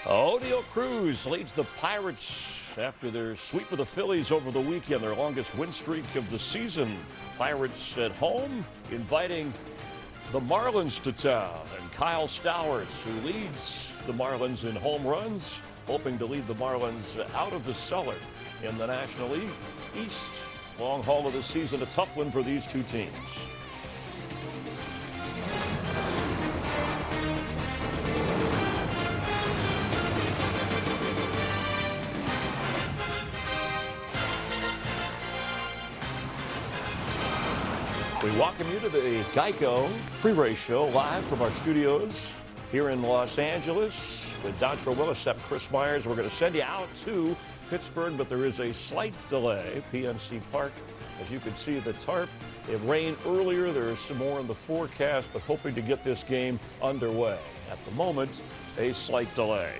O'Neill Cruz leads the Pirates after their sweep of the Phillies over the weekend, their longest win streak of the season. Pirates at home inviting the Marlins to town, and Kyle Stowers, who leads the Marlins in home runs, hoping to lead the Marlins out of the cellar in the National League East. Long haul of the season, a tough one for these two teams. We welcome you to the Geico pre-race show live from our studios here in Los Angeles with Dontre Willis, Chris Myers. We're going to send you out to Pittsburgh, but there is a slight delay. PNC Park, as you can see, the tarp. It rained earlier. There is some more in the forecast, but hoping to get this game underway. At the moment, a slight delay.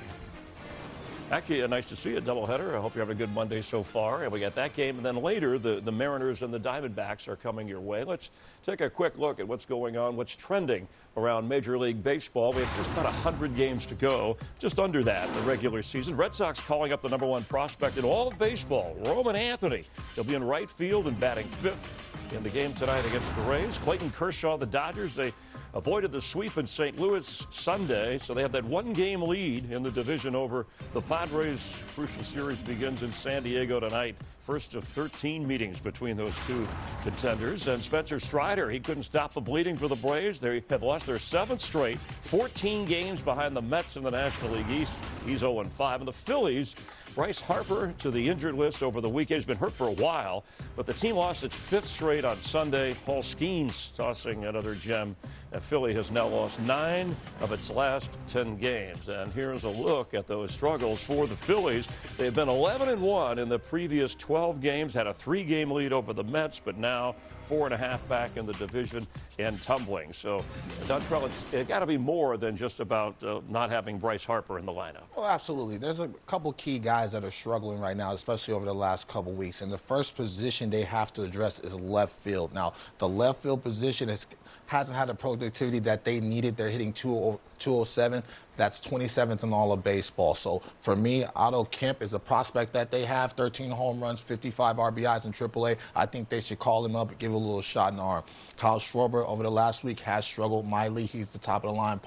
Actually, nice to see you, doubleheader. I hope you're having a good Monday so far. And we got that game. And then later, the Mariners and the Diamondbacks are coming your way. Let's take a quick look at what's going on, what's trending around Major League Baseball. We have just about 100 games to go, just under that in the regular season. Red Sox calling up the #1 prospect in all of baseball, Roman Anthony. He'll be in right field and batting fifth in the game tonight against the Rays. Clayton Kershaw, the Dodgers, they avoided the sweep in St. Louis Sunday, so they have that one-game lead in the division over the Padres. Crucial series begins in San Diego tonight. First of 13 meetings between those two contenders. And Spencer Strider, he couldn't stop the bleeding for the Braves. They have lost their 7th straight, 14 games behind the Mets in the National League East. He's 0-5. And the Phillies, Bryce Harper to the injured list over the weekend. He's been hurt for a while, but the team lost its 5th straight on Sunday. Paul Skeens tossing another gem. And Philly has now lost 9 of its last 10 games. And here's a look at those struggles for the Phillies. They've been 11-1 in the previous 12 games, had a 3-game lead over the Mets, but now 4.5 back in the division and tumbling. So, Dontrell, it's got to be more than just about not having Bryce Harper in the lineup. Well, absolutely. There's a couple key guys that are struggling right now, especially over the last couple weeks. And the first position they have to address is left field. Now, the left field position hasn't had the productivity that they needed. They're hitting 207. That's 27th in all of baseball. So for me, Otto Kemp is a prospect that they have. 13 home runs, 55 RBIs in AAA. I think they should call him up and give a little shot in the arm. Kyle Schwarber over the last week has struggled mightily. He's the top of the line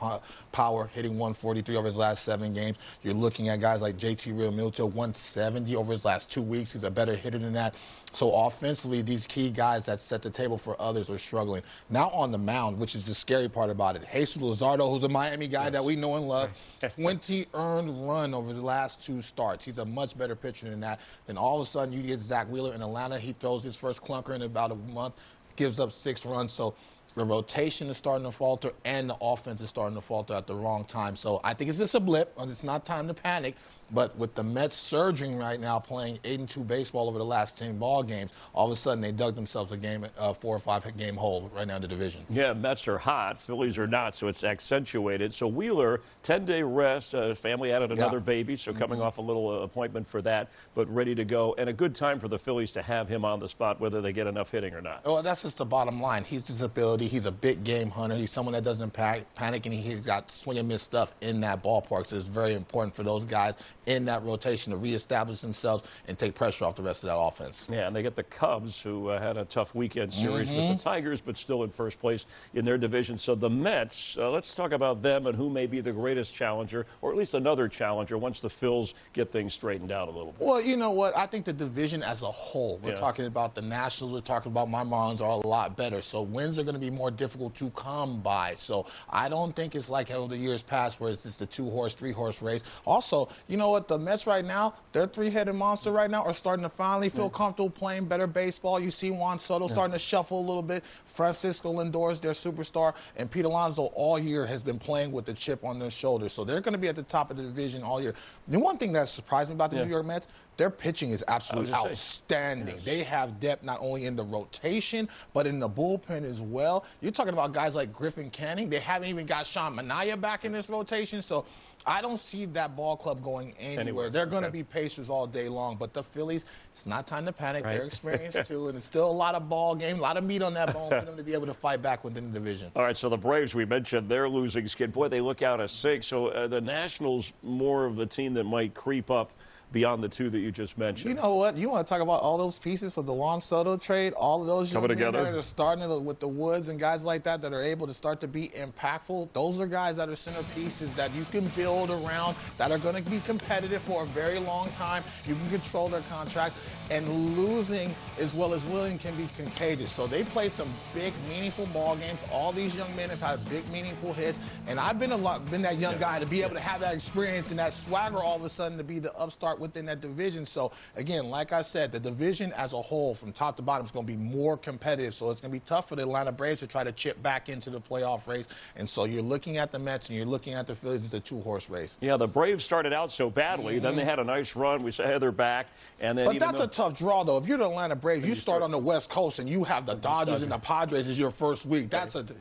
power, hitting 143 over his last 7 games. You're looking at guys like JT Realmuto, 170 over his last 2 weeks. He's a better hitter than that. So offensively, these key guys that set the table for others are struggling. Now on the mound, which is the scary part about it, Jesus Luzardo, who's a Miami guy that we know and love, 20 earned run over the last 2 starts. He's a much better pitcher than that. Then all of a sudden, you get Zach Wheeler in Atlanta. He throws his first clunker in about a month, gives up 6 runs. So the rotation is starting to falter, and the offense is starting to falter at the wrong time. So I think it's just a blip. It's not time to panic. But with the Mets surging right now, playing 8-2 baseball over the last 10 ball games, all of a sudden they dug themselves a game, 4 or 5 game hole right now in the division. Yeah, Mets are hot, Phillies are not, so it's accentuated. So Wheeler, 10-day rest, family added another baby, so coming off a little appointment for that, but ready to go. And a good time for the Phillies to have him on the spot, whether they get enough hitting or not. Well, that's just the bottom line. He's his ability. He's a big game hunter. He's someone that doesn't panic, and he's got swing and miss stuff in that ballpark. So it's very important for those guys in that rotation to reestablish themselves and take pressure off the rest of that offense. Yeah, and they get the Cubs, who had a tough weekend series with the Tigers, but still in first place in their division. So the Mets, let's talk about them and who may be the greatest challenger, or at least another challenger, once the Phils get things straightened out a little bit. Well, you know what? I think the division as a whole, we're talking about the Nationals, we're talking about my Marlins are a lot better. So wins are going to be more difficult to come by. So I don't think it's like over the years past where it's just a 2-horse, 3-horse race. Also, you know what? The Mets right now, their 3-headed monster right now are starting to finally feel comfortable playing better baseball. You see Juan Soto starting to shuffle a little bit. Francisco Lindor's their superstar, and Pete Alonso all year has been playing with the chip on their shoulder. So they're going to be at the top of the division all year. The one thing that surprised me about the New York Mets, their pitching is absolutely outstanding. They have depth not only in the rotation, but in the bullpen as well. you're talking about guys like Griffin Canning. They haven't even got Sean Manaea back in this rotation. So I don't see that ball club going anywhere. They're going to be Pacers all day long. But the Phillies, it's not time to panic. They're experienced too, and it's still a lot of ball game, a lot of meat on that bone for them to be able to fight back within the division. All right, so the Braves, we mentioned, they're losing skid. Boy, they look out of sync. So the Nationals, more of the team that might creep up beyond the two that you just mentioned. You know what? You want to talk about all those pieces for the Juan Soto trade? All of those coming together. That are starting with the Woods and guys like that are able to start to be impactful. Those are guys that are centerpieces that you can build around, that are going to be competitive for a very long time. You can control their contract. And losing as well as winning can be contagious. So they played some big, meaningful ball games. All these young men have had big, meaningful hits. And I've been that young guy to be able to have that experience and that swagger all of a sudden to be the upstart within that division. So, again, like I said, the division as a whole from top to bottom is going to be more competitive. So it's going to be tough for the Atlanta Braves to try to chip back into the playoff race. And so you're looking at the Mets and you're looking at the Phillies. It's a two-horse race. Yeah, the Braves started out so badly. Then they had a nice run. We said they're back. And then but that's a tough draw, though. If you're the Atlanta Braves, you start on the West Coast and you have the Dodgers and the Padres as your first week.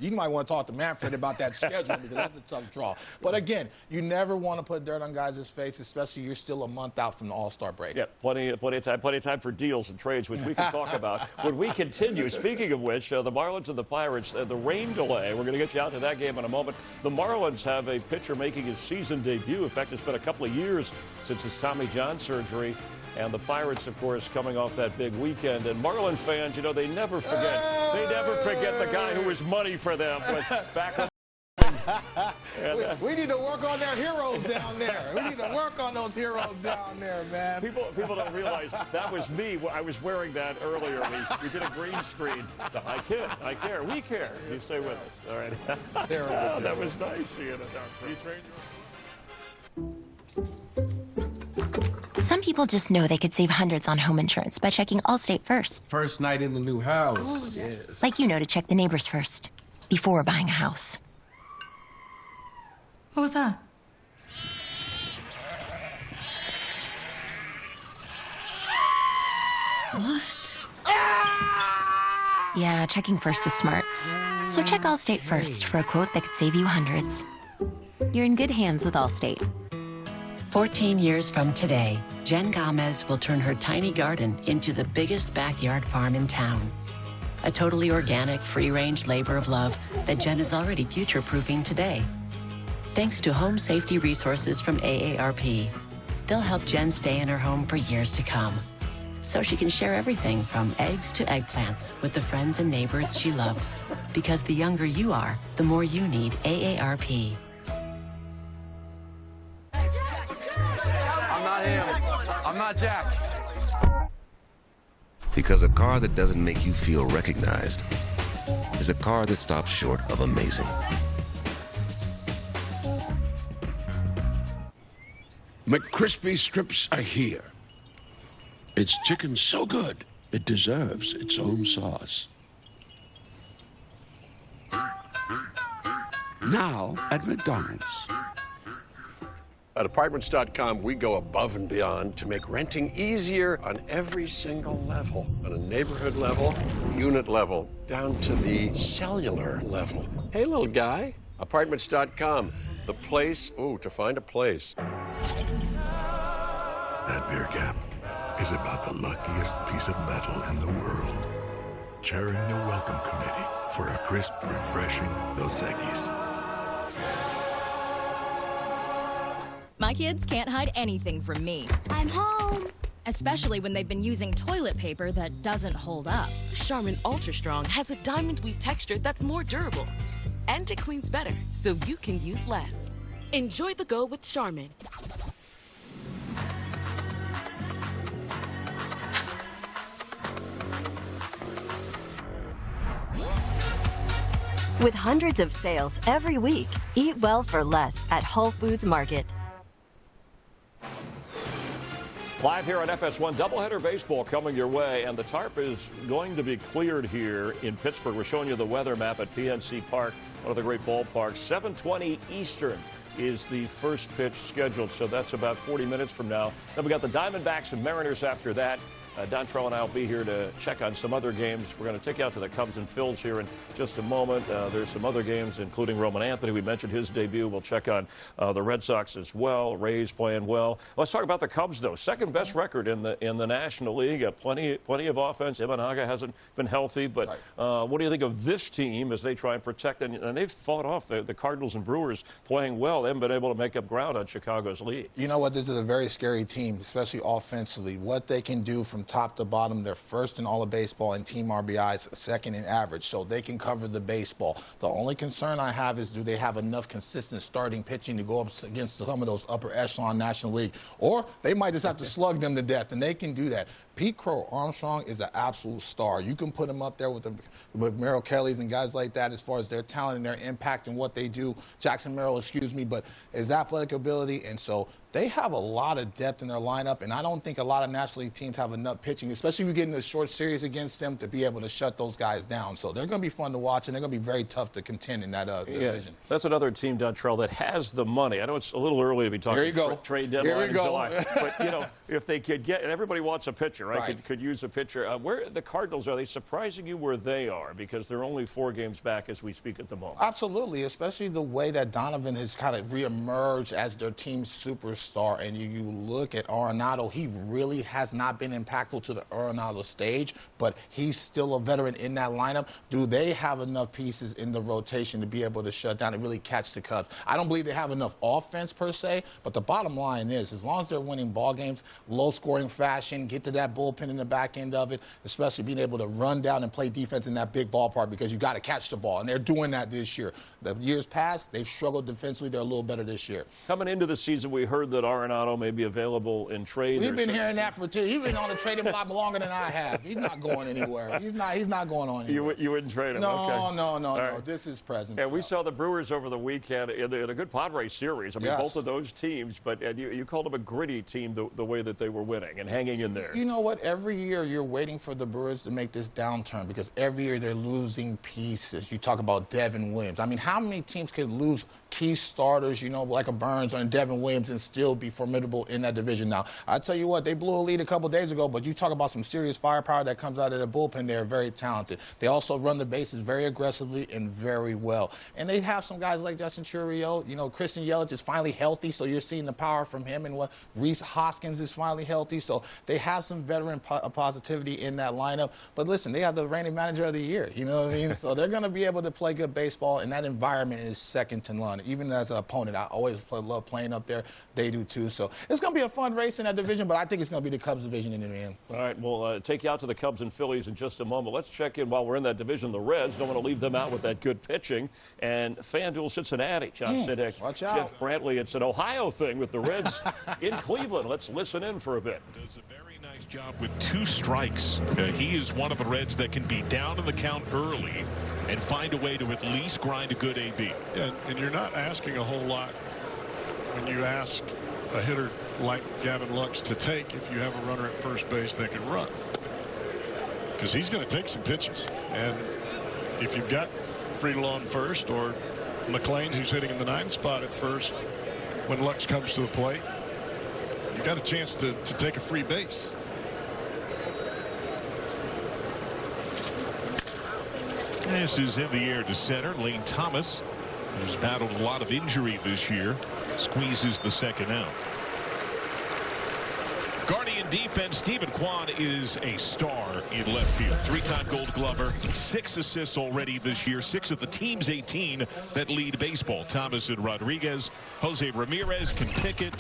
You might want to talk to Manfred about that schedule because that's a tough draw. But again, you never want to put dirt on guys' face, especially you're still a month out from the All-Star break. Yeah, plenty of time for deals and trades, which we can talk about when we continue. Speaking of which, the Marlins and the Pirates, the rain delay. We're going to get you out to that game in a moment. The Marlins have a pitcher making his season debut. In fact, it's been a couple of years since his Tommy John surgery. And the Pirates, of course, coming off that big weekend. And Marlins fans, you know, they never forget. They never forget the guy who was money for them. Back when we need to work on their heroes down there. We need to work on those heroes down there, man. People don't realize that was me. I was wearing that earlier. We did a green screen. I care. We care. You stay with us. All right. Terrible. That was nice seeing it. Some people just know they could save hundreds on home insurance by checking Allstate first. First night in the new house. Ooh, yes. Like you know to check the neighbors first before buying a house. What was that? What? Yeah, checking first is smart. So check Allstate first for a quote that could save you hundreds. You're in good hands with Allstate. 14 years from today, Jen Gomez will turn her tiny garden into the biggest backyard farm in town. A totally organic, free-range labor of love that Jen is already future-proofing today. Thanks to home safety resources from AARP, they'll help Jen stay in her home for years to come, so she can share everything from eggs to eggplants with the friends and neighbors she loves. Because the younger you are, the more you need AARP. I'm not him. I'm not Jack. Because a car that doesn't make you feel recognized is a car that stops short of amazing. McCrispy strips are here. It's chicken so good, it deserves its own sauce. Now at McDonald's. At Apartments.com, we go above and beyond to make renting easier on every single level. On a neighborhood level, unit level, down to the cellular level. Hey, little guy. Apartments.com, the place, to find a place. That beer cap is about the luckiest piece of metal in the world. Chairing the welcome committee for a crisp, refreshing Dos Equis. My kids can't hide anything from me. I'm home. Especially when they've been using toilet paper that doesn't hold up. Charmin Ultra Strong has a diamond weave texture that's more durable. And it cleans better, so you can use less. Enjoy the go with Charmin. With hundreds of sales every week, eat well for less at Whole Foods Market. Live here on FS1, doubleheader baseball coming your way, and the tarp is going to be cleared here in Pittsburgh. We're showing you the weather map at PNC Park, one of the great ballparks. 7:20 Eastern is the first pitch scheduled, so that's about 40 minutes from now. Then we got the Diamondbacks and Mariners after that. Dontrell and I will be here to check on some other games. We're going to take you out to the Cubs and Phils here in just a moment. There's some other games, including Roman Anthony. We mentioned his debut. We'll check on the Red Sox as well. Rays playing well. Let's talk about the Cubs, though. Second best record in the National League. Plenty of offense. Imanaga hasn't been healthy, but what do you think of this team as they try and protect? And they've fought off the Cardinals and Brewers playing well. They haven't been able to make up ground on Chicago's lead. You know what? This is a very scary team, especially offensively. What they can do from top to bottom, they're first in all of baseball in team RBIs, second in average, so they can cover the baseball. The only concern I have is, do they have enough consistent starting pitching to go up against some of those upper echelon National League? Or they might just have to slug them to death, and they can do that. Pete Crow Armstrong is an absolute star. You can put him up there with Merrill Kellys and guys like that as far as their talent and their impact and what they do. Jackson Merrill, excuse me, but his athletic ability. And so they have a lot of depth in their lineup, and I don't think a lot of National League teams have enough pitching, especially if you get in a short series against them, to be able to shut those guys down. So they're going to be fun to watch, and they're going to be very tough to contend in that division. That's another team, Dontrell, that has the money. I know it's a little early to be talking trade deadline in July, but, you know, if they could get, and everybody wants a pitcher, right? Could use a pitcher. Where the Cardinals, are they surprising you where they are? Because they're only 4 games back as we speak at the moment. Absolutely, especially the way that Donovan has kind of reemerged as their team's superstar. And you look at Arenado, he really has not been impactful to the Arenado stage, but he's still a veteran in that lineup. Do they have enough pieces in the rotation to be able to shut down and really catch the Cubs? I don't believe they have enough offense per se, but the bottom line is, as long as they're winning ball games, low-scoring fashion, get to that bullpen in the back end of it, especially being able to run down and play defense in that big ballpark, because you got to catch the ball, and they're doing that this year. The years past, they've struggled defensively. They're a little better this year. Coming into the season, we heard that Arenado may be available in trade. We've been hearing that for 2. He's been on the trading block longer than I have. He's not going anywhere. He's not going on anywhere. You wouldn't trade him? No, okay. No. This is present. And we saw the Brewers over the weekend in a good Padres series. I mean, both of those teams, but you called them a gritty team the way that they were winning and hanging in there. You know what? Every year you're waiting for the Brewers to make this downturn, because every year they're losing pieces. You talk about Devin Williams. I mean, how many teams can lose key starters, you know, like a Burns or Devin Williams, and still be formidable in that division? Now, I tell you what, they blew a lead a couple days ago, but you talk about some serious firepower that comes out of the bullpen. They're very talented. They also run the bases very aggressively and very well. And they have some guys like Justin Churio. You know, Christian Yelich is finally healthy, so you're seeing the power from him. And Reese Hoskins is finally healthy, so they have some veteran positivity in that lineup. But listen, they have the reigning manager of the year, you know what I mean? So they're going to be able to play good baseball, and that environment is second to none. Even as an opponent, I always love playing up there. They do too. So it's going to be a fun race in that division, but I think it's going to be the Cubs division in the end. All right, we'll take you out to the Cubs and Phillies in just a moment. Let's check in while we're in that division. The Reds, don't want to leave them out with that good pitching. And FanDuel Cincinnati, John Siddick, watch out. Jeff Brantley. It's an Ohio thing with the Reds in Cleveland. Let's listen in for a bit. Does a very nice job with 2 strikes. He is one of the Reds that can be down in the count early and find a way to at least grind a good AB. Yeah, and you're not asking a whole lot when you ask a hitter like Gavin Lux to take if you have a runner at first base that can run, because he's going to take some pitches. And if you've got Friedel on first, or McLean, who's hitting in the 9th spot at first, when Lux comes to the plate, you got a chance to take a free base. This is in the air to center. Lane Thomas, who's battled a lot of injury this year, squeezes the second out. Guardian defense, Stephen Kwan is a star in left field. 3-time Gold Glover, 6 assists already this year, 6 of the team's 18 that lead baseball. Thomas and Rodriguez, Jose Ramirez can pick it,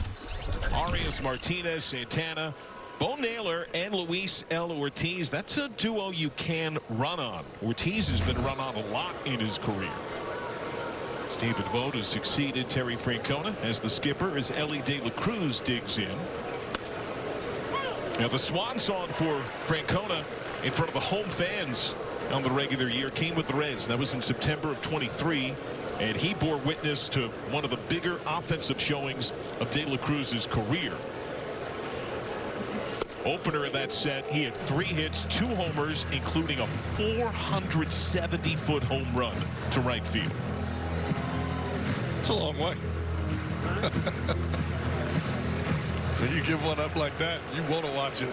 Arias, Martinez, Santana, Bo Naylor, and Luis L. Ortiz. That's a duo you can run on. Ortiz has been run on a lot in his career. Stephen Vogt has succeeded Terry Francona as the skipper as Ellie De La Cruz digs in. Now the swan song for Francona in front of the home fans on the regular year came with the Reds. That was in September of 23, and he bore witness to one of the bigger offensive showings of De La Cruz's career. Opener in that set, he had 3 hits, 2 homers, including a 470-foot home run to right field. It's a long way. When you give one up like that, you want to watch it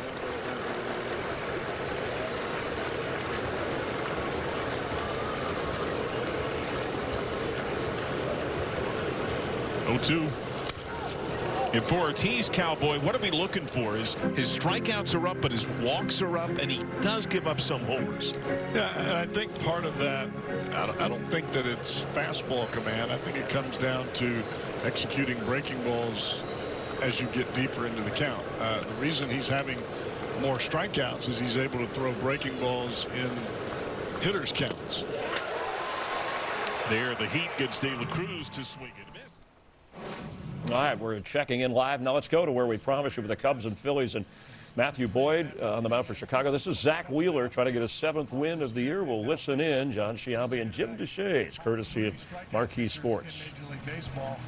0-2. And for Ortiz, Cowboy, what are we looking for? His strikeouts are up, but his walks are up, and he does give up some homers. Yeah, and I think part of that, I don't think that it's fastball command. I think it comes down to executing breaking balls as you get deeper into the count. The reason he's having more strikeouts is he's able to throw breaking balls in hitters' counts. There, the Heat gets De La Cruz to swing and miss. All right, we're checking in live. Now let's go to where we promised you with the Cubs and Phillies and Matthew Boyd on the mound for Chicago. This is Zach Wheeler trying to get his 7th win of the year. We'll listen in. John Sciambi and Jim Deshaies, courtesy of Marquee Sports. Major League Baseball.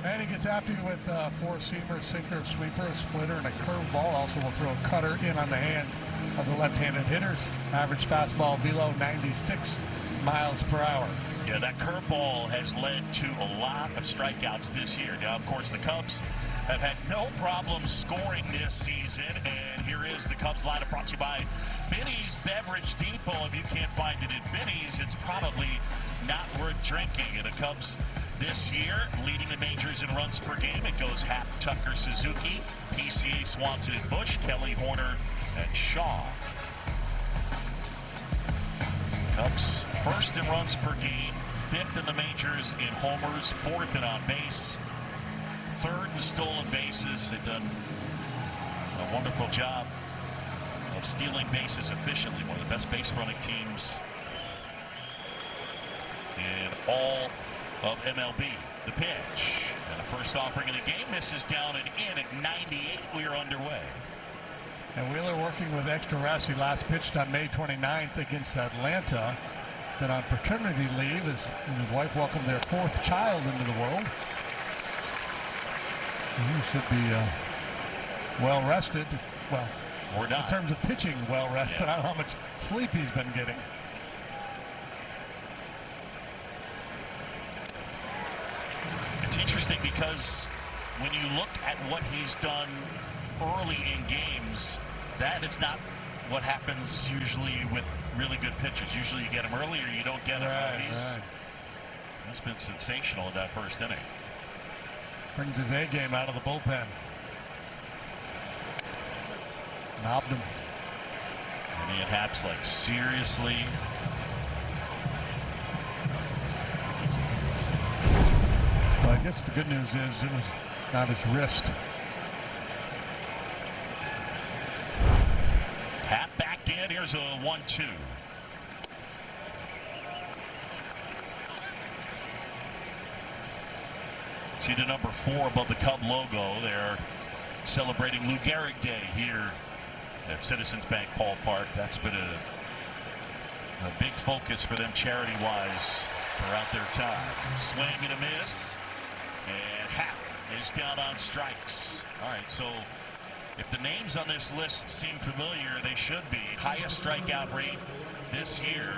And he gets after you with a four-seamer, sinker, sweeper, a splitter, and a curveball. Also will throw a cutter in on the hands of the left-handed hitters. Average fastball velo, 96 miles per hour. Yeah, that curveball has led to a lot of strikeouts this year. Now, of course, the Cubs have had no problem scoring this season. And here is the Cubs lineup brought to you by Benny's Beverage Depot. If you can't find it at Benny's, it's probably not worth drinking. And the Cubs this year leading the majors in runs per game. It goes Happ, Tucker, Suzuki, PCA, Swanson, and Bush, Kelly, Horner, and Shaw. Cubs first in runs per game, 5th in the majors in homers, 4th in on base, 3rd in stolen bases. They've done a wonderful job of stealing bases efficiently. One of the best base running teams in all of MLB. The pitch and the first offering of the game misses down and in at 98. We are underway. And Wheeler working with extra rest. He last pitched on May 29th against Atlanta. Been on paternity leave as his wife welcomed their 4th child into the world. So he should be well rested. Well, or not. In terms of pitching, well rested. I don't know how much sleep he's been getting. It's interesting because when you look at what he's done early in games, that is not what happens usually with really good pitchers. Usually you get them early or you don't get them. He's been sensational in that first inning. Brings his A game out of the bullpen. Knobbed him. And Ian Happ's like, seriously? Well, I guess the good news is it was not his wrist. Happ back in. Here's a 1-2. See the number 4 above the Cub logo. They're celebrating Lou Gehrig Day here at Citizens Bank Ballpark. That's been a big focus for them charity-wise throughout their time. Swing and a miss. And Happ is down on strikes. All right, so if the names on this list seem familiar, they should be. Highest strikeout rate this year.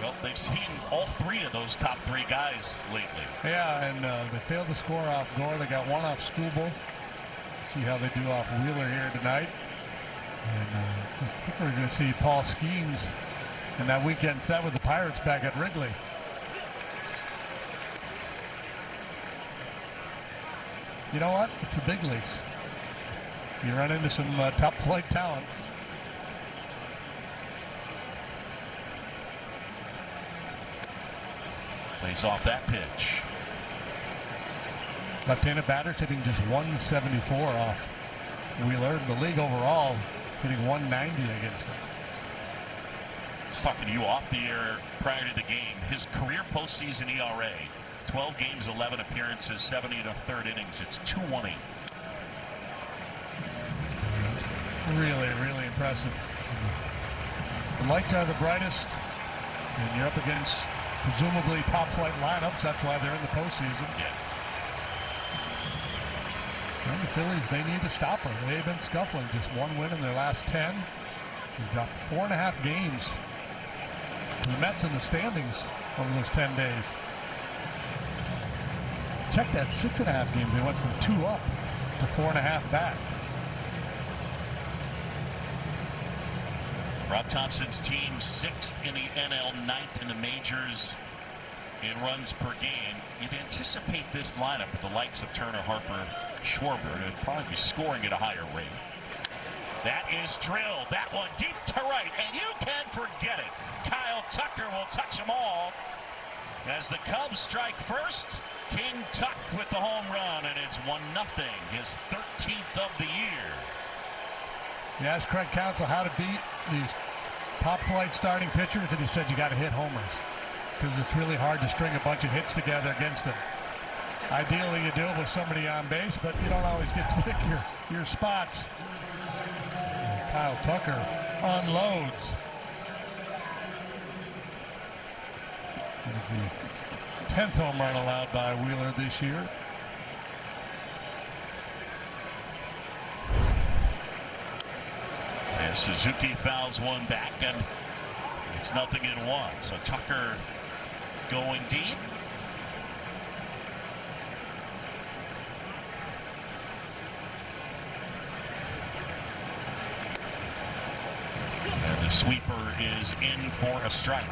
Well, they've seen all 3 of those top 3 guys lately. Yeah, and they failed to score off Gore. They got 1 off Skubal. See how they do off Wheeler here tonight. And I think we're going to see Paul Skeens in that weekend set with the Pirates back at Wrigley. You know what? It's the big leagues. You run into some top flight talent. Plays off that pitch. Left-handed batters hitting just 174 off Wheeler. The league overall hitting 190 against him. I was talking to you off the air prior to the game. His career postseason ERA, 12 games, 11 appearances, 70 1/3 innings. It's 2.18. Really, really impressive. The lights are the brightest, and you're up against presumably top flight lineups. That's why they're in the postseason. Yeah. And the Phillies, they need to stop her. They've been scuffling. Just 1 win in their last 10. They dropped 4.5 games to the Mets in the standings over those 10 days. Check that, 6.5 games. They went from 2 up to 4.5 back. Rob Thompson's team 6th in the NL, 9th in the majors. in runs per game. You'd anticipate this lineup with the likes of Turner, Harper, Schwarber would probably be scoring at a higher rate. That is drilled. That one deep to right, and you can forget it. Kyle Tucker will touch them all. As the Cubs strike first, King Tuck with the home run, and it's 1-0, his 13th of the year. He asked Craig Counsell how to beat these top-flight starting pitchers, and he said you got to hit homers because it's really hard to string a bunch of hits together against them. Ideally, you do it with somebody on base, but you don't always get to pick your spots. And Kyle Tucker unloads. And it's the 10th home run allowed by Wheeler this year. Suzuki fouls one back, and it's 0-1. So Tucker going deep. And the sweeper is in for a strike.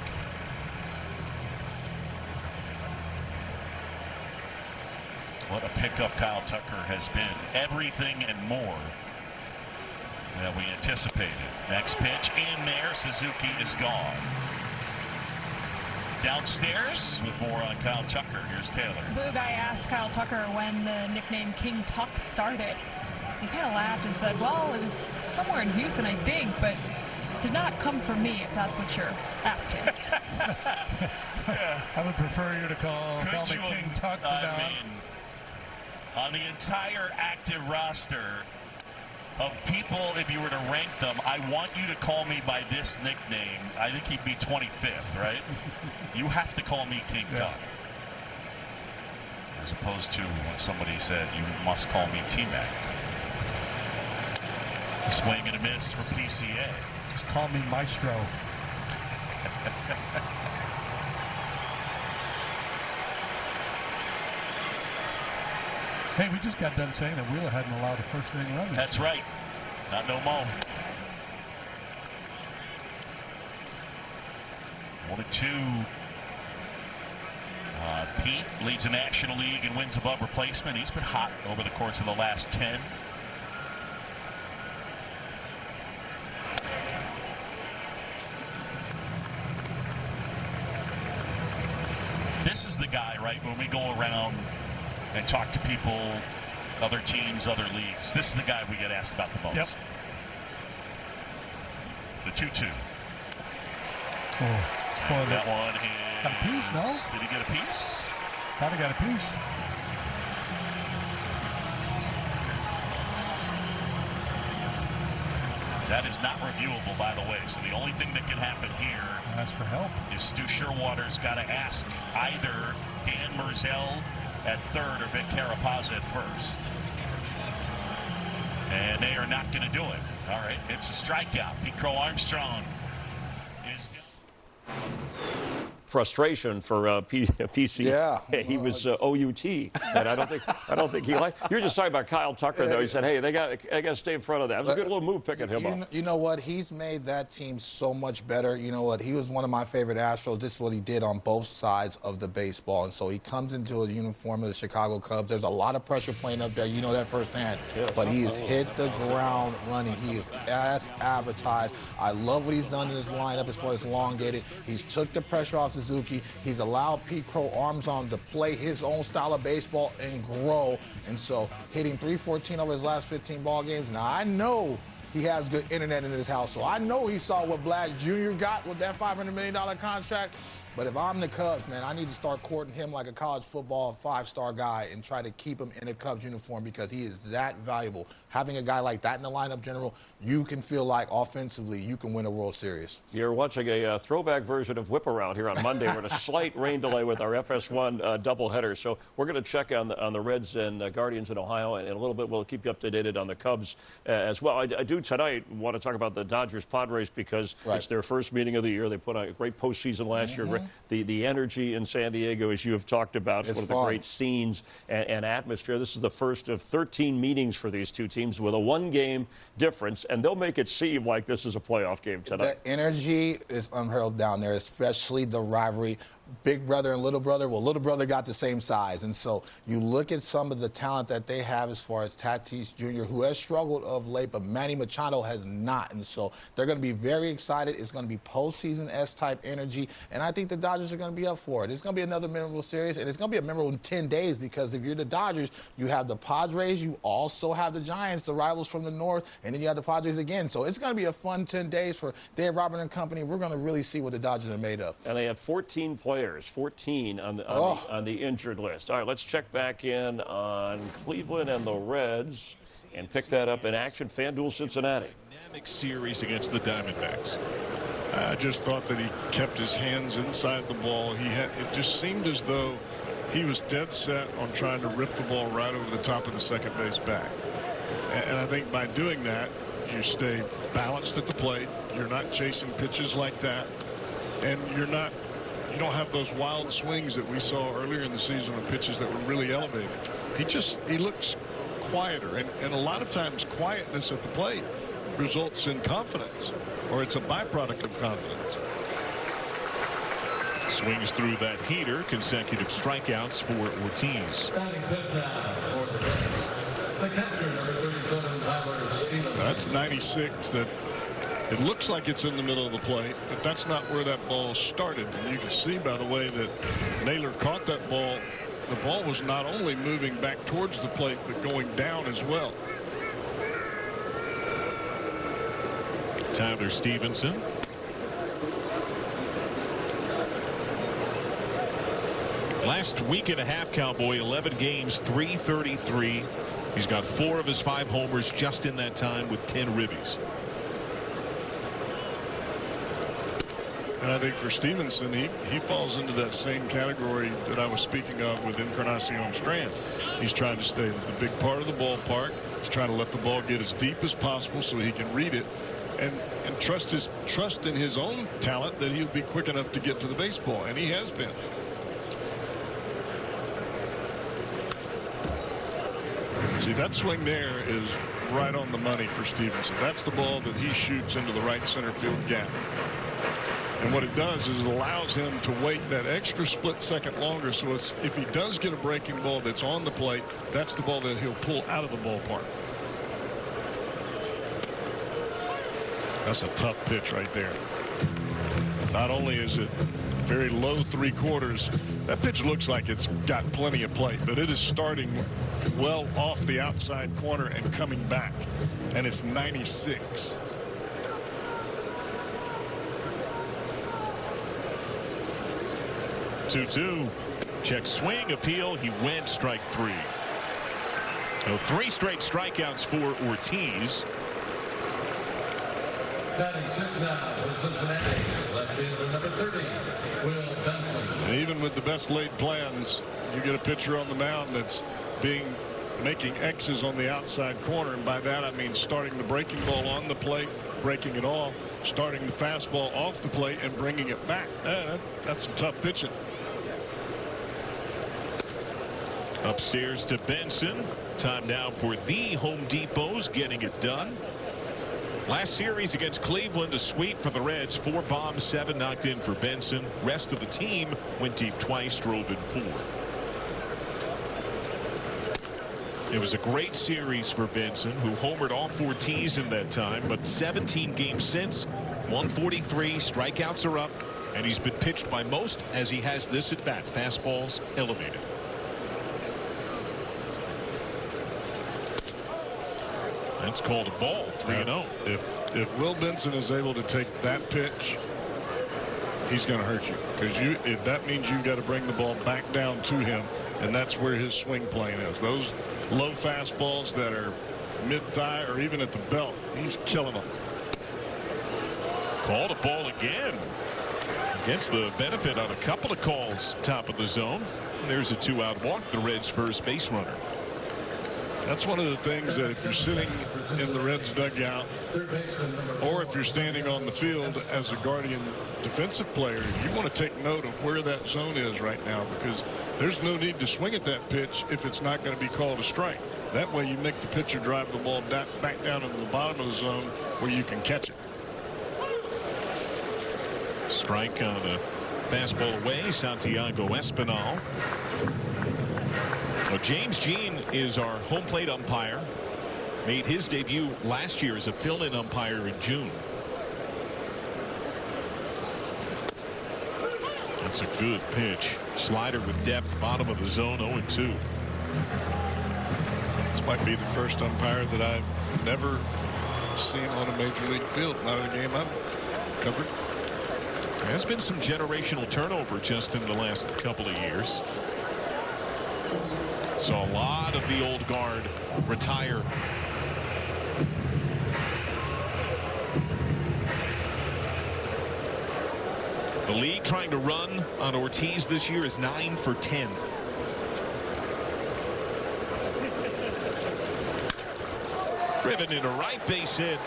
What a pickup Kyle Tucker has been. Everything and more that we anticipated. Next pitch in there. Suzuki is gone. Downstairs with more on Kyle Tucker. Here's Taylor. Boog, I asked Kyle Tucker when the nickname King Tuck started. He kind of laughed and said, well, it was somewhere in Houston, I think, but did not come from me, if that's what you're asking. Yeah. I would prefer you to call me King Tuck for now. I mean, on the entire active roster of people, if you were to rank them, I want you to call me by this nickname. I think he'd be 25th, right? You have to call me King Tuck. As opposed to when somebody said, you must call me T-Mac. Swing and a miss for PCA. Just call me Maestro. Hey, we just got done saying that Wheeler hadn't allowed a first-inning run. That's right. Not no more. 1-2. Pete leads the National League and wins above replacement. He's been hot over the course of the last 10. This is the guy, right, when we go around and talk to people, other teams, other leagues. This is the guy we get asked about the most. Yep. The 2-2. Oh, that one is... Got a piece, no? Did he get a piece? Thought he got a piece. That is not reviewable, by the way. So the only thing that can happen here... Ask for help. ...is Stu Sherwater's got to ask either Dan Merzel at third or Vic Carapazza at first. And they are not going to do it. All right, it's a strikeout. Pete Crow Armstrong is... Frustration for PC. Yeah, he was OUT, and I don't think he liked. You're just talking about Kyle Tucker, though. He said, "Hey, they got to stay in front of that." It was a good little move picking him up. You know what? He's made that team so much better. You know what? He was one of my favorite Astros. This is what he did on both sides of the baseball, and so he comes into a uniform of the Chicago Cubs. There's a lot of pressure playing up there. You know that firsthand. Yeah, but he has hit the ground running. He is as advertised. I love what he's done in his lineup as far as elongated. He's took the pressure off Suzuki. He's allowed Pete Crow Armstrong to play his own style of baseball and grow. And so hitting .314 over his last 15 ball games. Now, I know he has good internet in his house, so I know he saw what Black Jr. got with that $500 million contract. But if I'm the Cubs, man, I need to start courting him like a college football five-star guy and try to keep him in a Cubs uniform because he is that valuable. Having a guy like that in the lineup, General, you can feel like offensively you can win a World Series. You're watching a throwback version of Whip Around here on Monday. We're in a slight rain delay with our FS1 doubleheader. So we're going to check on the Reds and Guardians in Ohio, and in a little bit we'll keep you up to date on the Cubs as well. I do tonight want to talk about the Dodgers-Padres because it's their first meeting of the year. They put on a great postseason last year. The energy in San Diego, as you have talked about, is one of the great scenes and atmosphere. This is the first of 13 meetings for these two teams with a one-game difference, and they'll make it seem like this is a playoff game tonight. The energy is unhurled down there, especially the rivalry big brother and little brother. Well, little brother got the same size. And so you look at some of the talent that they have as far as Tatis Jr., who has struggled of late, but Manny Machado has not. And so they're going to be very excited. It's going to be postseason S-type energy. And I think the Dodgers are going to be up for it. It's going to be another memorable series. And it's going to be a memorable 10 days because if you're the Dodgers, you have the Padres. You also have the Giants, the rivals from the north. And then you have the Padres again. So it's going to be a fun 10 days for Dave Robert and company. We're going to really see what the Dodgers are made of. And they have 14 players, 14 on the injured list. All right, let's check back in on Cleveland and the Reds and pick that up in action. FanDuel Cincinnati. Dynamic series against the Diamondbacks. I just thought that he kept his hands inside the ball. It just seemed as though he was dead set on trying to rip the ball right over the top of the second base back. And I think by doing that, you stay balanced at the plate. You're not chasing pitches like that. And you don't have those wild swings that we saw earlier in the season on pitches that were really elevated. He looks quieter, and a lot of times quietness at the plate results in confidence, or it's a byproduct of confidence. Swings through that heater, consecutive strikeouts for Ortiz. That's 96. That it looks like it's in the middle of the plate, but that's not where that ball started. And you can see by the way that Naylor caught that ball, the ball was not only moving back towards the plate, but going down as well. Tyler Stevenson. Last week and a half, Cowboy, 11 games, 333. He's got 4 of his 5 homers just in that time with 10 ribbies. And I think for Stevenson, he falls into that same category that I was speaking of with Encarnacion Strand. He's trying to stay at the big part of the ballpark. He's trying to let the ball get as deep as possible so he can read it and trust in his own talent that he'll be quick enough to get to the baseball, and he has been. See, that swing there is right on the money for Stevenson. That's the ball that he shoots into the right center field gap. And what it does is it allows him to wait that extra split second longer. So if he does get a breaking ball that's on the plate, that's the ball that he'll pull out of the ballpark. That's a tough pitch right there. Not only is it very low 3/4, that pitch looks like it's got plenty of plate, but it is starting well off the outside corner and coming back, and it's 96. Two. Check swing, appeal. He went strike 3. So 3 straight strikeouts for Ortiz. Batting 6 now for Cincinnati, left fielder number 30, Will Benson. And even with the best laid plans, you get a pitcher on the mound that's making X's on the outside corner, and by that I mean starting the breaking ball on the plate, breaking it off, starting the fastball off the plate, and bringing it back. That's some tough pitching. Upstairs to Benson. Time now for the Home Depot's getting it done. Last series against Cleveland, a sweep for the Reds. 4 bombs, 7 knocked in for Benson. Rest of the team went deep twice, drove in 4. It was a great series for Benson, who homered off Ortiz in that time, but 17 games since, 143, strikeouts are up, and he's been pitched by most as he has this at bat. Fastballs elevated. That's called a ball, 3-0. If Will Benson is able to take that pitch, he's going to hurt you, because that means you've got to bring the ball back down to him, and that's where his swing plane is. Those low fastballs that are mid-thigh or even at the belt, he's killing them. Called a ball again. Gets the benefit on a couple of calls top of the zone. There's a 2-out walk, the Reds' first base runner. That's one of the things that if you're sitting in the Reds dugout or if you're standing on the field as a Guardian defensive player, you want to take note of where that zone is right now, because there's no need to swing at that pitch if it's not going to be called a strike. That way you make the pitcher drive the ball back down into the bottom of the zone where you can catch it. Strike on a Fastball away, Santiago Espinal. Well, James Jean is our home plate umpire. Made his debut last year as a fill-in umpire in June. That's a good pitch. Slider with depth, bottom of the zone, 0-2. This might be the first umpire that I've never seen on a major league field. Not in a game I've covered. There has been some generational turnover just in the last couple of years. So a lot of the old guard retire. The league trying to run on Ortiz this year is 9 for 10. Driven into right, base hit.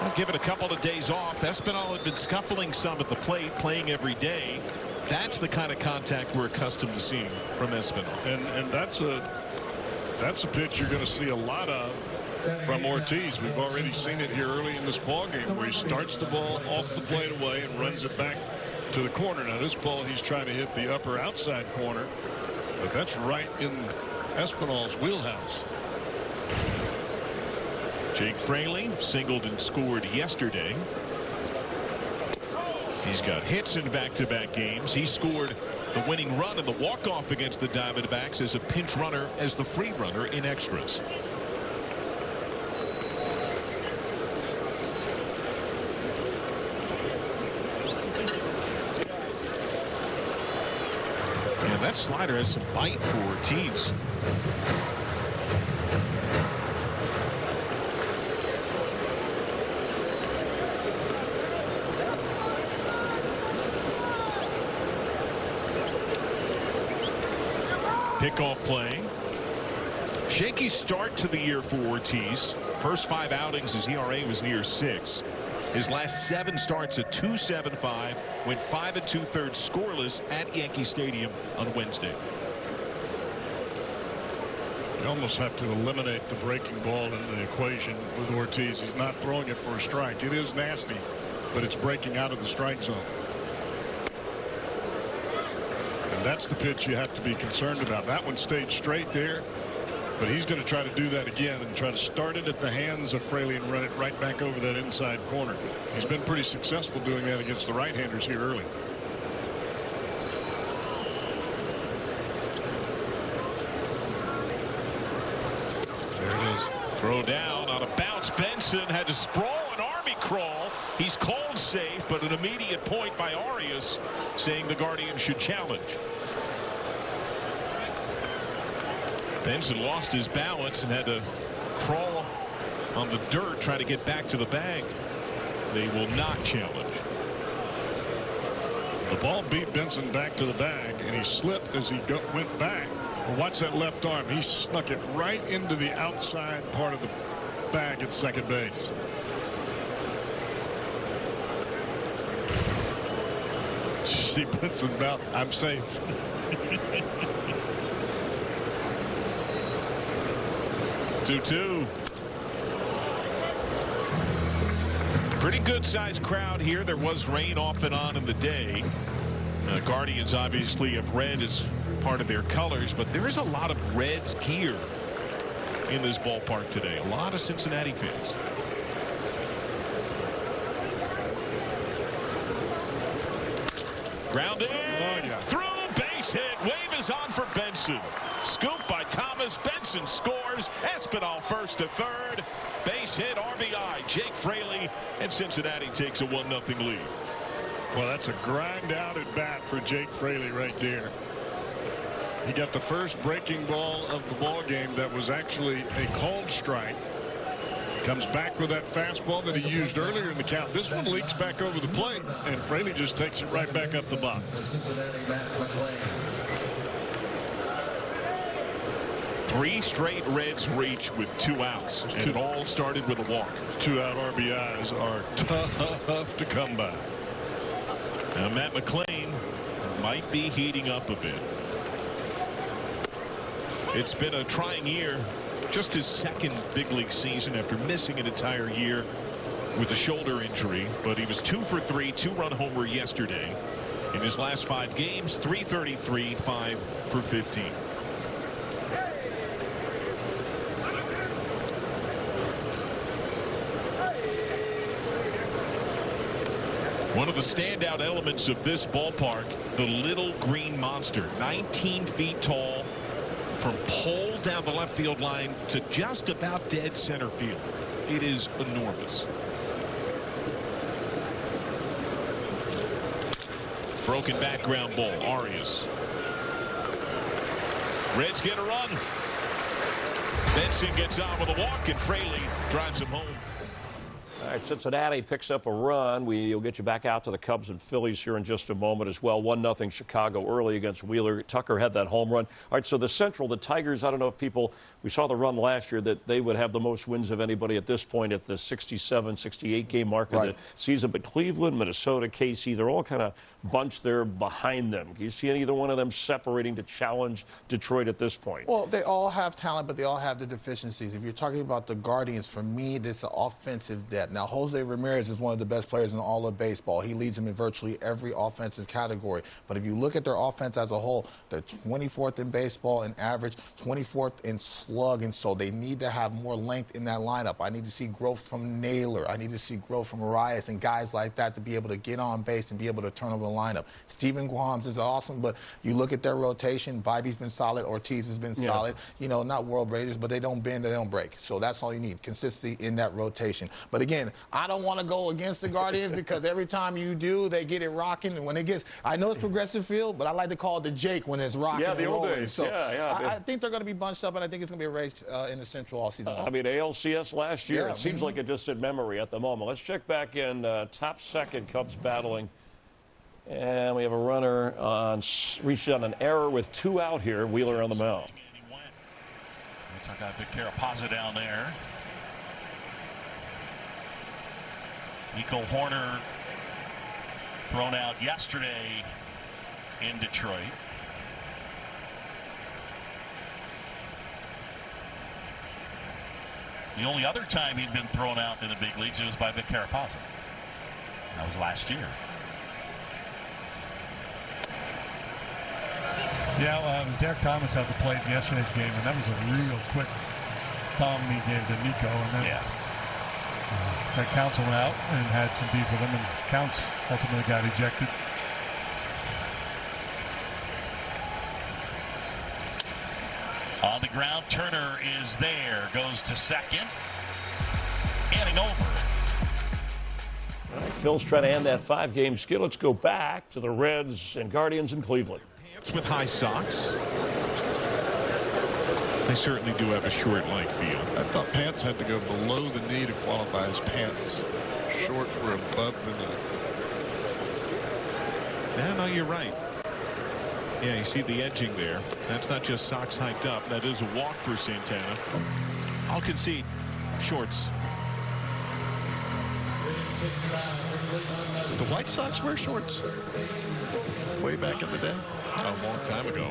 I'll give it a couple of days off. Espinal had been scuffling some at the plate, playing every day. That's the kind of contact we're accustomed to seeing from Espinal. And that's a pitch you're going to see a lot of from Ortiz. We've already seen it here early in this ball game where he starts the ball off the plate away and runs it back to the corner. Now this ball he's trying to hit the upper outside corner, but that's right in Espinal's wheelhouse. Jake Fraley singled and scored yesterday. He's got hits in back-to-back games. He scored the winning run in the walk-off against the Diamondbacks as a pinch runner, as the free runner in extras. And that slider has some bite for Ortiz. Pickoff play. Shaky start to the year for Ortiz. First 5 outings, his ERA was near 6. His last 7 starts at 2.75. Went 5 2/3 scoreless at Yankee Stadium on Wednesday. You almost have to eliminate the breaking ball in the equation with Ortiz. He's not throwing it for a strike. It is nasty, but it's breaking out of the strike zone. That's the pitch you have to be concerned about. That one stayed straight there, but he's going to try to do that again and try to start it at the hands of Fraley and run it right back over that inside corner. He's been pretty successful doing that against the right-handers here early. There it is. Throw down on a bounce. Benson had to sprawl an army crawl. He's called safe, but an immediate point by Arias saying the Guardians should challenge. Benson lost his balance and had to crawl on the dirt, try to get back to the bag. They will not challenge. The ball beat Benson back to the bag, and he slipped as he went back. Well, watch that left arm. He snuck it right into the outside part of the bag at second base. See Benson's mouth. I'm safe. 2-2. Pretty good sized crowd here. There was rain off and on in the day. Guardians obviously have red as part of their colors, but there is a lot of Reds gear in this ballpark today. A lot of Cincinnati fans. Grounded through, base hit. Wave is on for Benson. Scoop by Thomas. Benson scores. Espinal first to third. Base hit, RBI. Jake Fraley, and Cincinnati takes a 1-0 lead. Well, that's a grind out at bat for Jake Fraley right there. He got the first breaking ball of the ball game that was actually a called strike. Comes back with that fastball that he used earlier in the count. This one leaks back over the plate, and Fraley just takes it right back up the box. 3 straight Reds reach with 2 outs, and it all started with a walk. 2-out RBIs are tough to come by. Now Matt McClain might be heating up a bit. It's been a trying year. Just his second big league season after missing an entire year with a shoulder injury, but he was 2 for 3, 2-run homer yesterday. In his last 5 games, .333, 5 for 15. One of the standout elements of this ballpark, the little green monster, 19 feet tall, from pole down the left field line to just about dead center field. It is enormous. Broken background ball, Arias. Reds get a run. Benson gets on with a walk, and Fraley drives him home. All right, Cincinnati picks up a run. We'll get you back out to the Cubs and Phillies here in just a moment as well. 1-0 Chicago early against Wheeler. Tucker had that home run. All right, so the Central, the Tigers, I don't know if people, we saw the run last year that they would have the most wins of anybody at this point at the 67, 68 game mark of the season. But Cleveland, Minnesota, KC, they're all kind of bunched there behind them. Do you see either one of them separating to challenge Detroit at this point? Well, they all have talent, but they all have the deficiencies. If you're talking about the Guardians, for me, this is offensive depth. Now, Jose Ramirez is one of the best players in all of baseball. He leads them in virtually every offensive category. But if you look at their offense as a whole, they're 24th in baseball in average, 24th in slug, and so they need to have more length in that lineup. I need to see growth from Naylor. I need to see growth from Arias and guys like that to be able to get on base and be able to turn over the lineup. Steven Guams is awesome, but you look at their rotation, Bibby's been solid, Ortiz has been solid. You know, not world beaters, but they don't bend, they don't break. So that's all you need, consistency in that rotation. But again, I don't want to go against the Guardians because every time you do, they get it rocking. And when it gets, I know it's progressive field, but I like to call it the Jake when it's rocking and the old rolling. days. So I think they're going to be bunched up, and I think it's going to be a race in the Central all season long. I mean, ALCS last year, it seems like a distant memory at the moment. Let's check back in top second, Cubs battling. And we have a runner reached on an error with 2 out here. Wheeler on the mound. Looks like I got Carapazza down there. Nico Horner thrown out yesterday in Detroit. The only other time he'd been thrown out in the big leagues was by Vic Carapazza. That was last year. Yeah, Derek Thomas had the plate in yesterday's game, and that was a real quick thumb he gave to Nico. And then Craig Counsell went out and had some beef with him, and Counts ultimately got ejected. On the ground, Turner is there, goes to second, inning over. All right, Phil's trying to end that 5-game skid. Let's go back to the Reds and Guardians in Cleveland. With high socks. They certainly do have a short leg field. I thought pants had to go below the knee to qualify as pants. Shorts were above the knee. Yeah, no, you're right. Yeah, you see the edging there. That's not just socks hiked up. That is a walk for Santana. I'll concede shorts. The White Sox wear shorts way back in the day. A long time ago.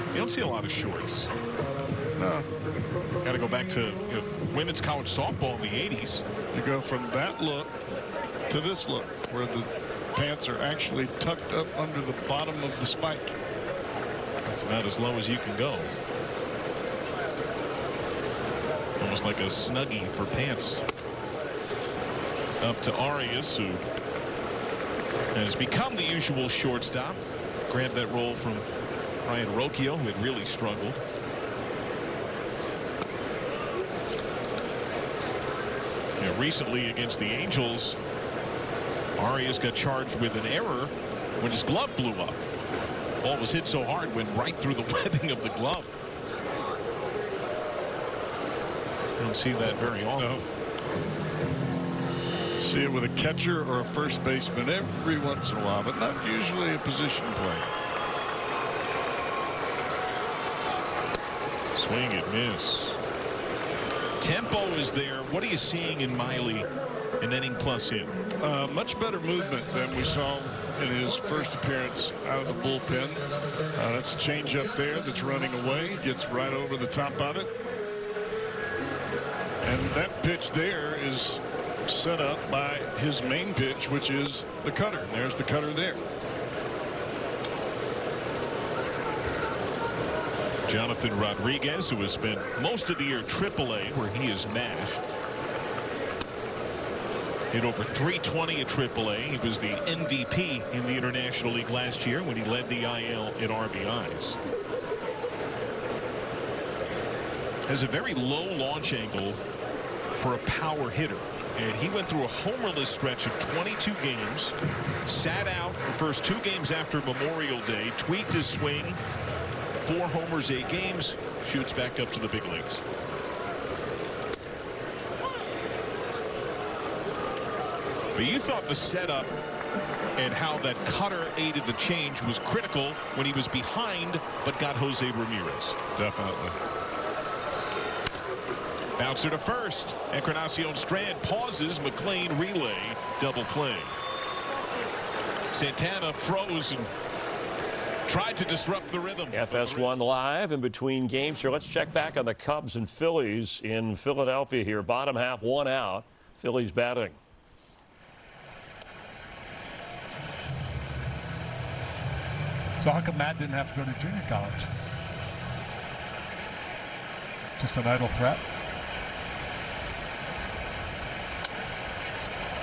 You don't see a lot of shorts. No. Got to go back to women's college softball in the 80s. You go from that look to this look where the pants are actually tucked up under the bottom of the spike. That's about as low as you can go. Almost like a Snuggie for pants. Up to Arias, who has become the usual shortstop. Grabbed that role from Ryan Rocchio, who had really struggled. Recently against the Angels, Arias got charged with an error when his glove blew up. Ball was hit so hard, went right through the webbing of the glove. You don't see that very often. No. See it with a catcher or a first baseman every once in a while, but not usually a position play. Swing and miss. Tempo is there. What are you seeing in Miley an inning plus in? Much better movement than we saw in his first appearance out of the bullpen. That's a changeup there that's running away. Gets right over the top of it. And that pitch there is set up by his main pitch, which is the cutter. And there's the cutter there. Jonathan Rodriguez, who has spent most of the year AAA, where he is mashed. Hit over 320 at AAA. He was the MVP in the International League last year when he led the IL in RBIs. Has a very low launch angle for a power hitter. And he went through a homerless stretch of 22 games, sat out the first 2 games after Memorial Day, tweaked his swing, 4 homers, 8 games, shoots back up to the big leagues. But you thought the setup and how that cutter aided the change was critical when he was behind but got Jose Ramirez. Definitely. Bouncer to first. Encarnacion Strand pauses. McLean relay. Double play. Santana froze and tried to disrupt the rhythm. FS1 live in between games here. Let's check back on the Cubs and Phillies in Philadelphia here. Bottom half, 1 out. Phillies batting. So how come Matt didn't have to go to junior college? Just an idle threat?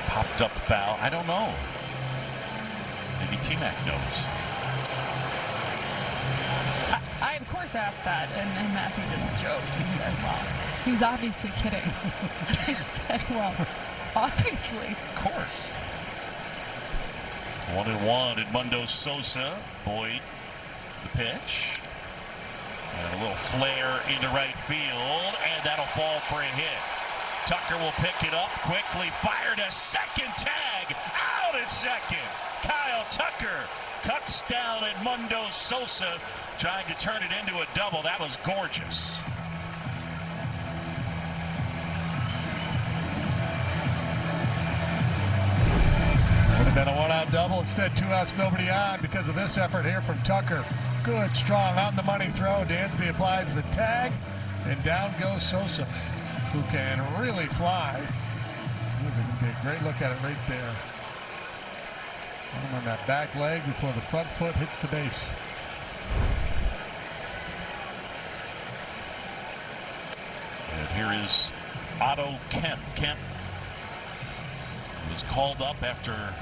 Popped up foul. I don't know. Maybe T-Mac knows. I of course asked that, and Matthew just joked. He said, well, he was obviously kidding. I said, well, obviously. Of course. 1-1, Edmundo Sosa. Boyd, the pitch. And a little flare into right field, and that'll fall for a hit. Tucker will pick it up quickly, fired a second tag, out at second. Kyle Tucker cuts down Edmundo Sosa, trying to turn it into a double. That was gorgeous. Would have been a 1-out double. Instead, 2 outs, nobody on because of this effort here from Tucker. Good, strong, on the money throw. Dansby applies the tag, and down goes Sosa, who can really fly. It's going to be a great look at it right there. On that back leg before the front foot hits the base. And here is Otto Kemp. Kemp was called up after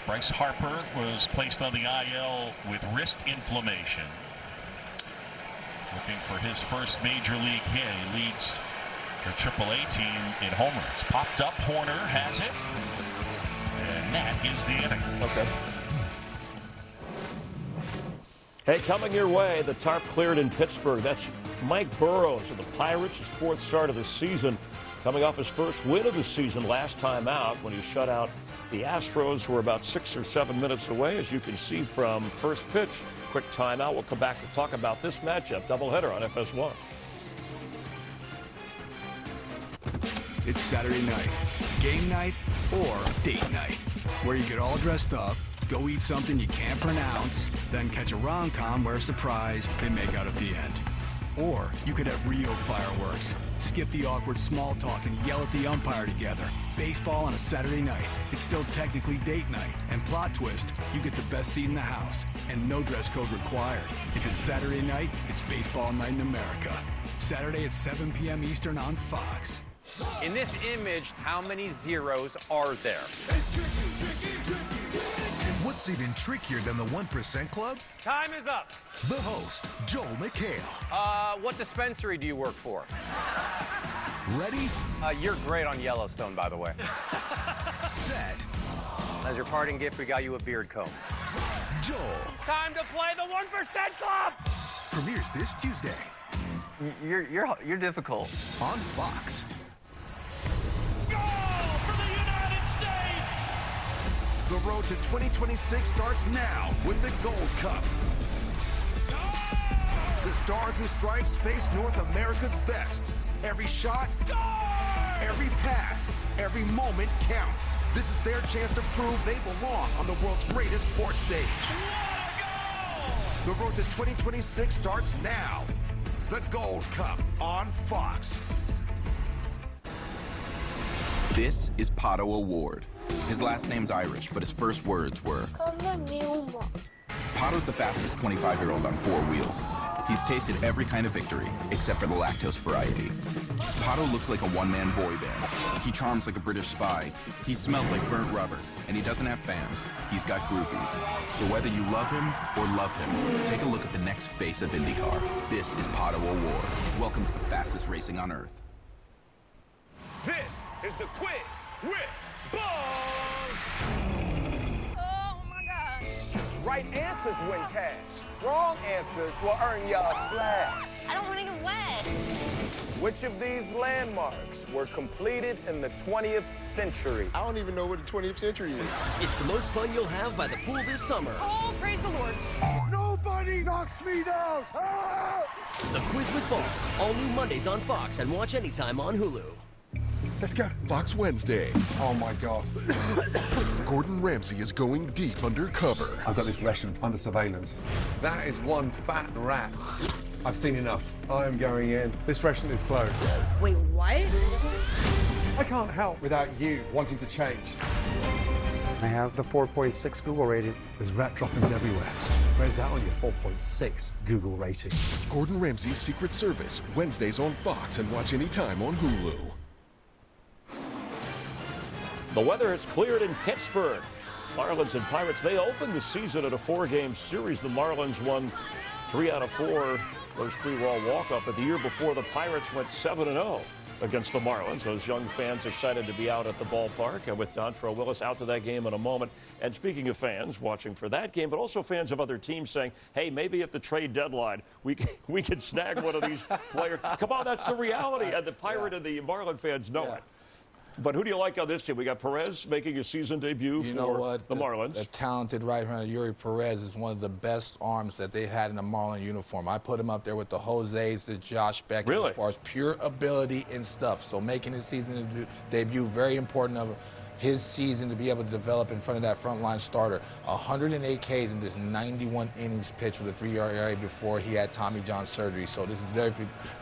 Bryce Harper was placed on the IL with wrist inflammation. Looking for his first major league hit. He leads their AAA team in homers. Popped up, Horner has it. And that is the inning. Okay. Hey, coming your way, the tarp cleared in Pittsburgh. That's Mike Burrows of the Pirates, his 4th start of the season, coming off his first win of the season last time out when he shut out the Astros, who were about 6 or 7 minutes away, as you can see from first pitch. Quick timeout. We'll come back to talk about this matchup. Doubleheader on FS1. It's Saturday night, game night or date night, where you get all dressed up, go eat something you can't pronounce, then catch a rom-com where, surprise, they make out at the end. Or you could have real fireworks, skip the awkward small talk and yell at the umpire together. Baseball on a Saturday night. It's still technically date night. And plot twist, you get the best seat in the house and no dress code required. If it's Saturday night, it's baseball night in America. Saturday at 7 p.m. Eastern on Fox. In this image, how many zeros are there? What's even trickier than the 1% Club? Time is up. The host, Joel McHale. What dispensary do you work for? Ready? You're great on Yellowstone, by the way. Set. As your parting gift, we got you a beard comb. Joel. Time to play the 1% Club! Premieres this Tuesday. You're difficult. On Fox. The road to 2026 starts now with the Gold Cup. The Stars and Stripes face North America's best. Every shot, every pass, every moment counts. This is their chance to prove they belong on the world's greatest sports stage. The road to 2026 starts now. The Gold Cup on Fox. This is Pato Award. His last name's Irish, but his first words were... Pato's the fastest 25-year-old on 4 wheels. He's tasted every kind of victory, except for the lactose variety. Pato looks like a one-man boy band. He charms like a British spy. He smells like burnt rubber. And he doesn't have fans. He's got groupies. So whether you love him or love him, take a look at the next face of IndyCar. This is Pato Award. Welcome to the fastest racing on Earth. This is the quiz with Buzz. Oh my God. Right answers win cash. Wrong answers will earn you a splash. I don't want to get wet. Which of these landmarks were completed in the 20th century? I don't even know what the 20th century is. It's the most fun you'll have by the pool this summer. Oh, praise the Lord. Nobody knocks me down. Ah! The Quiz with Balls, all new Mondays on Fox and watch anytime on Hulu. Let's go. Fox Wednesdays. Oh my God. Gordon Ramsay is going deep undercover. I've got this restaurant under surveillance. That is one fat rat. I've seen enough. I'm going in. This restaurant is closed. Wait, what? I can't help without you wanting to change. I have the 4.6 Google rating. There's rat droppings everywhere. Where's that on your 4.6 Google rating? Gordon Ramsay's Secret Service, Wednesdays on Fox and watch anytime on Hulu. The weather has cleared in Pittsburgh. Marlins and Pirates, they opened the season at a 4-game series. The Marlins won 3 out of 4. Those 3 were all walk-up. But the year before, the Pirates went 7-0 against the Marlins. Those young fans excited to be out at the ballpark. And with Dontrell Willis out to that game in a moment. And speaking of fans watching for that game, but also fans of other teams saying, hey, maybe at the trade deadline, we can snag one of these players. Come on, that's the reality. And the Pirate and the Marlin fans know it. But who do you like on this team? We got Perez making his season debut for the Marlins. The talented right-hander Yuri Perez is one of the best arms that they had in a Marlin uniform. I put him up there with the Jose's, the Josh Beckett, as far as pure ability and stuff. So making his season debut, very important of his season to be able to develop in front of that frontline starter. 108 Ks in this 91 innings pitched with a 3-yard ERA before he had Tommy John surgery. So this is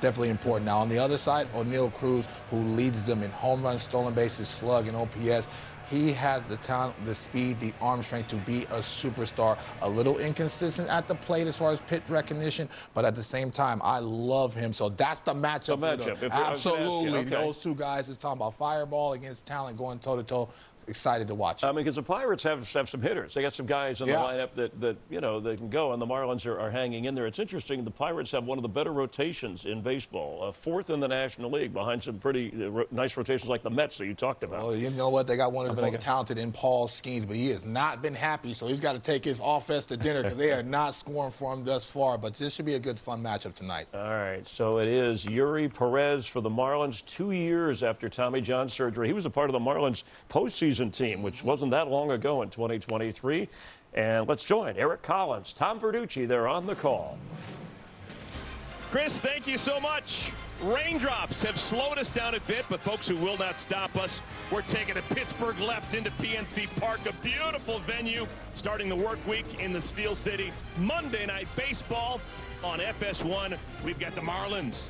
definitely important. Now on the other side, O'Neal Cruz, who leads them in home runs, stolen bases, slug, and OPS. He has the talent, the speed, the arm strength to be a superstar. A little inconsistent at the plate as far as pitch recognition, but at the same time, I love him. So that's the matchup. Absolutely. Okay. Those two guys is talking about fireball against talent going toe-to-toe. Excited to watch. I mean, because the Pirates have some hitters. They got some guys in the lineup that you know, they can go, and the Marlins are hanging in there. It's interesting. The Pirates have one of the better rotations in baseball, 4th in the National League, behind some pretty nice rotations like the Mets that you talked about. Well, you know what? They got one of the most talented in Paul Skeens, but he has not been happy, so he's got to take his offense to dinner because they are not scoring for him thus far. But this should be a good, fun matchup tonight. All right, so it is Yuri Perez for the Marlins 2 years after Tommy John surgery. He was a part of the Marlins postseason team, which wasn't that long ago in 2023. And let's join Eric Collins, Tom Verducci, they're on the call. Chris, thank you so much. Raindrops have slowed us down a bit, but folks who will not stop us, we're taking a Pittsburgh left into PNC Park, a beautiful venue, starting the work week in the Steel City. Monday Night Baseball on FS1. We've got the Marlins,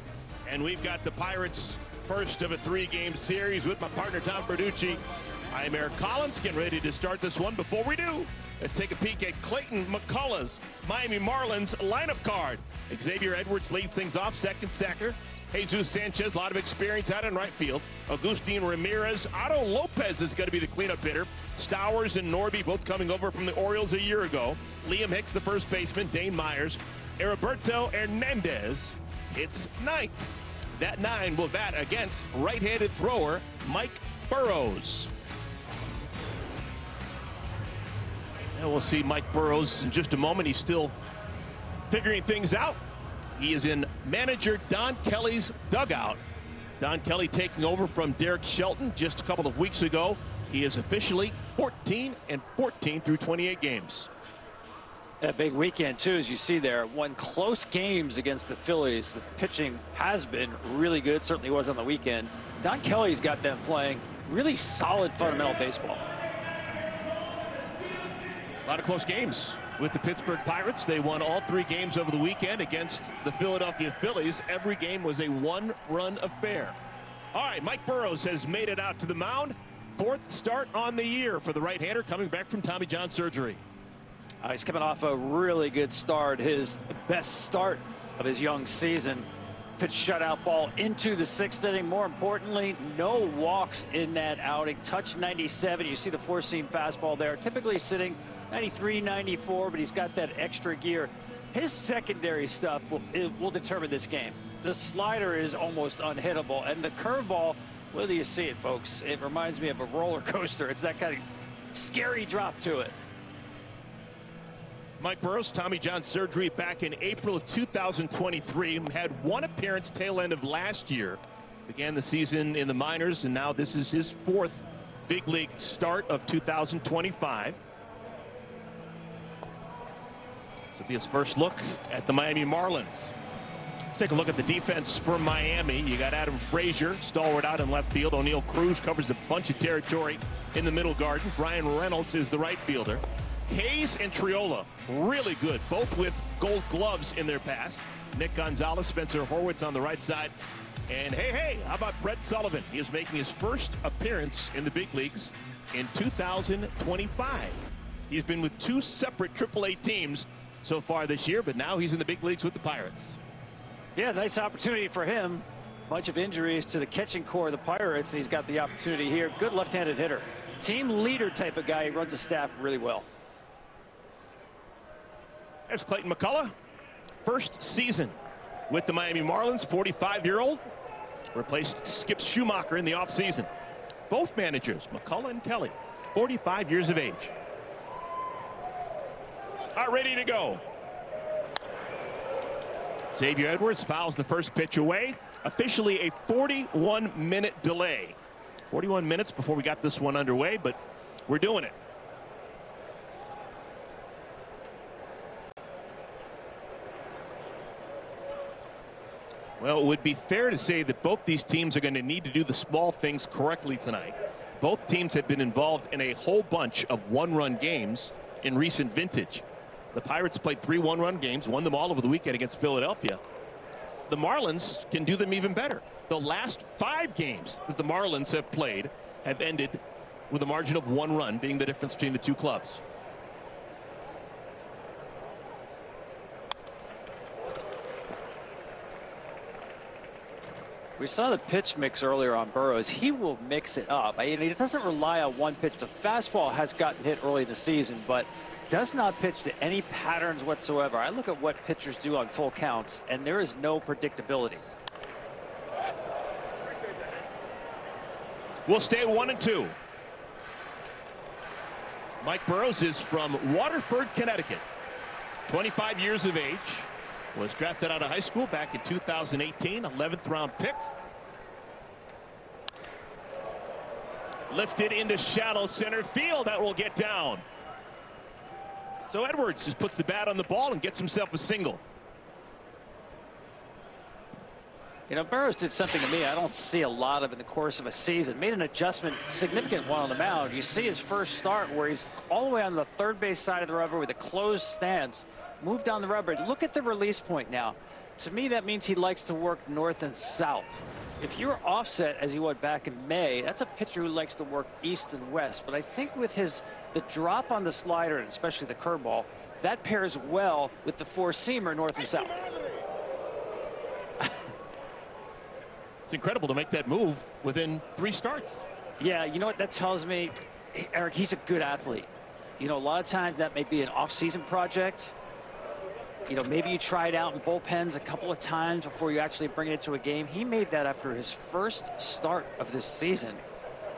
and we've got the Pirates, first of a 3-game series with my partner, Tom Verducci. I'm Eric Collins, getting ready to start this one. Before we do, let's take a peek at Clayton McCullough's Miami Marlins lineup card. Xavier Edwards leads things off, second sacker. Jesus Sanchez, a lot of experience out in right field. Agustin Ramirez. Otto Lopez is going to be the cleanup hitter. Stowers and Norby both coming over from the Orioles a year ago. Liam Hicks, the first baseman. Dane Myers. Heriberto Hernandez. It's ninth. That 9 will bat against right-handed thrower Mike Burrows. And we'll see Mike Burrows in just a moment. He's still figuring things out. He is in manager Don Kelly's dugout. Don Kelly taking over from Derek Shelton just a couple of weeks ago. He is officially 14-14 through 28 games. A big weekend, too, as you see there. Won close games against the Phillies. The pitching has been really good. Certainly was on the weekend. Don Kelly's got them playing really solid fundamental baseball. A lot of close games with the Pittsburgh Pirates. They won all 3 games over the weekend against the Philadelphia Phillies. Every game was a 1-run affair. All right, Mike Burrows has made it out to the mound. 4th start on the year for the right-hander coming back from Tommy John surgery. He's coming off a really good start, his best start of his young season. Pitch shutout ball into the 6th inning. More importantly, no walks in that outing. Touch 97. You see the 4-seam fastball there. Typically sitting 93, 94, but he's got that extra gear. His secondary stuff will determine this game. The slider is almost unhittable, and the curveball, whether you see it, folks, it reminds me of a roller coaster. It's that kind of scary drop to it. Mike Burrows, Tommy John surgery back in April of 2023. Had one appearance tail end of last year. Began the season in the minors, and now this is his 4th big league start of 2025. This will be his first look at the Miami Marlins. Let's take a look at the defense for Miami. You got Adam Frazier, stalwart out in left field. O'Neal Cruz covers a bunch of territory in the middle garden. Brian Reynolds is the right fielder. Hayes and Triola, really good, both with gold gloves in their past. Nick Gonzalez, Spencer Horwitz on the right side. And hey, how about Brett Sullivan? He is making his first appearance in the big leagues in 2025. He's been with 2 separate AAA teams so far this year, but now he's in the big leagues with the Pirates. Yeah, nice opportunity for him. Bunch of injuries to the catching core of the Pirates. He's got the opportunity here. Good left-handed hitter. Team leader type of guy. He runs the staff really well. There's Clayton McCullough. First season with the Miami Marlins. 45-year-old. Replaced Skip Schumacher in the offseason. Both managers, McCullough and Kelly, 45 years of age. Are ready to go. Xavier Edwards fouls the first pitch away. Officially a 41-minute delay. 41 minutes before we got this one underway, but we're doing it. Well, it would be fair to say that both these teams are going to need to do the small things correctly tonight. Both teams have been involved in a whole bunch of one-run games in recent vintage. The Pirates played 3 one-run games, won them all over the weekend against Philadelphia. The Marlins can do them even better. The last 5 games that the Marlins have played have ended with a margin of 1 run, being the difference between the 2 clubs. We saw the pitch mix earlier on Burrows. He will mix it up. I mean, he doesn't rely on one pitch. The fastball has gotten hit early in the season, but does not pitch to any patterns whatsoever. I look at what pitchers do on full counts, and there is no predictability. We'll stay 1-2. Mike Burrows is from Waterford, Connecticut. 25 years of age. Was drafted out of high school back in 2018, 11th round pick. Lifted into shallow center field. That will get down. So Edwards just puts the bat on the ball and gets himself a single. You know, Burrows did something to me I don't see a lot of in the course of a season. Made an adjustment, significant one on the mound. You see his first start where he's all the way on the third base side of the rubber with a closed stance. Move down the rubber. Look at the release point now. To me, that means he likes to work north and south. If you're offset, as he was back in May, that's a pitcher who likes to work east and west. But I think with the drop on the slider, and especially the curveball, that pairs well with the 4-seamer north and south. It's incredible to make that move within 3 starts. Yeah, you know what that tells me? Eric, he's a good athlete. You know, a lot of times that may be an off-season project. You know, maybe you try it out in bullpens a couple of times before you actually bring it to a game. He made that after his first start of this season,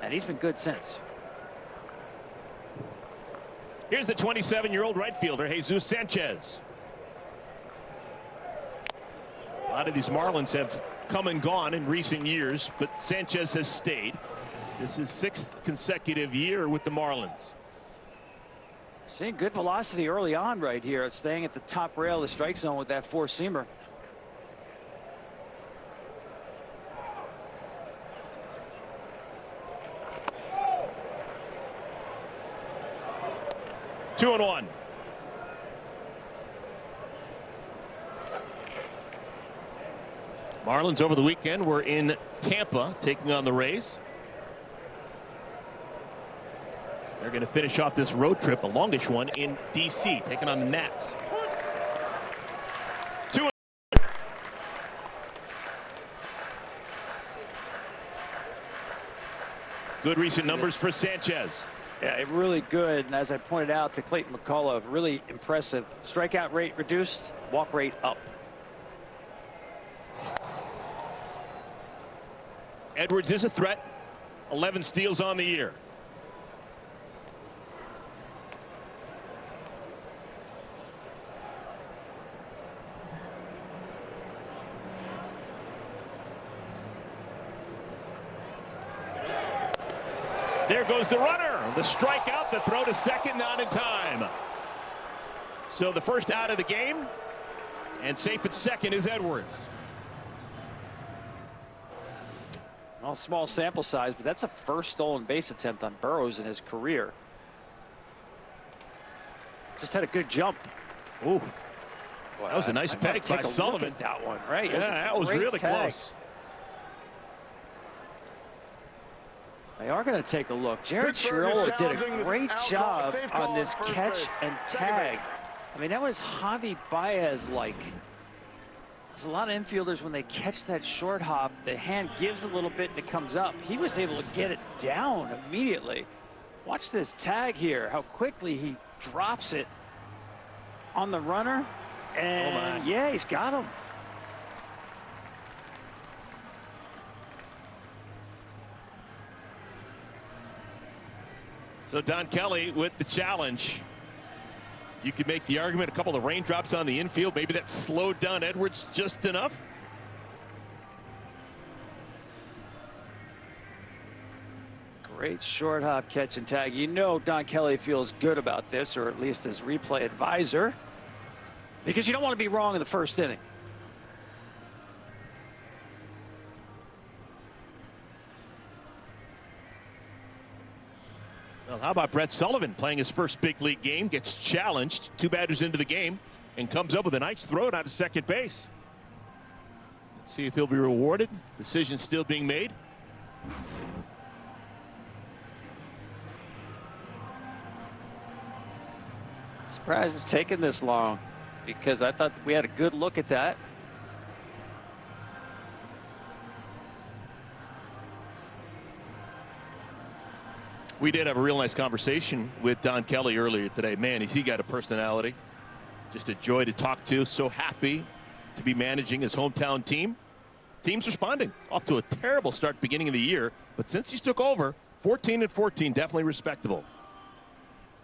and he's been good since. Here's the 27-year-old right fielder, Jesus Sanchez. A lot of these Marlins have come and gone in recent years, but Sanchez has stayed. This is 6th consecutive year with the Marlins. Seeing good velocity early on right here, staying at the top rail of the strike zone with that 4-seamer. Two and one. Marlins over the weekend were in Tampa taking on the Rays. They're going to finish off this road trip, a longish one, in D.C., taking on the Nats. Good recent numbers for Sanchez. Yeah, really good. And as I pointed out to Clayton McCullough, really impressive. Strikeout rate reduced, walk rate up. Edwards is a threat. 11 steals on the year. There goes the runner. The strikeout, the throw to second, not in time. So the first out of the game, and safe at second is Edwards. Well, small sample size, but that's a first stolen base attempt on Burrows in his career. Just had a good jump. Ooh. That was a nice peg by Sullivan. Look at that one, right? Yeah, that was really close. They are going to take a look. Jared Schirrola did a great job on this catch and tag. I mean, that was Javi Baez-like. There's a lot of infielders, when they catch that short hop, the hand gives a little bit and it comes up. He was able to get it down immediately. Watch this tag here, how quickly he drops it on the runner. And yeah, he's got him. So Don Kelly with the challenge. You could make the argument a couple of raindrops on the infield. Maybe that slowed down Edwards just enough. Great short hop catch and tag. You know Don Kelly feels good about this, or at least his replay advisor, because you don't want to be wrong in the first inning. Well, how about Brett Sullivan playing his first big league game, gets challenged, 2 batters into the game, and comes up with a nice throw out to second base. Let's see if he'll be rewarded. Decision still being made. Surprised it's taken this long, because I thought we had a good look at that. We did have a real nice conversation with Don Kelly earlier today. Man, he got a personality. Just a joy to talk to. So happy to be managing his hometown team. Team's responding. Off to a terrible start beginning of the year, but since he's took over, 14-14, definitely respectable.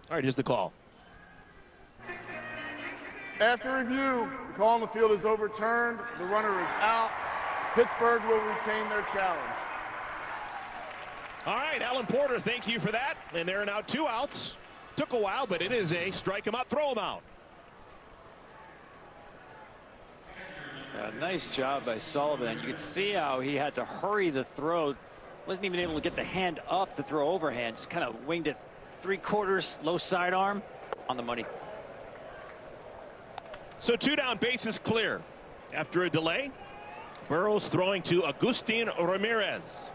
All right, here's the call. After review, the call on the field is overturned. The runner is out. Pittsburgh will retain their challenge. All right, Alan Porter, thank you for that. And there are now 2 outs. Took a while, but it is a strike him out, throw him out. Nice job by Sullivan. You could see how he had to hurry the throw. Wasn't even able to get the hand up to throw overhand. Just kind of winged it 3/4, low sidearm, on the money. So 2 down, bases clear. After a delay, Burrows throwing to Agustin Ramirez.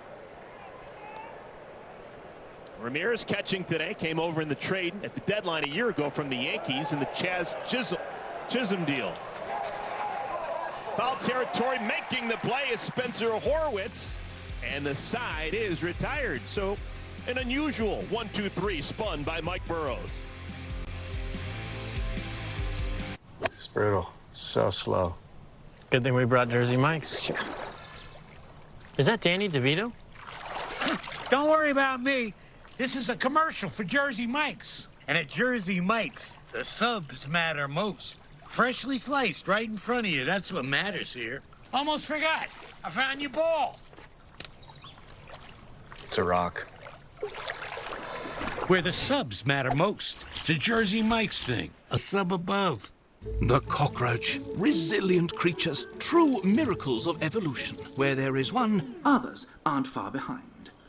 Ramirez catching today, came over in the trade at the deadline a year ago from the Yankees in the Chaz Chisholm deal. Foul territory, making the play is Spencer Horwitz, and the side is retired. So an unusual 1-2-3 spun by Mike Burrows. It's brutal. So slow. Good thing we brought Jersey Mike's. Is that Danny DeVito? Don't worry about me. This is a commercial for Jersey Mike's. And at Jersey Mike's, the subs matter most. Freshly sliced right in front of you. That's what matters here. Almost forgot. I found your ball. It's a rock. Where the subs matter most. It's a Jersey Mike's thing. A sub above. The cockroach. Resilient creatures. True miracles of evolution. Where there is one, others aren't far behind.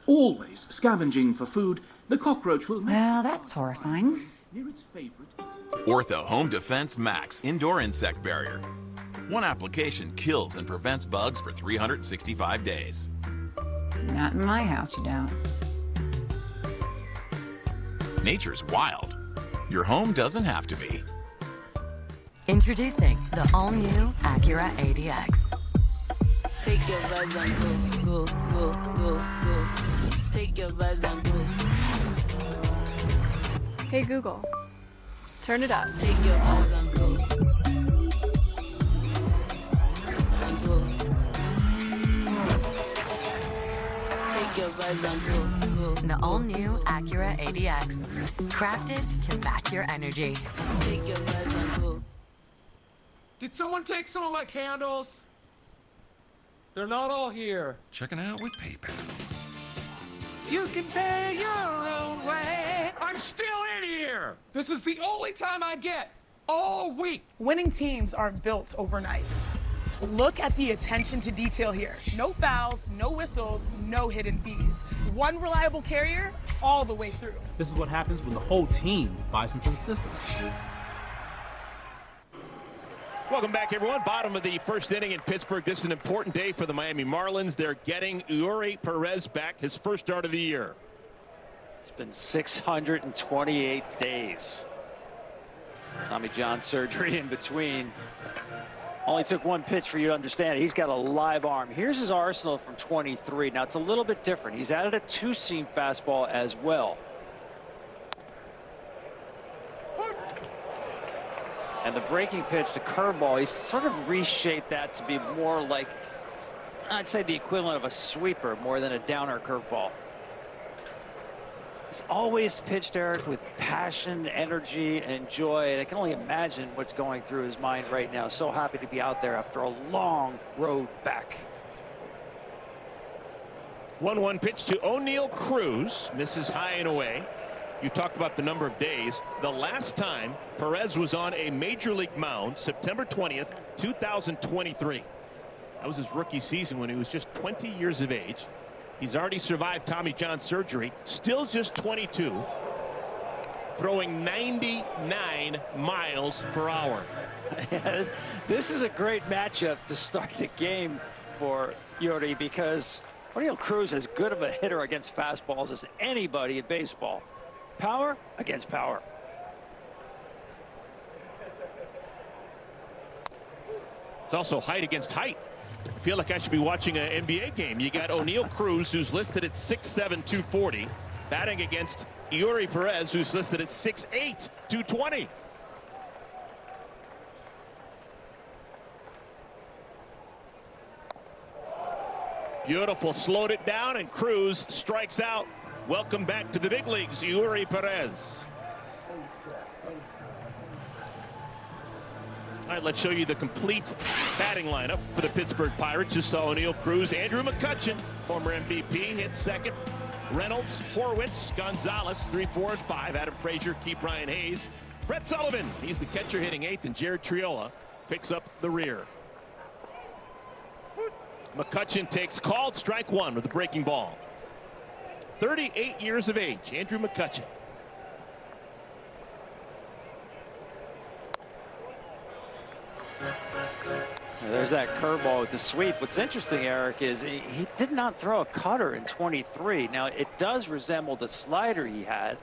Always scavenging for food, the cockroach will... Well, that's horrifying. Near its favorite... Ortho Home Defense Max Indoor Insect Barrier. One application kills and prevents bugs for 365 days. Not in my house, you don't. Nature's wild. Your home doesn't have to be. Introducing the all-new Acura ADX. Take your vibes and go, go, go, go, go. Take your vibes and go. Hey Google, turn it up. Take your vibes and go. And go. Take your vibes and go, go. The all-new Acura ADX. Crafted to match your energy. Take your vibes and go. Did someone take some of my candles? They're not all here. Checking out with PayPal. You can pay your own way. I'm still in here. This is the only time I get all week. Winning teams aren't built overnight. Look at the attention to detail here. No fouls, no whistles, no hidden fees. One reliable carrier all the way through. This is what happens when the whole team buys into the system. Welcome back, everyone. Bottom of the first inning in Pittsburgh. This is an important day for the Miami Marlins. They're getting Eury Perez back, his first start of the year. It's been 628 days. Tommy John surgery in between. Only took one pitch for you to understand. He's got a live arm. Here's his arsenal from 23. Now, it's a little bit different. He's added a two-seam fastball as well. And the breaking pitch, the curveball, he's sort of reshaped that to be more like, I'd say, the equivalent of a sweeper more than a downer curveball. He's always pitched, Eric, with passion, energy, and joy. And I can only imagine what's going through his mind right now. So happy to be out there after a long road back. 1-1 pitch to O'Neal Cruz. Misses high and away. You talked about the number of days. The last time Perez was on a major league mound, September 20th, 2023. That was his rookie season when he was just 20 years of age. He's already survived Tommy John surgery, still just 22, throwing 99 miles per hour. This is a great matchup to start the game for Eury because O'Neal Cruz is as good of a hitter against fastballs as anybody in baseball. Power against power. It's also height against height. I feel like I should be watching an NBA game. You got O'Neal Cruz, who's listed at 6'7", 240, batting against Eury Perez, who's listed at 6'8", 220. Beautiful, slowed it down, and Cruz strikes out. Welcome back to the big leagues, Eury Perez. All right, let's show you the complete batting lineup for the Pittsburgh Pirates. Just saw O'Neal Cruz, Andrew McCutchen, former MVP, hits second. Reynolds, Horwitz, Gonzalez, 3, 4, and 5. Adam Frazier, keep Ryan Hayes. Brett Sullivan, he's the catcher hitting 8th, and Jared Triola picks up the rear. McCutchen takes called strike one with a breaking ball. 38 years of age, Andrew McCutchen. There's that curveball with the sweep. What's interesting, Eric, is he did not throw a cutter in 23. Now, it does resemble the slider he had,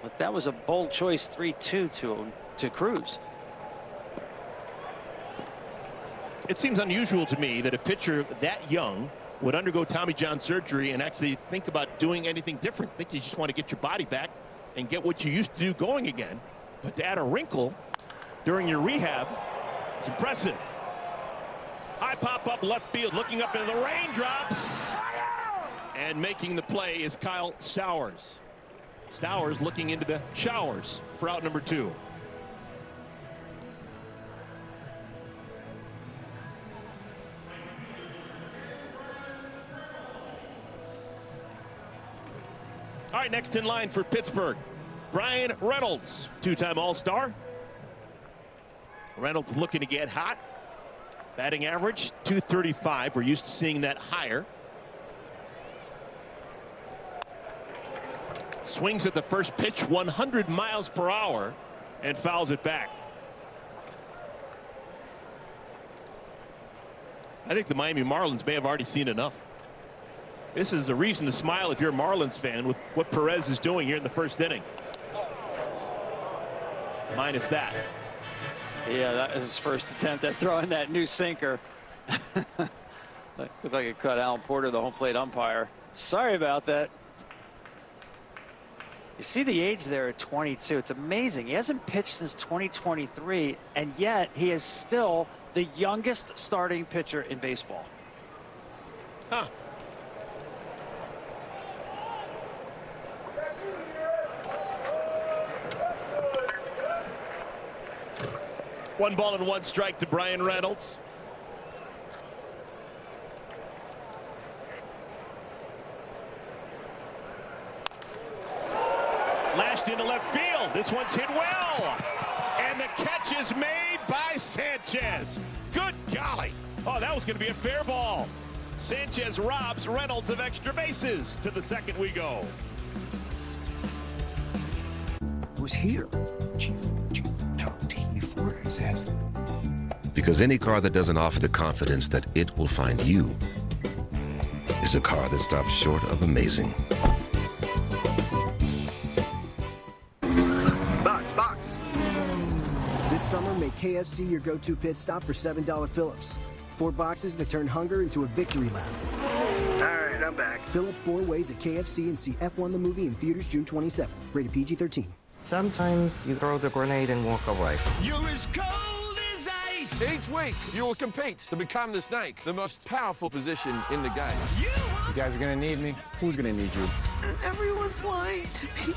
but that was a bold choice 3-2 to Cruz. It seems unusual to me that a pitcher that young would undergo Tommy John surgery and actually think about doing anything different. I think you just want to get your body back and get what you used to do going again. But to add a wrinkle during your rehab is impressive. High pop up left field, looking up into the raindrops. And making the play is Kyle Stowers. Stowers looking into the showers for out number 2. All right, next in line for Pittsburgh, Brian Reynolds, 2-time All-Star. Reynolds looking to get hot. Batting average, .235. We're used to seeing that higher. Swings at the first pitch, 100 miles per hour, and fouls it back. I think the Miami Marlins may have already seen enough. This is a reason to smile if you're a Marlins fan with what Perez is doing here in the first inning. Minus that. Yeah, that was his first attempt at throwing that new sinker. Looked like it caught Alan Porter, the home plate umpire. Sorry about that. You see the age there at 22. It's amazing. He hasn't pitched since 2023, and yet he is still the youngest starting pitcher in baseball. Huh. One ball and one strike to Brian Reynolds. Lashed into left field. This one's hit well. And the catch is made by Sanchez. Good golly. Oh, that was going to be a fair ball. Sanchez robs Reynolds of extra bases. To the second we go. Who's here? T4 is it? Because any car that doesn't offer the confidence that it will find you is a car that stops short of amazing. Box. This summer, make KFC your go-to pit stop for $7 Phillips. 4 boxes that turn hunger into a victory lap. All right, I'm back. Fill up 4 ways at KFC and see F1 the movie in theaters June 27th. Rated PG-13. Sometimes you throw the grenade and walk away. You're as cold as ice. Each week, you will compete to become the Snake, the most powerful position in the game. You guys are going to need me. Who's going to need you? Everyone's lying to me.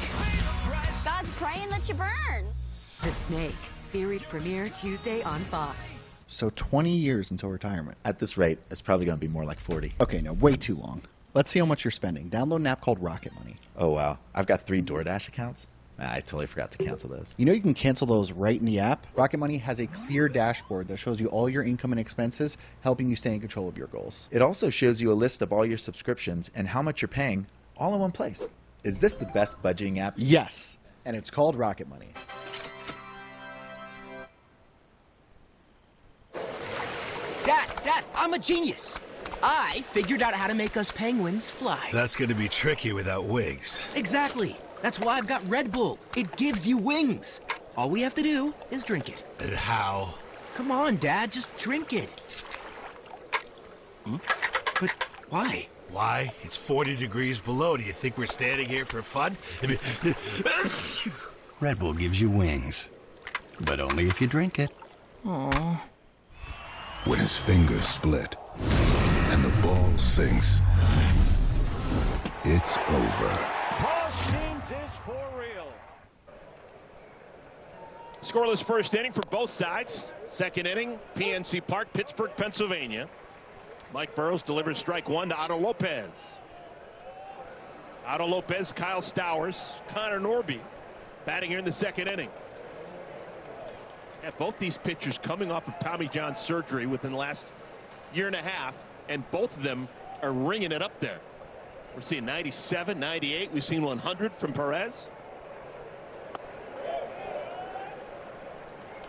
God's praying that you burn. The Snake, series premiere Tuesday on Fox. So 20 years until retirement. At this rate, it's probably going to be more like 40. Okay, no, way too long. Let's see how much you're spending. Download an app called Rocket Money. Oh, wow. I've got 3 DoorDash accounts. I totally forgot to cancel those. You know you can cancel those right in the app? Rocket Money has a clear dashboard that shows you all your income and expenses, helping you stay in control of your goals. It also shows you a list of all your subscriptions and how much you're paying all in one place. Is this the best budgeting app? Yes, and it's called Rocket Money. Dad, I'm a genius. I figured out how to make us penguins fly. That's going to be tricky without wings. Exactly. That's why I've got Red Bull. It gives you wings. All we have to do is drink it. And how? Come on, Dad, just drink it. But why? Why? It's 40 degrees below. Do you think we're standing here for fun? Red Bull gives you wings. But only if you drink it. Aww. When his fingers split and the ball sinks, it's over. Scoreless first inning for both sides. Second inning, PNC Park, Pittsburgh, Pennsylvania. Mike Burrows delivers strike 1 to Otto Lopez. Otto Lopez, Kyle Stowers, Connor Norby batting here in the second inning. Yeah, both these pitchers coming off of Tommy John surgery within the last year and a half, and both of them are ringing it up there. We're seeing 97, 98. We've seen 100 from Perez.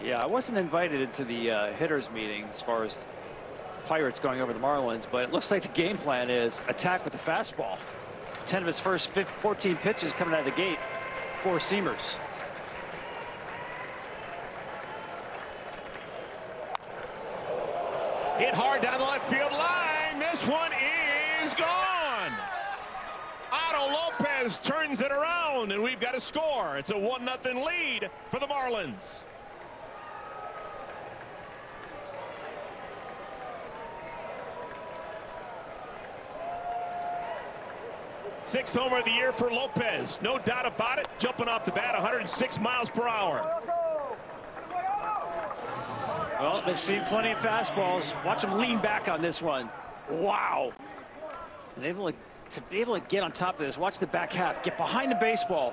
Yeah, I wasn't invited into the hitters meeting as far as Pirates going over the Marlins, but it looks like the game plan is attack with the fastball. 10 of his first 14 pitches coming out of the gate, 4 seamers. Hit hard down the left field line. This one is gone. Otto Lopez turns it around, and we've got a score. It's a 1-0 lead for the Marlins. Sixth homer of the year for Lopez. No doubt about it. Jumping off the bat, 106 miles per hour. Well, they've seen plenty of fastballs. Watch them lean back on this one. Wow. And to be able to get on top of this, watch the back half. Get behind the baseball.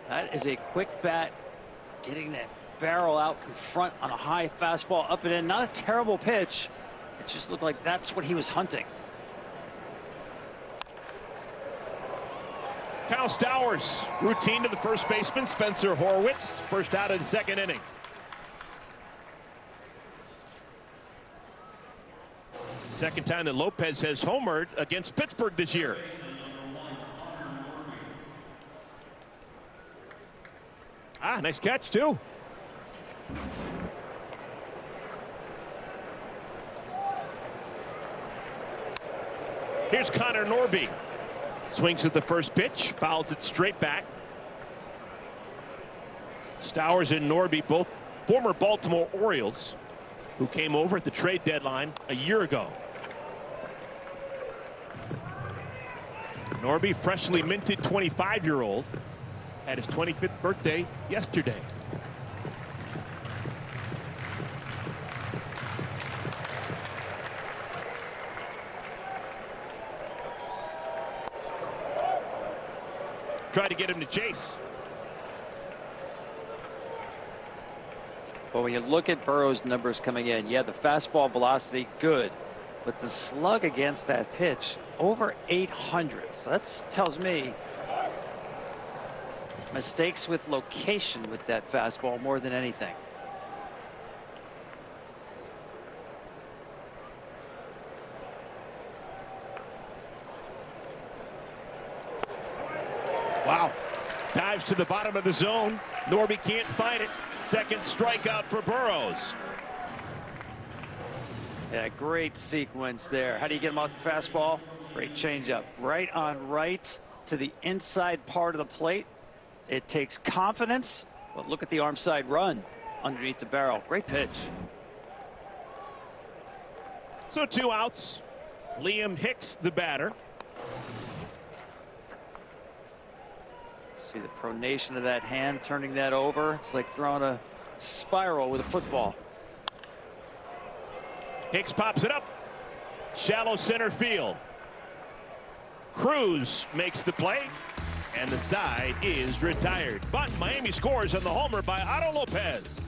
That is a quick bat. Getting that barrel out in front on a high fastball up and in. Not a terrible pitch. It just looked like that's what he was hunting. Kyle Stowers, routine to the first baseman, Spencer Horwitz, first out of the second inning. Second time that Lopez has homered against Pittsburgh this year. Ah, nice catch, too. Here's Connor Norby. Swings at the first pitch, fouls it straight back. Stowers and Norby, both former Baltimore Orioles, who came over at the trade deadline a year ago. Norby, freshly minted 25-year-old, had his 25th birthday yesterday. Try to get him to chase. But when you look at Burrow's numbers coming in, yeah, the fastball velocity, good. But the slug against that pitch, over 800. So that tells me mistakes with location with that fastball more than anything. Wow. Dives to the bottom of the zone. Norby can't find it. Second strikeout for Burrows. Yeah, great sequence there. How do you get him off the fastball? Great changeup. Right on right to the inside part of the plate. It takes confidence, but look at the arm side run underneath the barrel. Great pitch. So 2 outs. Liam Hicks, the batter. See the pronation of that hand, turning that over. It's like throwing a spiral with a football. Hicks pops it up. Shallow center field. Cruz makes the play, and the side is retired. But Miami scores on the homer by Otto Lopez.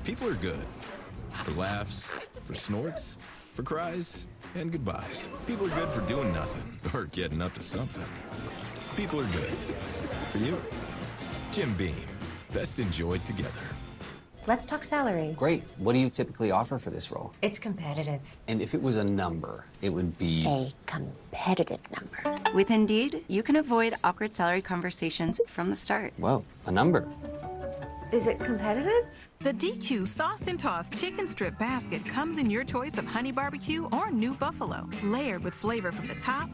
People are good. For laughs, for snorts, for cries, and goodbyes. People are good for doing nothing or getting up to something. People are good. For you, Jim Beam. Best enjoyed together. Let's talk salary. Great. What do you typically offer for this role? It's competitive. And if it was a number, it would be... A competitive number. With Indeed, you can avoid awkward salary conversations from the start. Whoa, a number. Is it competitive? The DQ Sauced and Tossed Chicken Strip Basket comes in your choice of honey barbecue or new buffalo, layered with flavor from the top,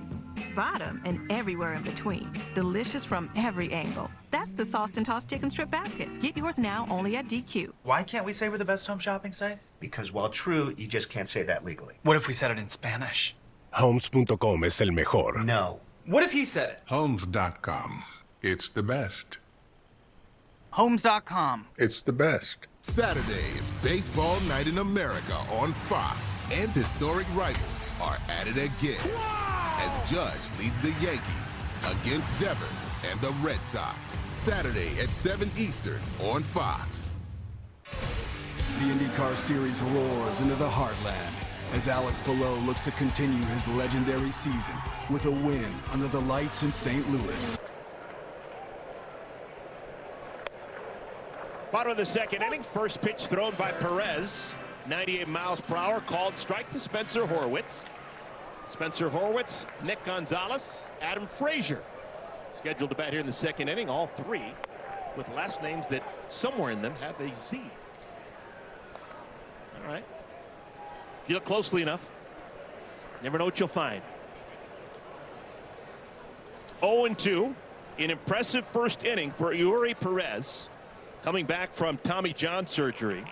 bottom, and everywhere in between. Delicious from every angle. That's the Sauced and Tossed Chicken Strip Basket. Get yours now only at DQ. Why can't we say we're the best home shopping site? Because while true, you just can't say that legally. What if we said it in Spanish? Homes.com es el mejor. No. What if he said it? Homes.com. It's the best. Homes.com. It's the best. Saturday is Baseball Night in America on Fox, and historic rivals are at it again. As Judge leads the Yankees against Devers and the Red Sox. Saturday at 7 Eastern on Fox. The IndyCar Series roars into the heartland as Alex Palou looks to continue his legendary season with a win under the lights in St. Louis. Bottom of the second inning, first pitch thrown by Perez. 98 miles per hour, called strike to Spencer Horwitz. Spencer Horwitz, Nick Gonzalez, Adam Frazier. Scheduled to bat here in the second inning, all three with last names that somewhere in them have a Z. All right. If you look closely enough, never know what you'll find. 0-2, an impressive first inning for Yuri Perez, coming back from Tommy John surgery.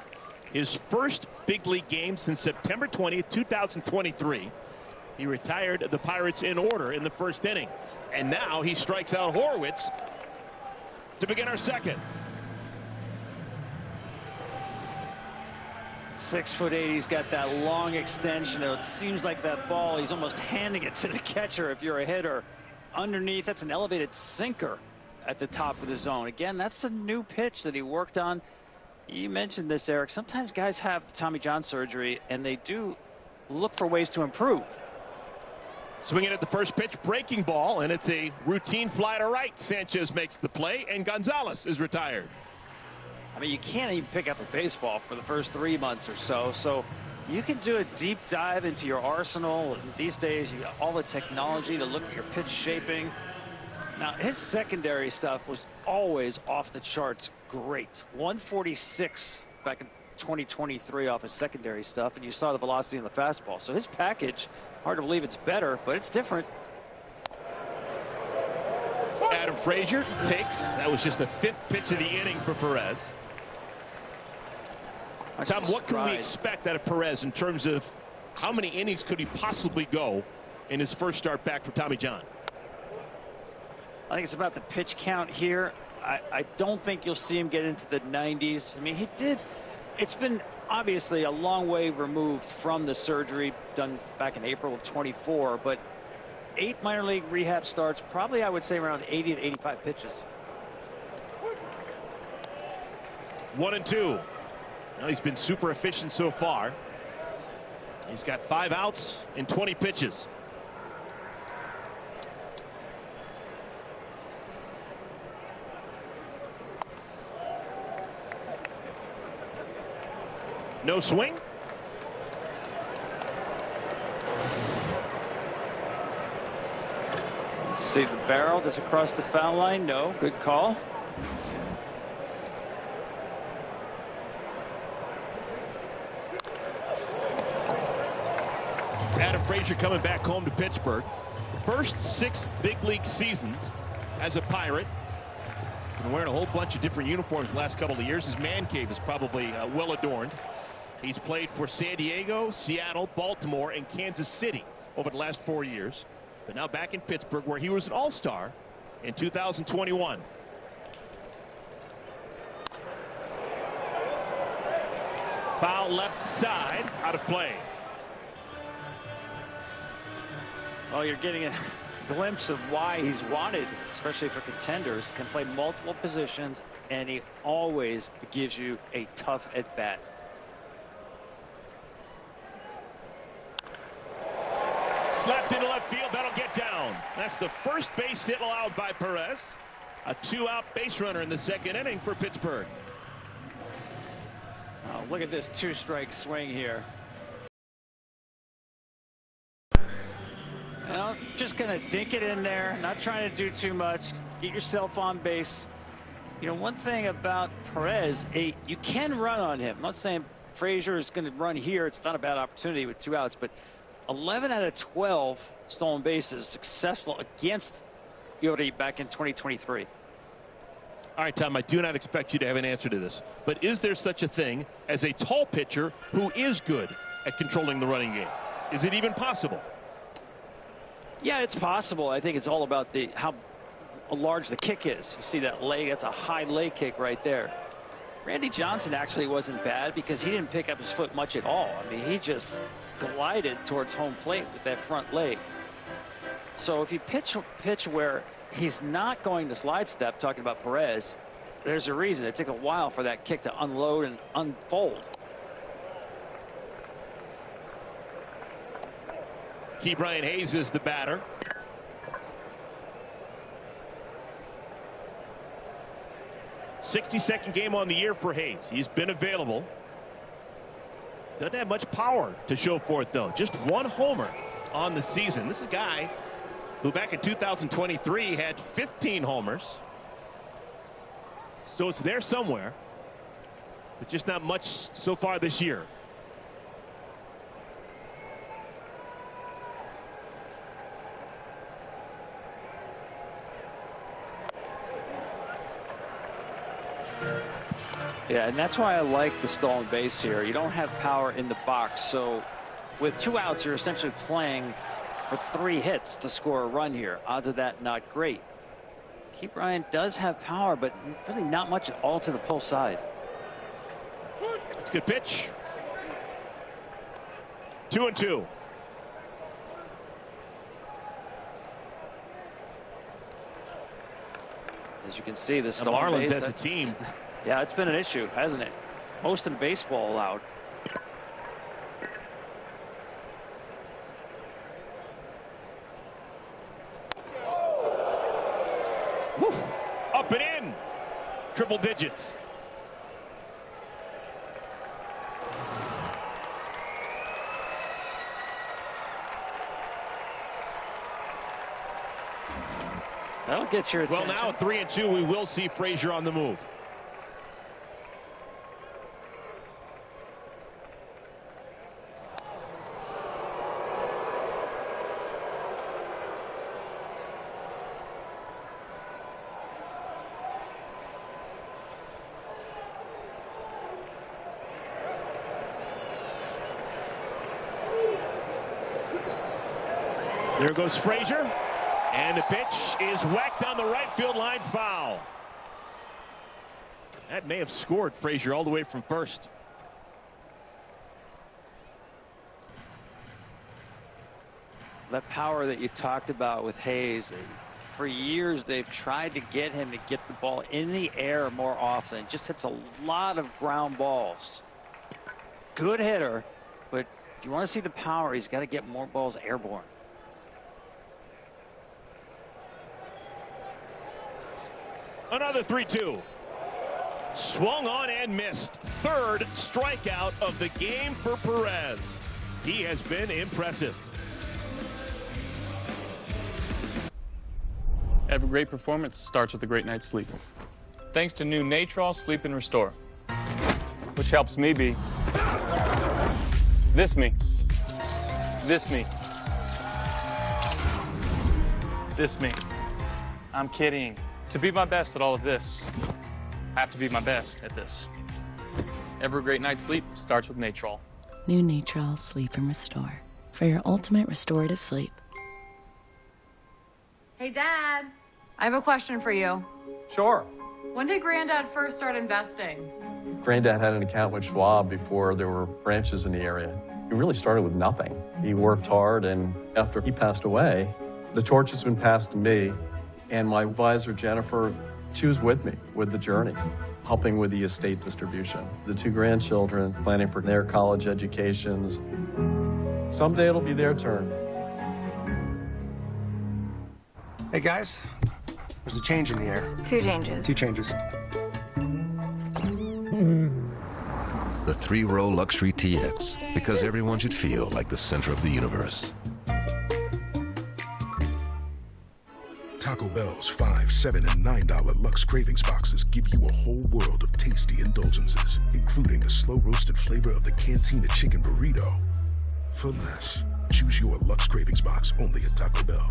His first big league game since September 20th, 2023. He retired the Pirates in order in the first inning. And now he strikes out Horwitz to begin our second. 6'8", he's got that long extension. It seems like that ball, he's almost handing it to the catcher if you're a hitter. Underneath, that's an elevated sinker at the top of the zone. Again, that's the new pitch that he worked on. You mentioned this, Eric. Sometimes guys have Tommy John surgery, and they do look for ways to improve. Swinging at the first pitch, breaking ball, and it's a routine fly to right. Sanchez makes the play, and Gonzalez is retired. I mean, you can't even pick up a baseball for the first 3 months or so. So you can do a deep dive into your arsenal. And these days, you got all the technology to look at your pitch shaping. Now, his secondary stuff was always off the charts great. 146 back in 2023 off his secondary stuff, and you saw the velocity in the fastball. So his package, hard to believe it's better, but it's different. Adam Frazier takes. That was just the 5th pitch of the inning for Perez. Tom, what can we expect out of Perez in terms of how many innings could he possibly go in his first start back for Tommy John? I think it's about the pitch count here. I don't think you'll see him get into the 90s. I mean, he did. It's been obviously a long way removed from the surgery done back in April of 24, but 8 minor league rehab starts, probably I would say around 80 to 85 pitches. 1-2. Now he's been super efficient so far. He's got 5 outs in 20 pitches. No swing. Let's see the barrel. Does it cross the foul line? No. Good call. Adam Frazier coming back home to Pittsburgh. First 6 big league seasons as a Pirate. Been wearing a whole bunch of different uniforms the last couple of years. His man cave is probably well adorned. He's played for San Diego, Seattle, Baltimore, and Kansas City over the last 4 years. But now back in Pittsburgh, where he was an all-star in 2021. Foul left side, out of play. Oh, you're getting a glimpse of why he's wanted, especially for contenders. Can play multiple positions, and he always gives you a tough at-bat. Slapped into left field. That'll get down. That's the first base hit allowed by Perez. A 2-out base runner in the second inning for Pittsburgh. Oh, look at this 2-strike swing here. You know, just gonna dink it in there, not trying to do too much. Get yourself on base. You know, one thing about Perez, you can run on him. I'm not saying Frazier is going to run here. It's not a bad opportunity with 2 outs, but 11 out of 12 stolen bases successful against Yori back in 2023. All right, Tom, I do not expect you to have an answer to this, but is there such a thing as a tall pitcher who is good at controlling the running game? Is it even possible? Yeah, it's possible. I think it's all about how large the kick is. You see that leg? That's a high leg kick right there. Randy Johnson actually wasn't bad because he didn't pick up his foot much at all. I mean, he just glided towards home plate with that front leg. So if you pitch where he's not going to slide step, talking about Perez, there's a reason. It took a while for that kick to unload and unfold. Brian Hayes is the batter. '62nd game on the year for Hayes. He's been available. Doesn't have much power to show for it, though. Just 1 homer on the season. This is a guy who back in 2023 had 15 homers. So it's there somewhere, but just not much so far this year. Yeah, and that's why I like the stolen base here. You don't have power in the box, so with 2 outs, you're essentially playing for 3 hits to score a run here. Odds of that not great. Keith Bryant does have power, but really not much at all to the pull side. It's a good pitch. 2-2. As you can see, the Marlins base, as a team. Yeah, it's been an issue, hasn't it? Most in baseball allowed. Woof. Up and in. Triple digits. That'll get your attention. Well, now 3-2, we will see Frazier on the move. There goes Frazier. And the pitch is whacked on the right field line, foul. That may have scored Frazier all the way from first. That power that you talked about with Hayes, for years they've tried to get him to get the ball in the air more often. Just hits a lot of ground balls. Good hitter, but if you want to see the power, he's got to get more balls airborne. Another 3-2. Swung on and missed. Third strikeout of the game for Perez. He has been impressive. Every great performance starts with a great night's sleep. Thanks to new Natrol Sleep and Restore, which helps me be this me, this me, this me. I'm kidding. To be my best at all of this, I have to be my best at this. Every great night's sleep starts with Natrol. New Natrol Sleep and Restore for your ultimate restorative sleep. Hey, Dad. I have a question for you. Sure. When did Granddad first start investing? Granddad had an account with Schwab before there were branches in the area. He really started with nothing. He worked hard, and after he passed away, the torch has been passed to me. And my advisor, Jennifer, she was with me with the journey, helping with the estate distribution. The 2 grandchildren, planning for their college educations. Someday it'll be their turn. Hey, guys. There's a change in the air. 2 changes. 2 changes. The 3-row luxury TX, because everyone should feel like the center of the universe. Taco Bell's $5, $7, and $9 Lux Cravings boxes give you a whole world of tasty indulgences, including the slow-roasted flavor of the Cantina Chicken Burrito. For less, choose your Lux Cravings box only at Taco Bell.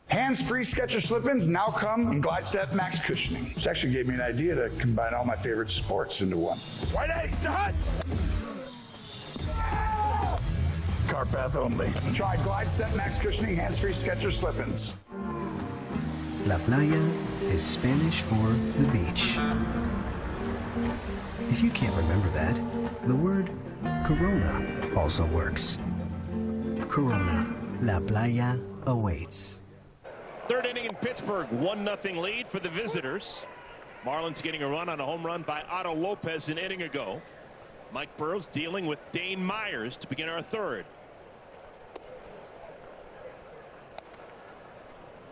Hands-free Skechers slip-ins now come in Glide Step Max cushioning. This actually gave me an idea to combine all my favorite sports into one. White Eddie, son! Car path only. Try Glide Step Max cushioning hands-free Skechers slip-ins. La playa is Spanish for the beach. If you can't remember that, the word Corona also works. Corona, La playa awaits. Third inning in Pittsburgh, 1-0 lead for the visitors. Marlins getting a run on a home run by Otto Lopez an inning ago. Mike Burrows dealing with Dane Myers to begin our third.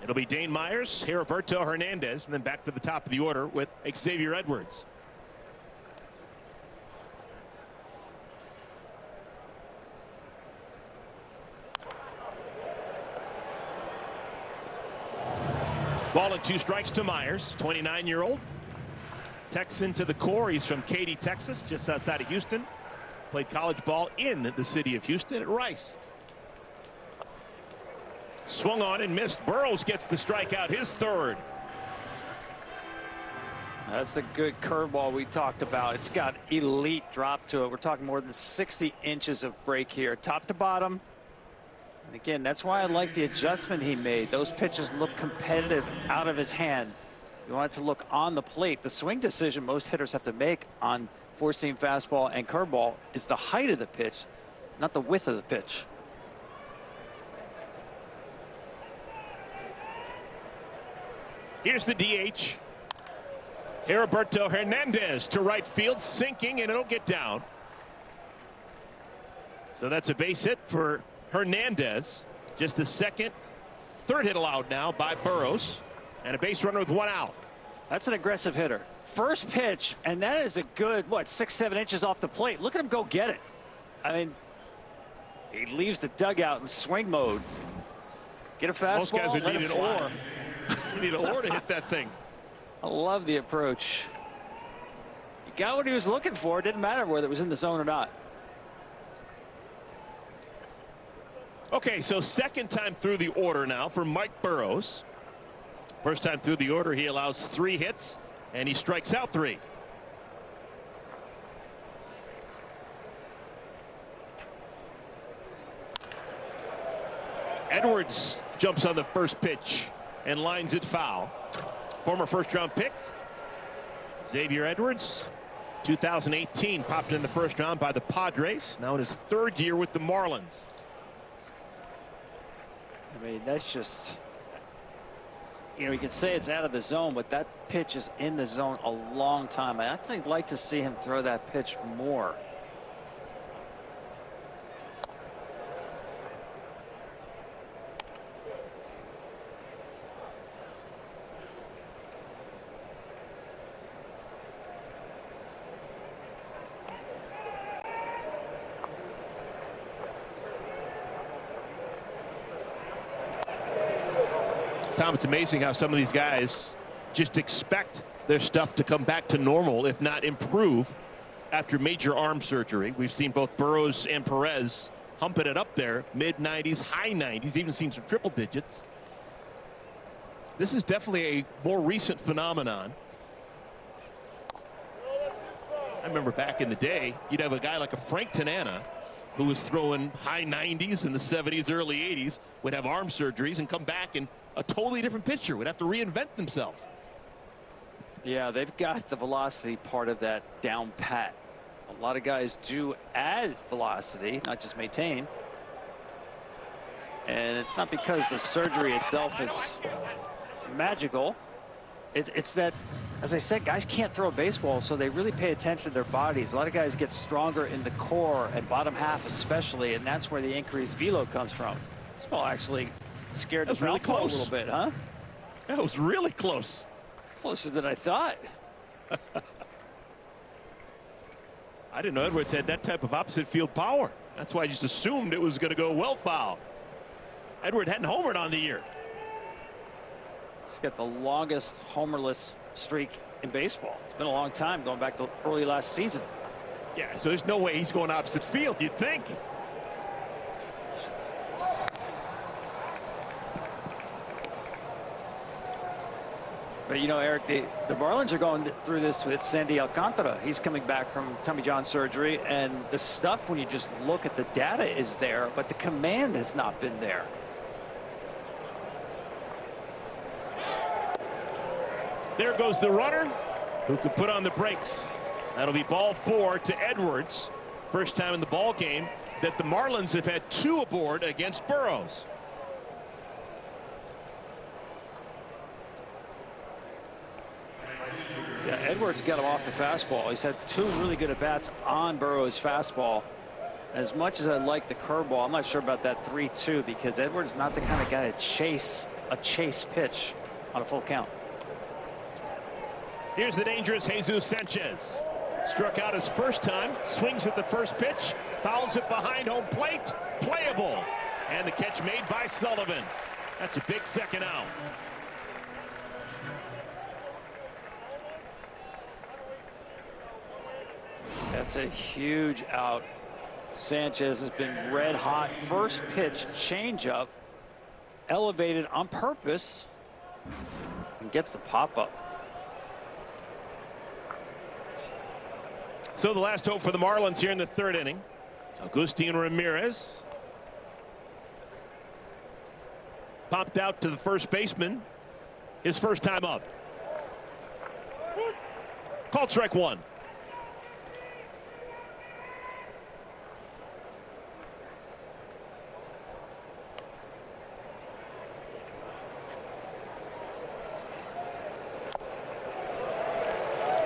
It'll be Dane Myers, Heriberto Hernandez, and then back to the top of the order with Xavier Edwards. Ball and 2 strikes to Myers, 29-year-old. Texan to the core. He's from Katy, Texas, just outside of Houston. Played college ball in the city of Houston at Rice. Swung on and missed. Burrows gets the strikeout, his third. That's the good curveball we talked about. It's got elite drop to it. We're talking more than 60 inches of break here, top to bottom. Again, that's why I like the adjustment he made. Those pitches look competitive out of his hand. You want it to look on the plate. The swing decision most hitters have to make on four-seam fastball and curveball is the height of the pitch, not the width of the pitch. Here's the DH. Heriberto Hernandez to right field, sinking, and it'll get down. So that's a base hit for Hernandez. Just the third hit allowed now by Burrows, and a base runner with 1 out. That's an aggressive hitter. First pitch, and that is a good, 6-7 inches off the plate. Look at him go get it. I mean, he leaves the dugout in swing mode. Get a fastball. Most guys would need an oar. You need an oar to hit that thing. I love the approach. He got what he was looking for. It didn't matter whether it was in the zone or not. Okay, so second time through the order now for Mike Burrows. First time through the order, he allows 3 hits, and he strikes out 3. Edwards jumps on the first pitch and lines it foul. Former first-round pick, Xavier Edwards, 2018, popped in the first round by the Padres, now in his 3rd year with the Marlins. I mean, that's just, you can say it's out of the zone, but that pitch is in the zone a long time. I actually like to see him throw that pitch more. Tom, it's amazing how some of these guys just expect their stuff to come back to normal, if not improve, after major arm surgery. We've seen both Burrows and Perez humping it up there, mid-90s, high 90s, even seen some triple digits. This is definitely a more recent phenomenon. I remember back in the day, you'd have a guy like a Frank Tanana who was throwing high 90s in the 70s, early 80s, would have arm surgeries and come back and a totally different pitcher would have to reinvent themselves. Yeah, they've got the velocity part of that down pat. A lot of guys do add velocity, not just maintain. And it's not because the surgery itself is magical. It's that, as I said, guys can't throw a baseball, so they really pay attention to their bodies. A lot of guys get stronger in the core and bottom half especially, and that's where the increased velo comes from. This ball actually scared the really ground ball a close. little bit, huh? That was really close. It's closer than I thought. I didn't know Edwards had that type of opposite field power. That's why I just assumed it was going to go well foul. Edward hadn't homered on the year. He's got the longest homerless streak in baseball. It's been a long time, going back to early last season. Yeah, so there's no way he's going opposite field, you'd think. But you know, Eric, the Marlins are going through this with Sandy Alcantara. He's coming back from Tommy John surgery, and the stuff, when you just look at the data, is there, but the command has not been there. There goes the runner who could put on the brakes. That'll be ball 4 to Edwards. First time in the ball game that the Marlins have had 2 aboard against Burrows. Yeah, Edwards got him off the fastball. He's had 2 really good at-bats on Burrow's fastball. As much as I like the curveball, I'm not sure about that 3-2 because Edwards is not the kind of guy to chase a pitch on a full count. Here's the dangerous Jesus Sanchez. Struck out his first time, swings at the first pitch, fouls it behind home plate, playable. And the catch made by Sullivan. That's a big second out. That's a huge out. Sanchez has been red hot. First pitch changeup, elevated on purpose, and gets the pop up. So the last hope for the Marlins here in the 3rd inning. Agustin Ramirez. popped out to the first baseman. His first time up. Called strike one.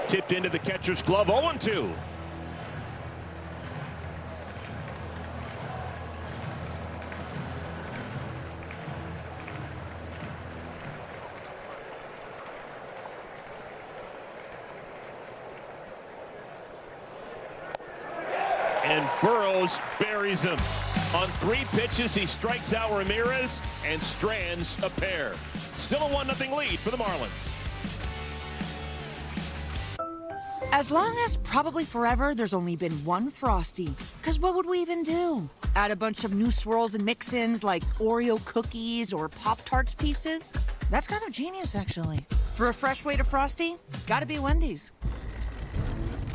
Tipped into the catcher's glove, 0-2. And Burrows buries him. On 3 pitches, he strikes out Ramirez and strands a pair. Still a 1-0 lead for the Marlins. As long as probably forever there's only been one Frosty. Because what would we even do? Add a bunch of new swirls and mix-ins like Oreo cookies or Pop-Tarts pieces? That's kind of genius, actually. For a fresh way to Frosty, gotta be Wendy's.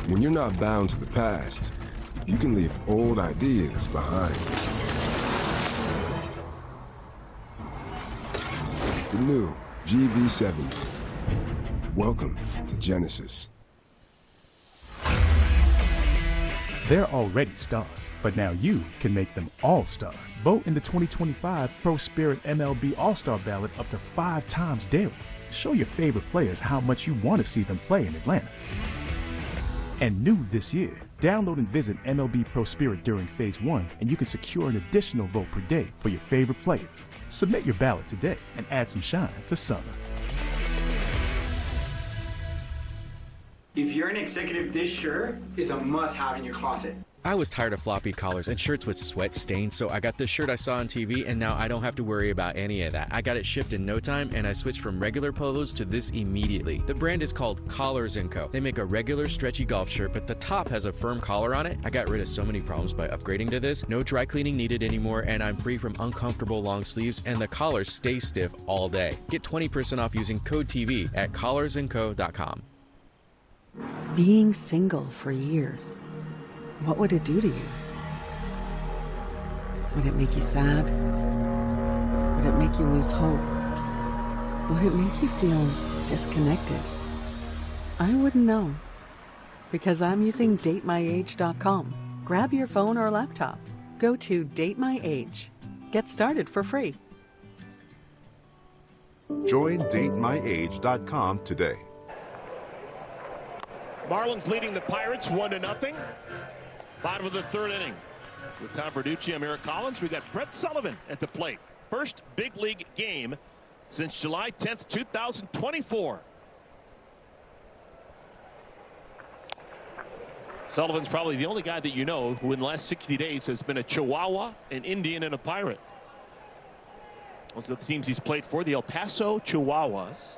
When you're not bound to the past, you can leave old ideas behind. The new GV70. Welcome to Genesis. They're already stars, but now you can make them all stars. Vote in the 2025 Pro Spirit MLB All-Star Ballot up to 5 times daily. Show your favorite players how much you want to see them play in Atlanta. And new this year, download and visit MLB Pro Spirit during Phase 1, and you can secure an additional vote per day for your favorite players. Submit your ballot today and add some shine to summer. If you're an executive, this shirt is a must-have in your closet. I was tired of floppy collars and shirts with sweat stains, so I got this shirt I saw on TV, and now I don't have to worry about any of that. I got it shipped in no time, and I switched from regular polos to this immediately. The brand is called Collars & Co. They make a regular stretchy golf shirt, but the top has a firm collar on it. I got rid of so many problems by upgrading to this. No dry cleaning needed anymore, and I'm free from uncomfortable long sleeves, and the collar stays stiff all day. Get 20% off using code TV at collarsandco.com. Being single for years, what would it do to you? Would it make you sad? Would it make you lose hope? Would it make you feel disconnected? I wouldn't know, because I'm using datemyage.com. Grab your phone or laptop. Go to Date My Age. Get started for free. Join datemyage.com today. Marlins leading the Pirates 1-0. Bottom of the 3rd inning. With Tom Verducci, I'm Eric Collins. We got Brett Sullivan at the plate. First big league game since July 10th, 2024. Sullivan's probably the only guy that you know who in the last 60 days has been a Chihuahua, an Indian, and a Pirate. Those are the teams he's played for, the El Paso Chihuahuas,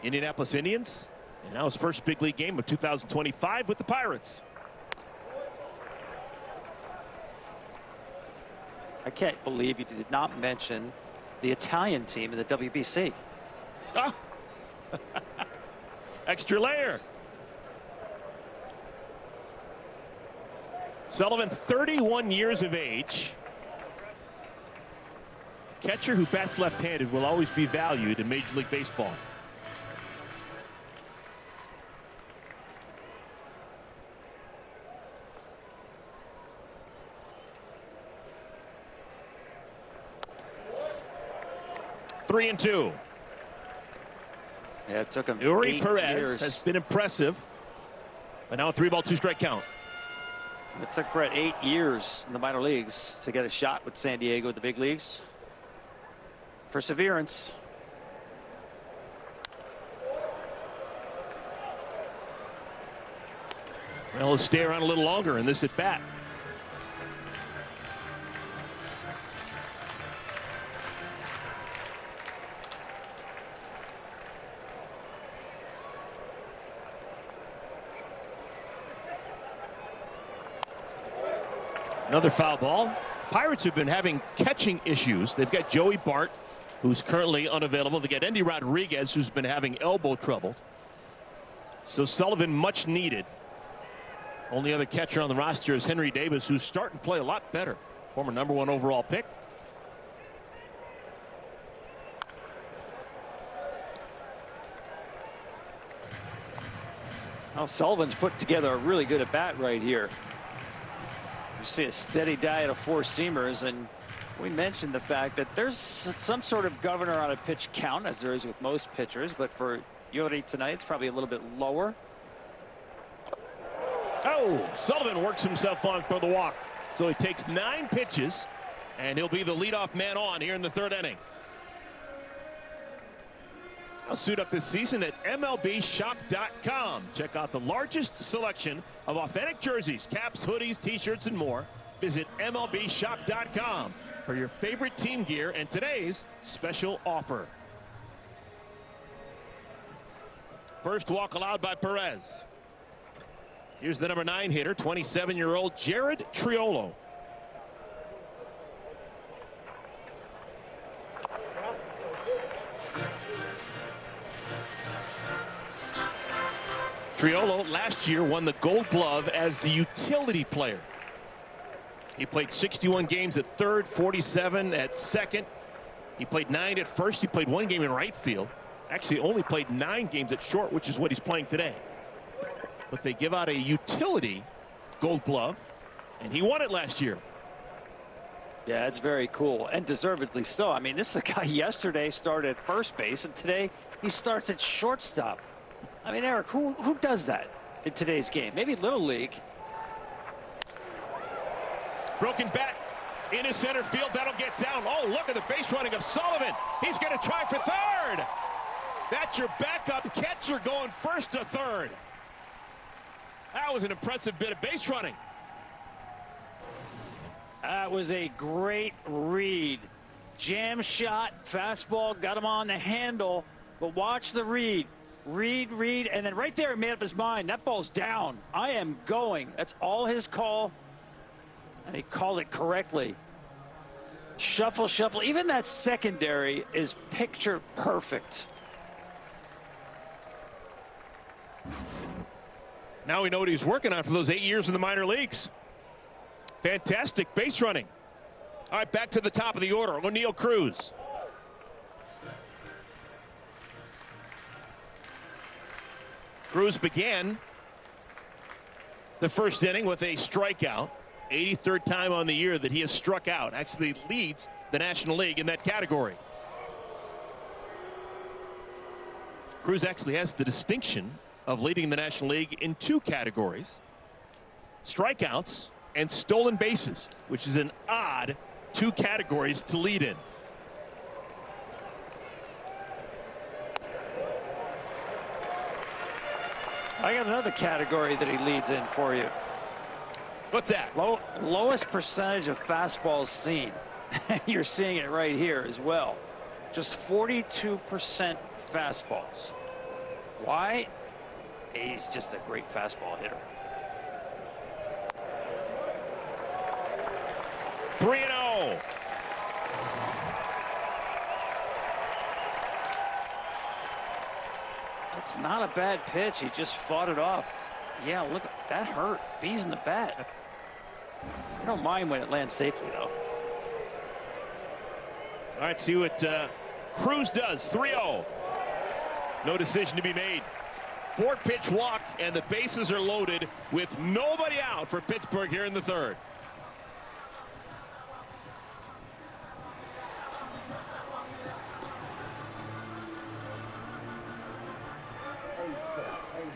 Indianapolis Indians, and now his first big league game of 2025 with the Pirates. I can't believe you did not mention the Italian team in the WBC. Ah. Extra layer. Sullivan, 31 years of age. Catcher who bats left-handed will always be valued in Major League Baseball. Three and two. Yeah, it took him Uri 8 Perez years. has been impressive. But now a 3-ball, 2-strike count. It took Brett 8 years in the minor leagues to get a shot with San Diego at the big leagues. Perseverance. Well, he'll stay around a little longer in this at bat. Another foul ball. Pirates have been having catching issues. They've got Joey Bart, who's currently unavailable. They got Andy Rodriguez, who's been having elbow trouble. So Sullivan much needed. Only other catcher on the roster is Henry Davis, who's starting to play a lot better. Former #1 overall pick. Well, Sullivan's put together a really good at-bat right here. You see a steady diet of four-seamers, and we mentioned the fact that there's some sort of governor on a pitch count, as there is with most pitchers, but for Yori tonight, it's probably a little bit lower. Oh, Sullivan works himself on for the walk. So he takes 9 pitches, and he'll be the leadoff man on here in the 3rd inning. I'll suit up this season at MLBshop.com. Check out the largest selection of authentic jerseys, caps, hoodies, t-shirts, and more. Visit MLBshop.com for your favorite team gear and today's special offer. First walk allowed by Perez. Here's the number 9 hitter, 27-year-old Jared Triolo. Triolo last year won the Gold Glove as the utility player. He played 61 games at third, 47 at second. He played 9 at first. He played 1 game in right field. Actually only played 9 games at short, which is what he's playing today. But they give out a utility Gold Glove, and he won it last year. Yeah, it's very cool, and deservedly so. I mean, this is a guy yesterday started at first base, and today he starts at shortstop. I mean, Eric, who does that in today's game? Maybe Little League. Broken bat into center field. That'll get down. Oh, look at the base running of Sullivan. He's going to try for third. That's your backup catcher going first to third. That was an impressive bit of base running. That was a great read. Jam shot, fastball, got him on the handle. But watch the read. Read, and then right there he made up his mind. That ball's down. I am going. That's all his call. And he called it correctly. Shuffle. Even that secondary is picture perfect. Now we know what he's working on for those 8 years in the minor leagues. Fantastic base running. All right, back to the top of the order. O'Neal Cruz. Cruz began the first inning with a strikeout. 83rd time on the year that he has struck out. Actually leads the National League in that category. Cruz actually has the distinction of leading the National League in 2 categories: strikeouts and stolen bases, which is an odd 2 categories to lead in. I got another category that he leads in for you. What's that? Lowest percentage of fastballs seen. You're seeing it right here as well. Just 42% fastballs. Why? He's just a great fastball hitter. 3-0. It's not a bad pitch. He just fought it off. Yeah, look, that hurt. Bees in the bat. I don't mind when it lands safely, though. All right, see what Cruz does. 3-0. No decision to be made. 4-pitch walk, and the bases are loaded with nobody out for Pittsburgh here in the 3rd.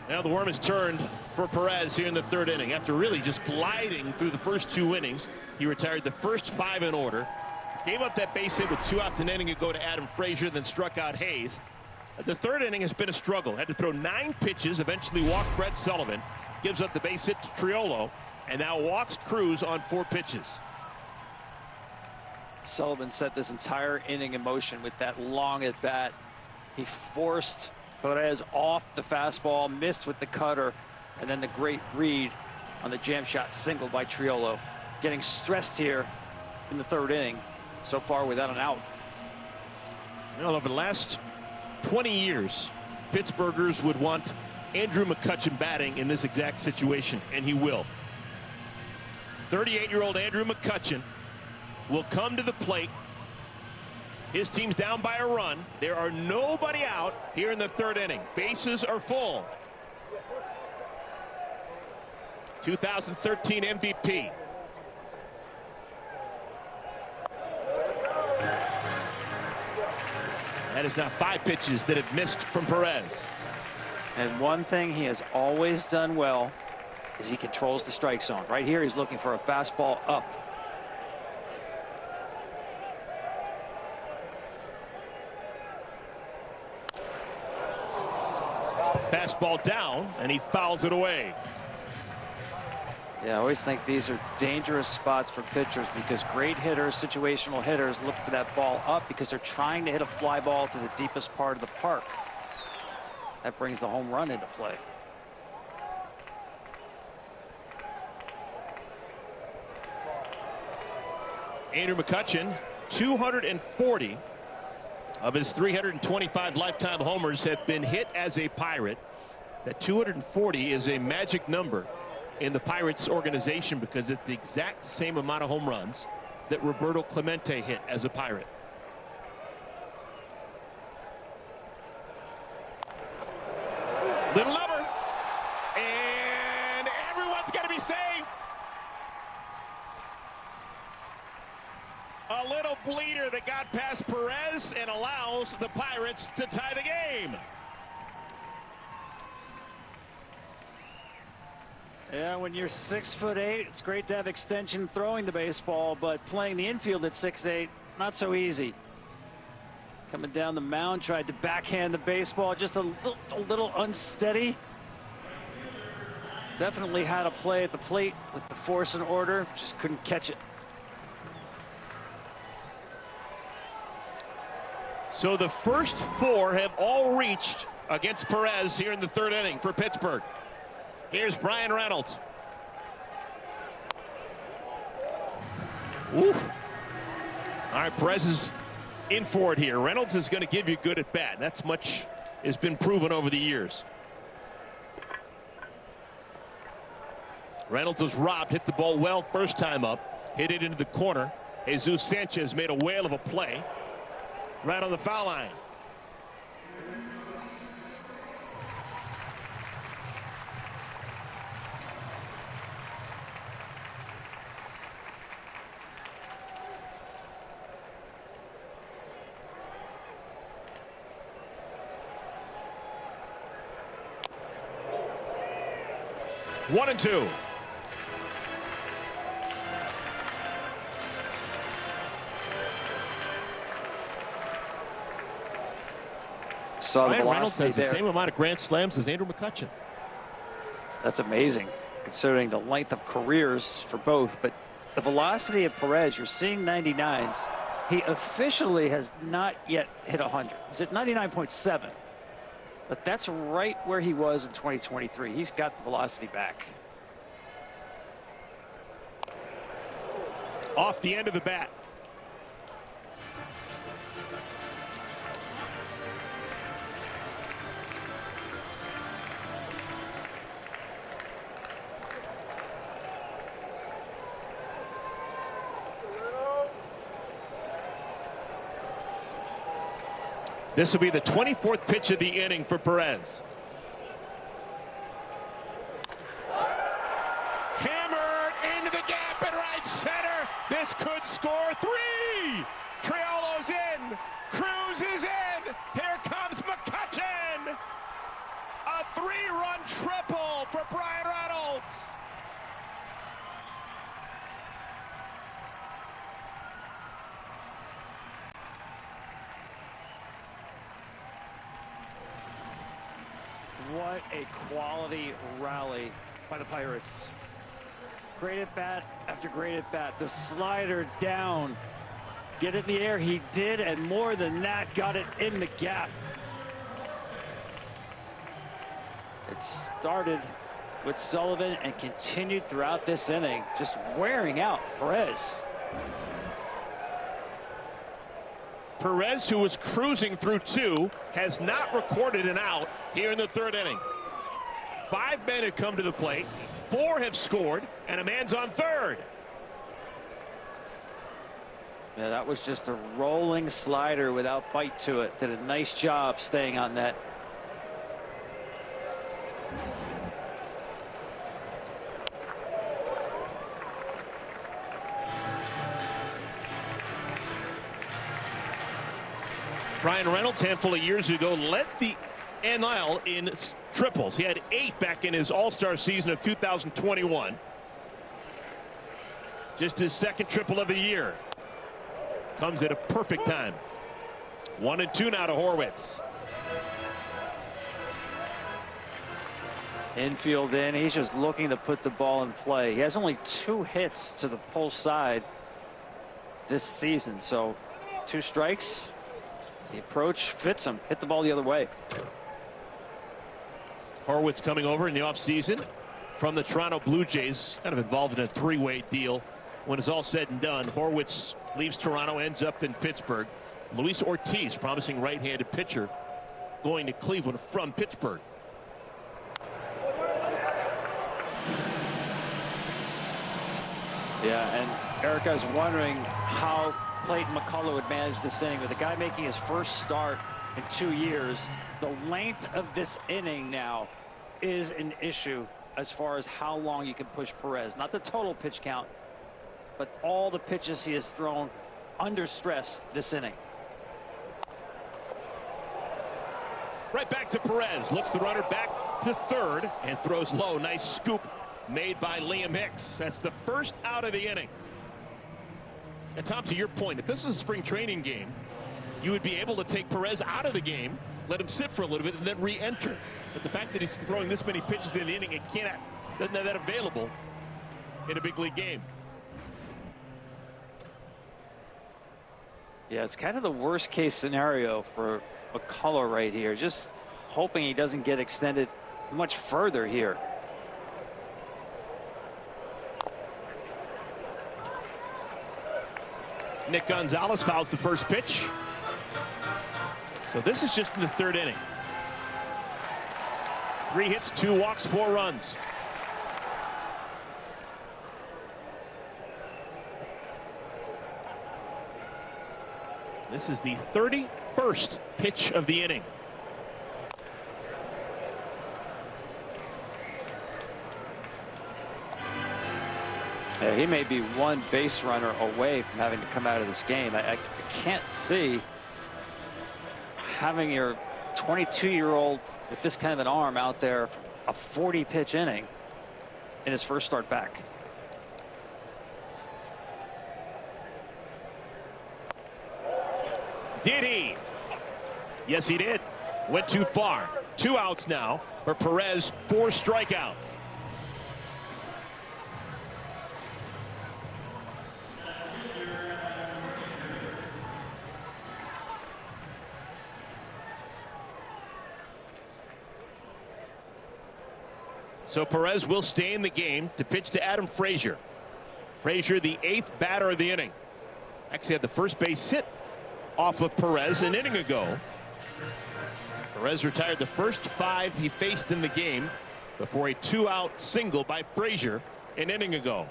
Now the worm is turned for Perez here in the 3rd inning. After really just gliding through the first 2 innings, he retired the first 5 in order. Gave up that base hit with 2 outs an inning ago to Adam Frazier, then struck out Hayes. The 3rd inning has been a struggle. Had to throw 9 pitches, eventually walked Brett Sullivan. Gives up the base hit to Triolo, and now walks Cruz on 4 pitches. Sullivan set this entire inning in motion with that long at bat. He forced Perez off the fastball, missed with the cutter, and then the great read on the jam shot single by Triolo. Getting stressed here in the 3rd inning, so far without an out. Well, over the last 20 years, Pittsburghers would want Andrew McCutchen batting in this exact situation, and he will. 38-year-old Andrew McCutchen will come to the plate. His team's down by a run. There are nobody out here in the 3rd inning. Bases are full. 2013 MVP. That is now 5 pitches that have missed from Perez. And one thing he has always done well is he controls the strike zone. Right here, he's looking for a fastball up. Fastball down, and he fouls it away. Yeah, I always think these are dangerous spots for pitchers because great hitters, situational hitters, look for that ball up because they're trying to hit a fly ball to the deepest part of the park. That brings the home run into play. Andrew McCutchen, 240 of his 325 lifetime homers have been hit as a Pirate. That 240 is a magic number in the Pirates organization because it's the exact same amount of home runs that Roberto Clemente hit as a Pirate. Little number, and everyone's going to be safe. A little bleeder that got past Perez and allows the Pirates to tie the game. Yeah, when you're 6'8", it's great to have extension throwing the baseball, but playing the infield at 6'8", not so easy. Coming down the mound, tried to backhand the baseball, just a little unsteady. Definitely had to play at the plate with the force and order, just couldn't catch it. So the first 4 have all reached against Perez here in the 3rd inning for Pittsburgh. Here's Brian Reynolds. Oof. All right, Perez is in for it here. Reynolds is going to give you good at bat. That's much has been proven over the years. Reynolds was robbed, hit the ball well first time up, hit it into the corner. Jesus Sanchez made a whale of a play right on the foul line. One and two. Saw the Ryan Reynolds velocity has the there. same amount of grand slams as Andrew McCutchen. That's amazing, considering the length of careers for both. But the velocity of Perez, you're seeing 99s. He officially has not yet hit 100. He's at 99.7. But that's right where he was in 2023. He's got the velocity back. Off the end of the bat. This will be the 24th pitch of the inning for Perez. Hammered into the gap in right center. This could score 3. Triolo's in. Cruz is in. Here comes McCutchen. A 3-run triple for Brian Reynolds. What a quality rally by the Pirates. Great at bat after great at bat. The slider down. Get it in the air. He did, and more than that, got it in the gap. It started with Sullivan and continued throughout this inning, just wearing out Perez. Perez, who was cruising through 2, has not recorded an out here in the 3rd inning. 5 men have come to the plate, 4 have scored, and a man's on 3rd. Yeah, that was just a rolling slider without bite to it. Did a nice job staying on net. Ryan Reynolds, handful of years ago, led the NL in triples. He had 8 back in his All-Star season of 2021. Just his second triple of the year. Comes at a perfect time. 1-2 now to Horwitz. Infield in. He's just looking to put the ball in play. He has only 2 hits to the pull side this season. So 2 strikes. The approach fits him. Hit the ball the other way. Horwitz coming over in the offseason from the Toronto Blue Jays. Kind of involved in a 3-way deal. When it's all said and done, Horwitz leaves Toronto, ends up in Pittsburgh. Luis Ortiz, promising right-handed pitcher, going to Cleveland from Pittsburgh. Yeah, and Eric, I was wondering how Clayton McCullough would manage this inning with a guy making his first start in 2 years. The length of this inning now is an issue as far as how long you can push Perez. Not the total pitch count, but all the pitches he has thrown under stress this inning. Right back to Perez. Looks the runner back to third and throws low. Nice scoop made by Liam Hicks. That's the first out of the inning. And Tom, to your point, if this is a spring training game, you would be able to take Perez out of the game, let him sit for a little bit, and then re-enter. But the fact that he's throwing this many pitches in the inning, it doesn't have that available in a big league game. Yeah, it's kind of the worst case scenario for McCullough right here. Just hoping he doesn't get extended much further here. Nick Gonzalez fouls the first pitch. So this is just in the 3rd inning. 3 hits, 2 walks, 4 runs. This is the 31st pitch of the inning. Yeah, he may be 1 base runner away from having to come out of this game. I can't see having your 22-year-old with this kind of an arm out there for a 40-pitch inning in his first start back. Did he? Yes, he did. Went too far. 2 outs now for Perez, 4 strikeouts. So Perez will stay in the game to pitch to Adam Frazier. Frazier, the 8th batter of the inning. Actually had the first base hit off of Perez an inning ago. Perez retired the first 5 he faced in the game before a 2-out single by Frazier an inning ago.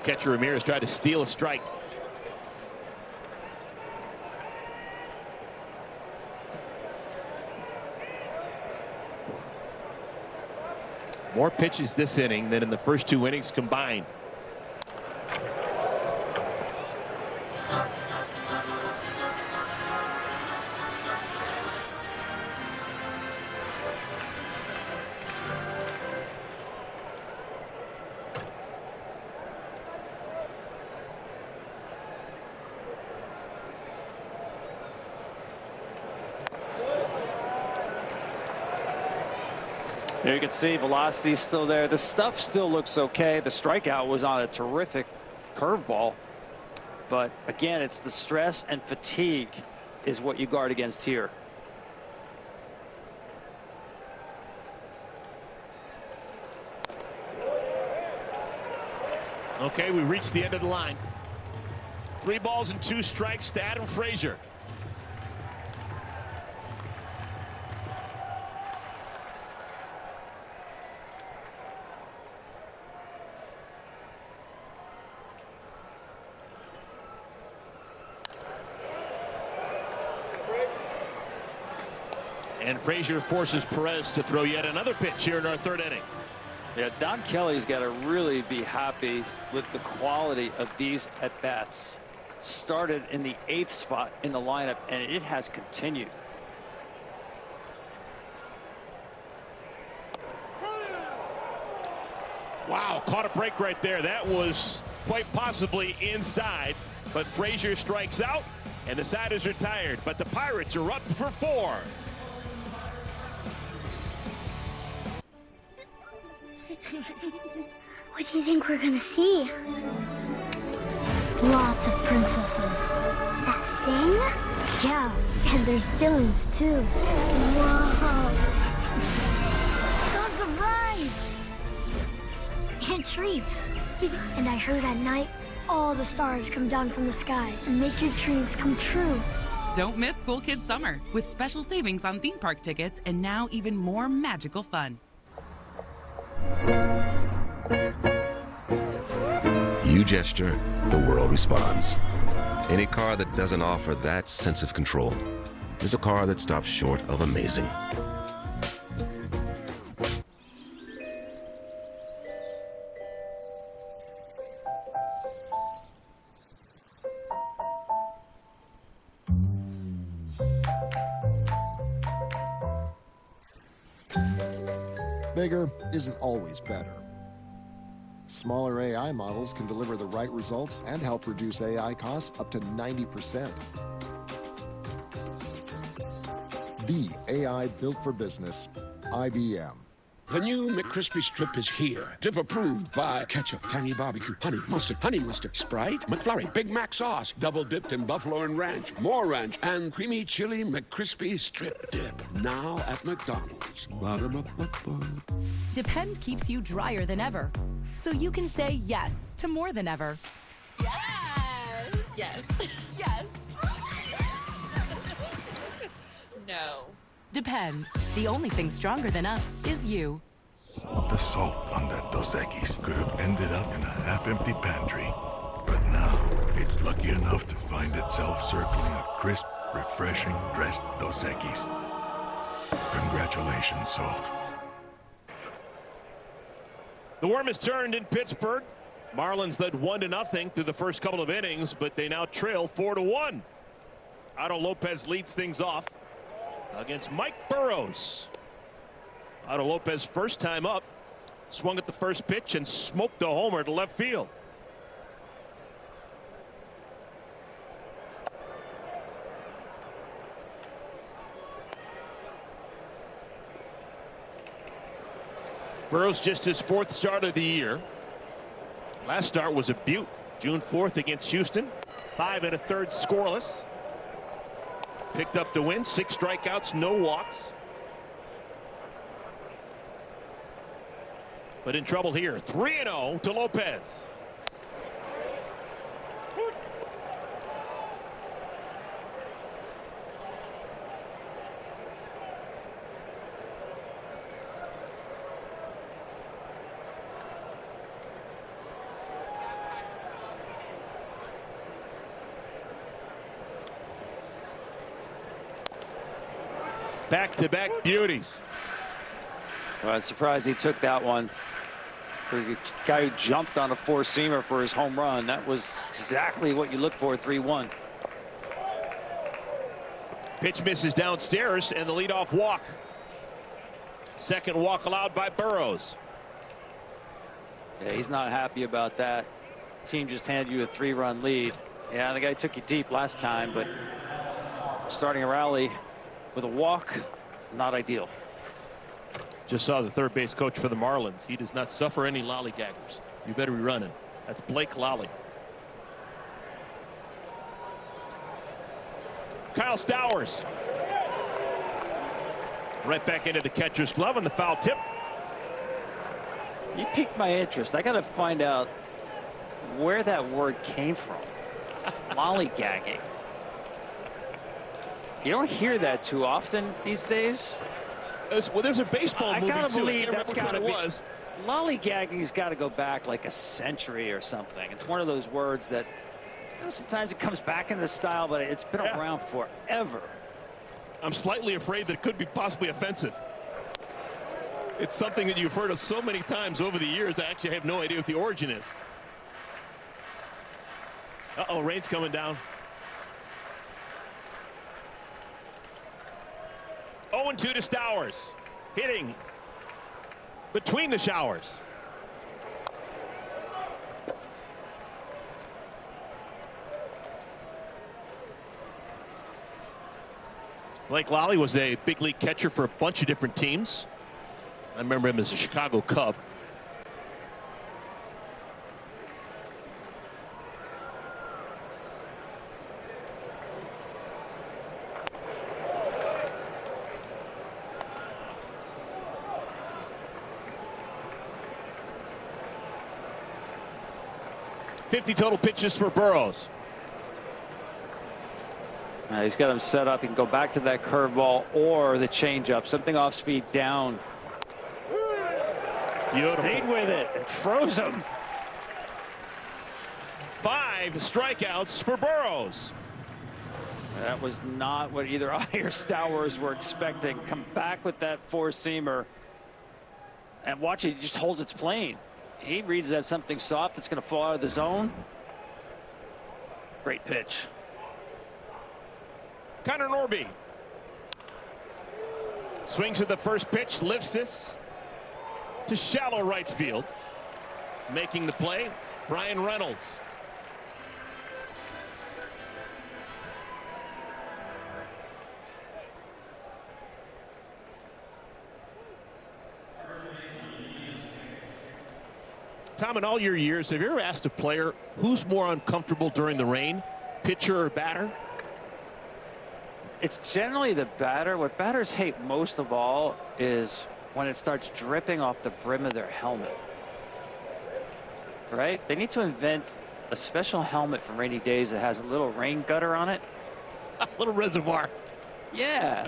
Catcher Ramirez tried to steal a strike. More pitches this inning than in the first 2 innings combined. There you can see velocity's still there. The stuff still looks okay. The strikeout was on a terrific curveball. But again, it's the stress and fatigue is what you guard against here. Okay, we reached the end of the line. 3 balls and 2 strikes to Adam Frazier. And Frazier forces Perez to throw yet another pitch here in our third inning. Yeah, Don Kelly's got to really be happy with the quality of these at-bats. Started in the 8th spot in the lineup, and it has continued. Wow, caught a break right there. That was quite possibly inside, but Frazier strikes out, and the side is retired. But the Pirates are up for 4. What do you think we're gonna see? Lots of princesses. That sing? Yeah, and there's villains too. Whoa! Tons of rides! And treats. And I heard at night, all the stars come down from the sky and make your dreams come true. Don't miss Cool Kids Summer with special savings on theme park tickets and now even more magical fun. You gesture, the world responds. Any car that doesn't offer that sense of control is a car that stops short of amazing. Bigger isn't always better. Smaller AI models can deliver the right results and help reduce AI costs up to 90%. The AI built for business, IBM. The new McCrispy Strip is here. Dip approved by ketchup, tangy barbecue, honey mustard, Sprite, McFlurry, Big Mac sauce, double dipped in buffalo and ranch, more ranch, and creamy chili McCrispy Strip Dip. Now at McDonald's. Ba-da-ba-ba-ba. Depend keeps you drier than ever, so you can say yes to more than ever. Yes! Yes. Yes. No. Depend. The only thing stronger than us is you. The salt on that Dos Equis could have ended up in a half-empty pantry. But now, it's lucky enough to find itself circling a crisp, refreshing dressed Dos Equis. Congratulations, Salt. The worm has turned in Pittsburgh. Marlins led 1-0 through the first couple of innings, but they now trail 4-1. Otto Lopez leads things off against Mike Burrows. Otto Lopez, first time up, swung at the first pitch and smoked a homer to left field. Burrows just his 4th start of the year. Last start was a beaut. June 4th against Houston. 5 1/3 scoreless. Picked up the win. 6 strikeouts, no walks. But in trouble here. 3-0 to Lopez. Back-to-back beauties. Well, I'm surprised he took that one. For the guy who jumped on a 4-seamer for his home run, that was exactly what you look for. 3-1. Pitch misses downstairs, and the leadoff walk. Second walk allowed by Burrows. Yeah, he's not happy about that. Team just handed you a 3-run lead. Yeah, the guy took you deep last time, but starting a rally with a walk, not ideal. Just saw the third base coach for the Marlins. He does not suffer any lollygaggers. You better be running. That's Blake Lolly. Kyle Stowers. Right back into the catcher's glove on the foul tip. You piqued my interest. I got to find out where that word came from. Lollygagging. You don't hear that too often these days. Well, there's a baseball movie, I gotta too. believe I that's can't remember gotta what it be. Lollygagging's got to go back like a century or something. It's one of those words that, you know, sometimes it comes back into the style, but it's been around forever. I'm slightly afraid that it could be possibly offensive. It's something that you've heard of so many times over the years. I actually have no idea what the origin is. Uh-oh, rain's coming down. 0-2 to Stowers. Hitting between the showers. Blake Lally was a big league catcher for a bunch of different teams. I remember him as a Chicago Cub. .50 total pitches for Burrows. He's got him set up. He can go back to that curveball or the changeup. Something off speed down. Beautiful. Stayed with it and froze him. 5 strikeouts for Burrows. That was not what either I or Stowers were expecting. Come back with that four-seamer. And watch it just hold its plane. He reads that something soft that's going to fall out of the zone. Great pitch. Connor Norby swings at the first pitch, lifts this to shallow right field. Making the play, Brian Reynolds. Tom, in all your years, have you ever asked a player who's more uncomfortable during the rain, pitcher or batter? It's generally the batter. What batters hate most of all is when it starts dripping off the brim of their helmet. Right? They need to invent a special helmet for rainy days that has a little rain gutter on it. A little reservoir. Yeah.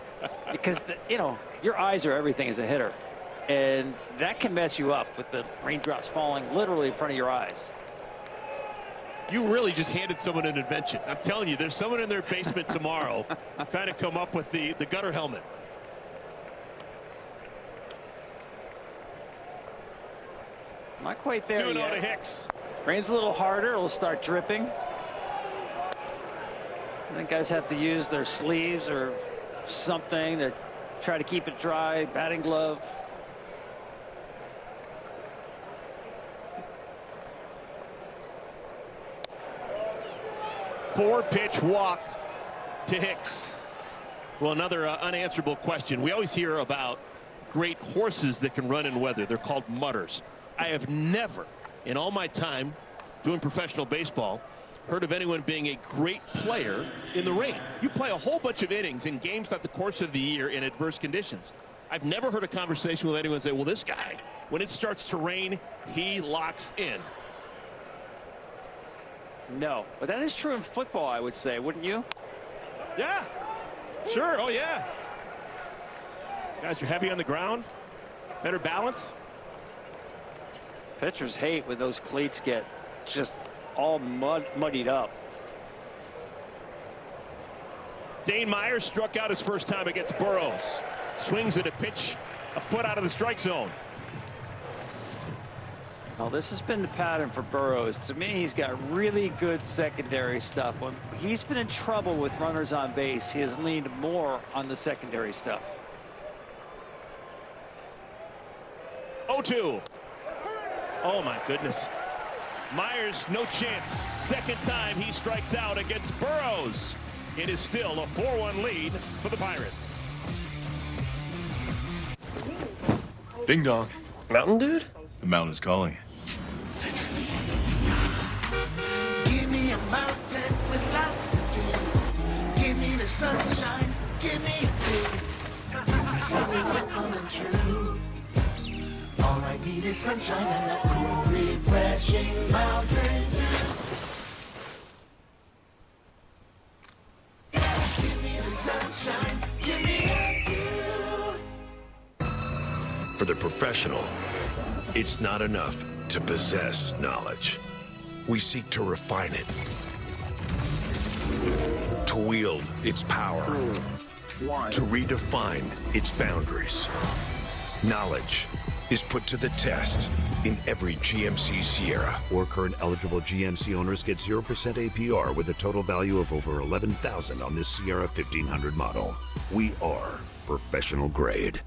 Because, you know, your eyes are everything as a hitter. And that can mess you up with the raindrops falling literally in front of your eyes. You really just handed someone an invention. I'm telling you, there's someone in their basement tomorrow trying to come up with the gutter helmet. It's not quite there 2-0 yet. to Hicks. Rain's a little harder. It'll start dripping. I think guys have to use their sleeves or something to try to keep it dry. Batting glove. Four-pitch walk to Hicks. Well, another unanswerable question. We always hear about great horses that can run in weather. They're called mutters. I have never, in all my time doing professional baseball, heard of anyone being a great player in the rain. You play a whole bunch of innings in games throughout the course of the year in adverse conditions. I've never heard a conversation with anyone say, well, this guy, when it starts to rain, he locks in. No, but that is true in football, I would say, wouldn't you? Yeah, sure. Oh, yeah. Guys, you're heavy on the ground. Better balance. Pitchers hate when those cleats get just all muddied up. Dane Myers struck out his first time against Burrows. Swings at a pitch a foot out of the strike zone. Well, this has been the pattern for Burrows. To me, he's got really good secondary stuff. When he's been in trouble with runners on base, he has leaned more on the secondary stuff. 0-2. Oh, my goodness. Myers, no chance. Second time he strikes out against Burrows. It is still a 4-1 lead for the Pirates. Ding dong. Mountain Dude? The mountain is calling. Give me a mountain with lots to do. Give me the sunshine. Give me a day. Something's coming true. All I need is sunshine and a cool, refreshing Mountain Dew. Give me the sunshine. Give me a dew. For the professional, it's not enough to possess knowledge. We seek to refine it, to wield its power, to redefine its boundaries. Knowledge is put to the test in every GMC Sierra. Or current eligible GMC owners get 0% APR with a total value of over $11,000 on this Sierra 1500 model. We are professional grade.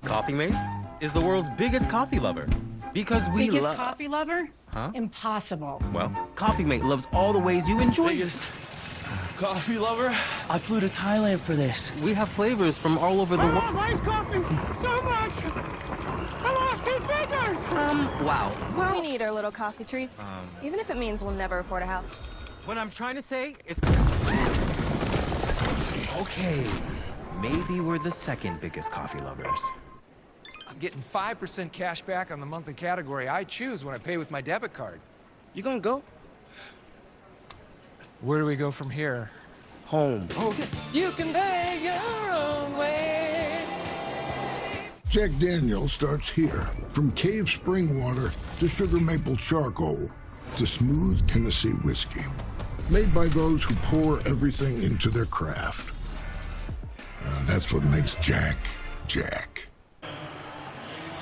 Coffee Mate is the world's biggest coffee lover because we Biggest love. coffee lover? Huh? Impossible. Well, Coffee Mate loves all the ways you enjoy. Biggest coffee lover? I flew to Thailand for this. We have flavors from all over the world. I love iced coffee so much. I lost 2 fingers. Wow. Well, We need our little coffee treats, even if it means we'll never afford a house. what I'm trying to say is. Okay, maybe we're the second biggest coffee lovers. I'm getting 5% cash back on the monthly category I choose when I pay with my debit card. You gonna go? Where do we go from here? Home. Okay. You can pay your own way. Jack Daniels starts here. From cave spring water to sugar maple charcoal to smooth Tennessee whiskey. Made by those who pour everything into their craft. That's what makes Jack, Jack.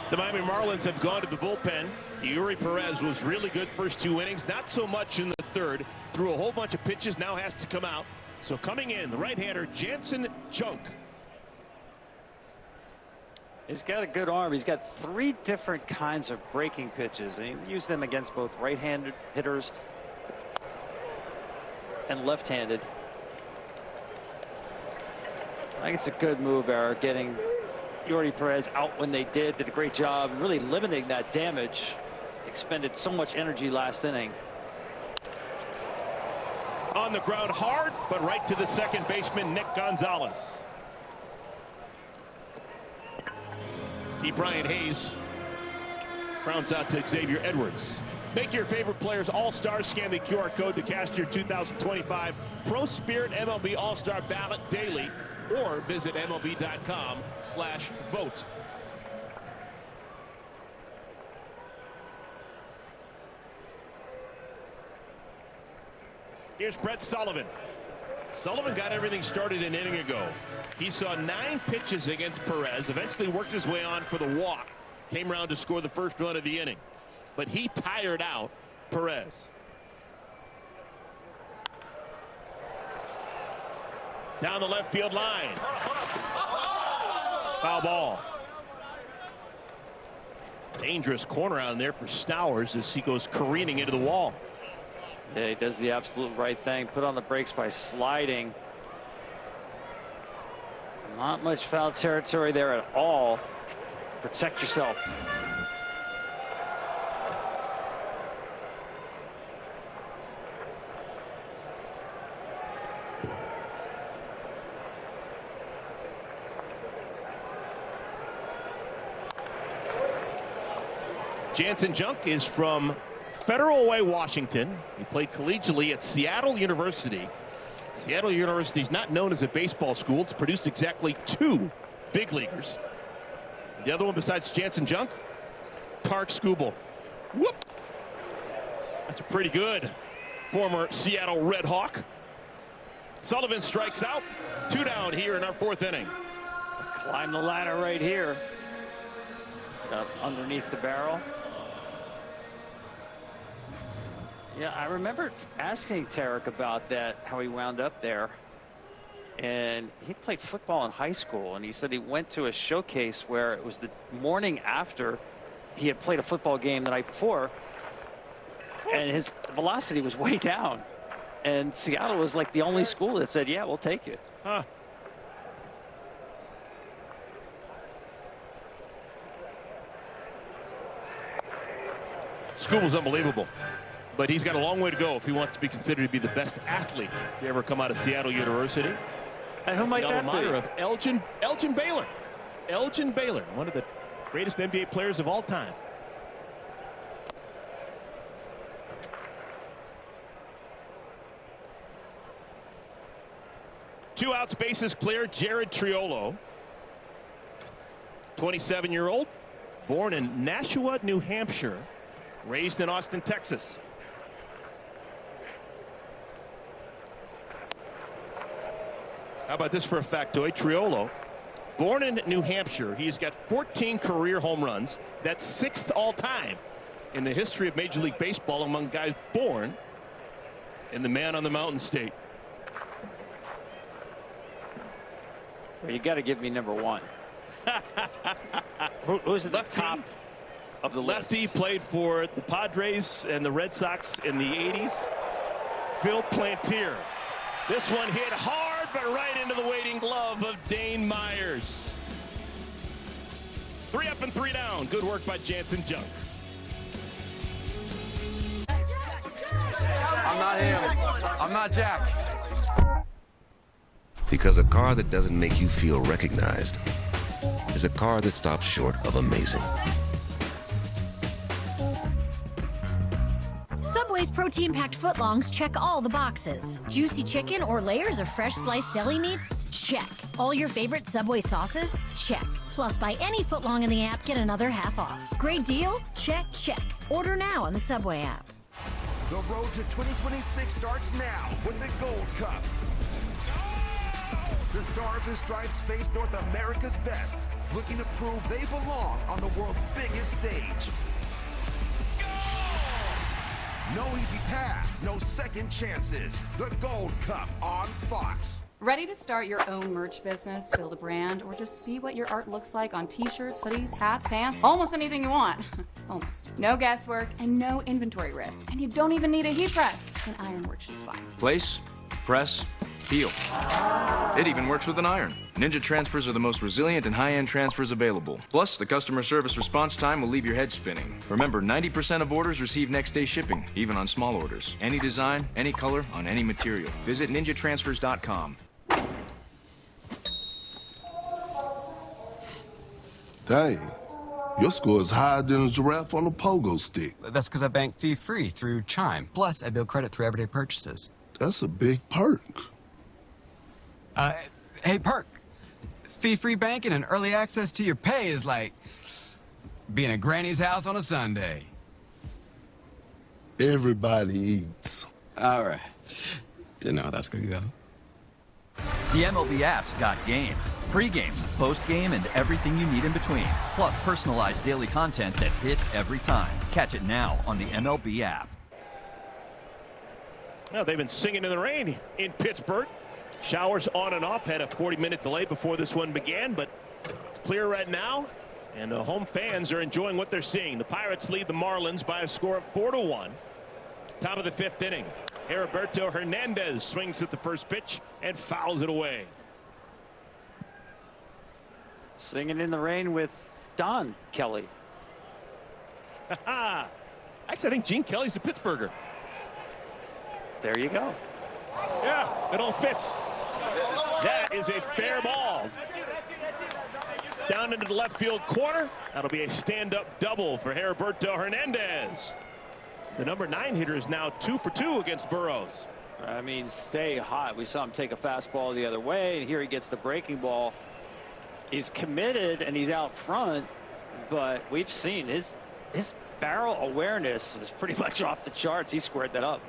The Miami Marlins have gone to the bullpen. Yuri Perez was really good first 2 innings, not so much in the third. Threw a whole bunch of pitches, now has to come out. So coming in, the right-hander, Jansen Junk. He's got a good arm. He's got 3 different kinds of breaking pitches, and he used them against both right-handed hitters and left-handed. I think it's a good move, Eric, getting Yuri Perez out when they did a great job really limiting that damage. Expended so much energy last inning. On the ground hard, but right to the second baseman, Nick Gonzalez. E. Brian Hayes rounds out to Xavier Edwards. Make your favorite players all-stars. Scan the QR code to cast your 2025 Pro Spirit MLB All-Star Ballot daily, or visit MLB.com/vote. Here's Brett Sullivan. Sullivan got everything started an inning ago. He saw 9 pitches against Perez, eventually worked his way on for the walk. Came around to score the first run of the inning. But he tired out Perez. Down the left field line. Foul ball. Dangerous corner out in there for Stowers as he goes careening into the wall. Yeah, he does the absolute right thing. Put on the brakes by sliding. Not much foul territory there at all. Protect yourself. Jansen Junk is from Federal Way, Washington. He played collegiately at Seattle University. Seattle University is not known as a baseball school. It's produced exactly 2 big leaguers. The other one besides Jansen Junk, Tark Skubal. Whoop! That's pretty good. Former Seattle Red Hawk. Sullivan strikes out. 2 down here in our 4th inning. Climb the ladder right here. Got underneath the barrel. Yeah, I remember asking Tarek about that, how he wound up there. And he played football in high school, and he said he went to a showcase where it was the morning after he had played a football game the night before, and his velocity was way down. And Seattle was like the only school that said, yeah, we'll take you. Huh. Skubal's unbelievable. But he's got a long way to go if he wants to be considered to be the best athlete to ever come out of Seattle University. And who might that be? Of Elgin Baylor. Elgin Baylor, one of the greatest NBA players of all time. Two outs, bases clear. Jared Triolo, 27-year-old, born in Nashua, New Hampshire, raised in Austin, Texas. How about this for a factoid? Triolo, born in New Hampshire, he's got 14 career home runs. That's 6th all time in the history of Major League Baseball among guys born in the man on the mountain state. Well, you got to give me number 1. Who's at the top of the lefty list? played for the Padres and the Red Sox in the 80s. Phil Plantier. This one hit hard, but right into the waiting glove of Dane Myers. 3 up and 3 down. Good work by Jansen Junk. I'm not him. I'm not Jack. Because a car that doesn't make you feel recognized is a car that stops short of amazing. Subway's protein-packed footlongs check all the boxes. Juicy chicken or layers of fresh sliced deli meats? Check. All your favorite Subway sauces? Check. Plus, buy any footlong in the app, get another half off. Great deal? Check, check. Order now on the Subway app. The road to 2026 starts now with the Gold Cup. The Stars and Stripes face North America's best, looking to prove they belong on the world's biggest stage. No easy path, no second chances. The Gold Cup on Fox. Ready to start your own merch business, build a brand, or just see what your art looks like on t-shirts, hoodies, hats, pants, almost anything you want. Almost. No guesswork and no inventory risk. And you don't even need a heat press. An iron works just fine. Place, press, heal. It even works with an iron. Ninja transfers are the most resilient and high-end transfers available. Plus, the customer service response time will leave your head spinning. Remember, 90% of orders receive next-day shipping, even on small orders. Any design, any color, on any material. Visit ninjatransfers.com. Dang, your score is higher than a giraffe on a pogo stick. That's because I bank fee-free through Chime. Plus, I build credit through everyday purchases. That's a big perk. Hey, perk. Fee-free banking and early access to your pay is like being at Granny's house on a Sunday. Everybody eats. All right. Didn't know how that's gonna go. The MLB app's got game. Pre-game, post-game, and everything you need in between. Plus personalized daily content that hits every time. Catch it now on the MLB app. Well, they've been singing in the rain in Pittsburgh. Showers on and off. Had a 40-minute delay before this one began, but it's clear right now. And the home fans are enjoying what they're seeing. The Pirates lead the Marlins by a score of 4-1. Top of the 5th inning. Heriberto Hernandez swings at the first pitch and fouls it away. Singing in the rain with Don Kelly. Actually, I think Gene Kelly's a Pittsburgher. There you go. Yeah, it all fits. That is a fair ball. Down into the left field corner. That'll be a stand-up double for Heriberto Hernandez. The number 9 hitter is now 2 for 2 against Burrows. I mean, stay hot. We saw him take a fastball the other way, and here he gets the breaking ball. He's committed and he's out front, but we've seen his barrel awareness is pretty much off the charts. He squared that up.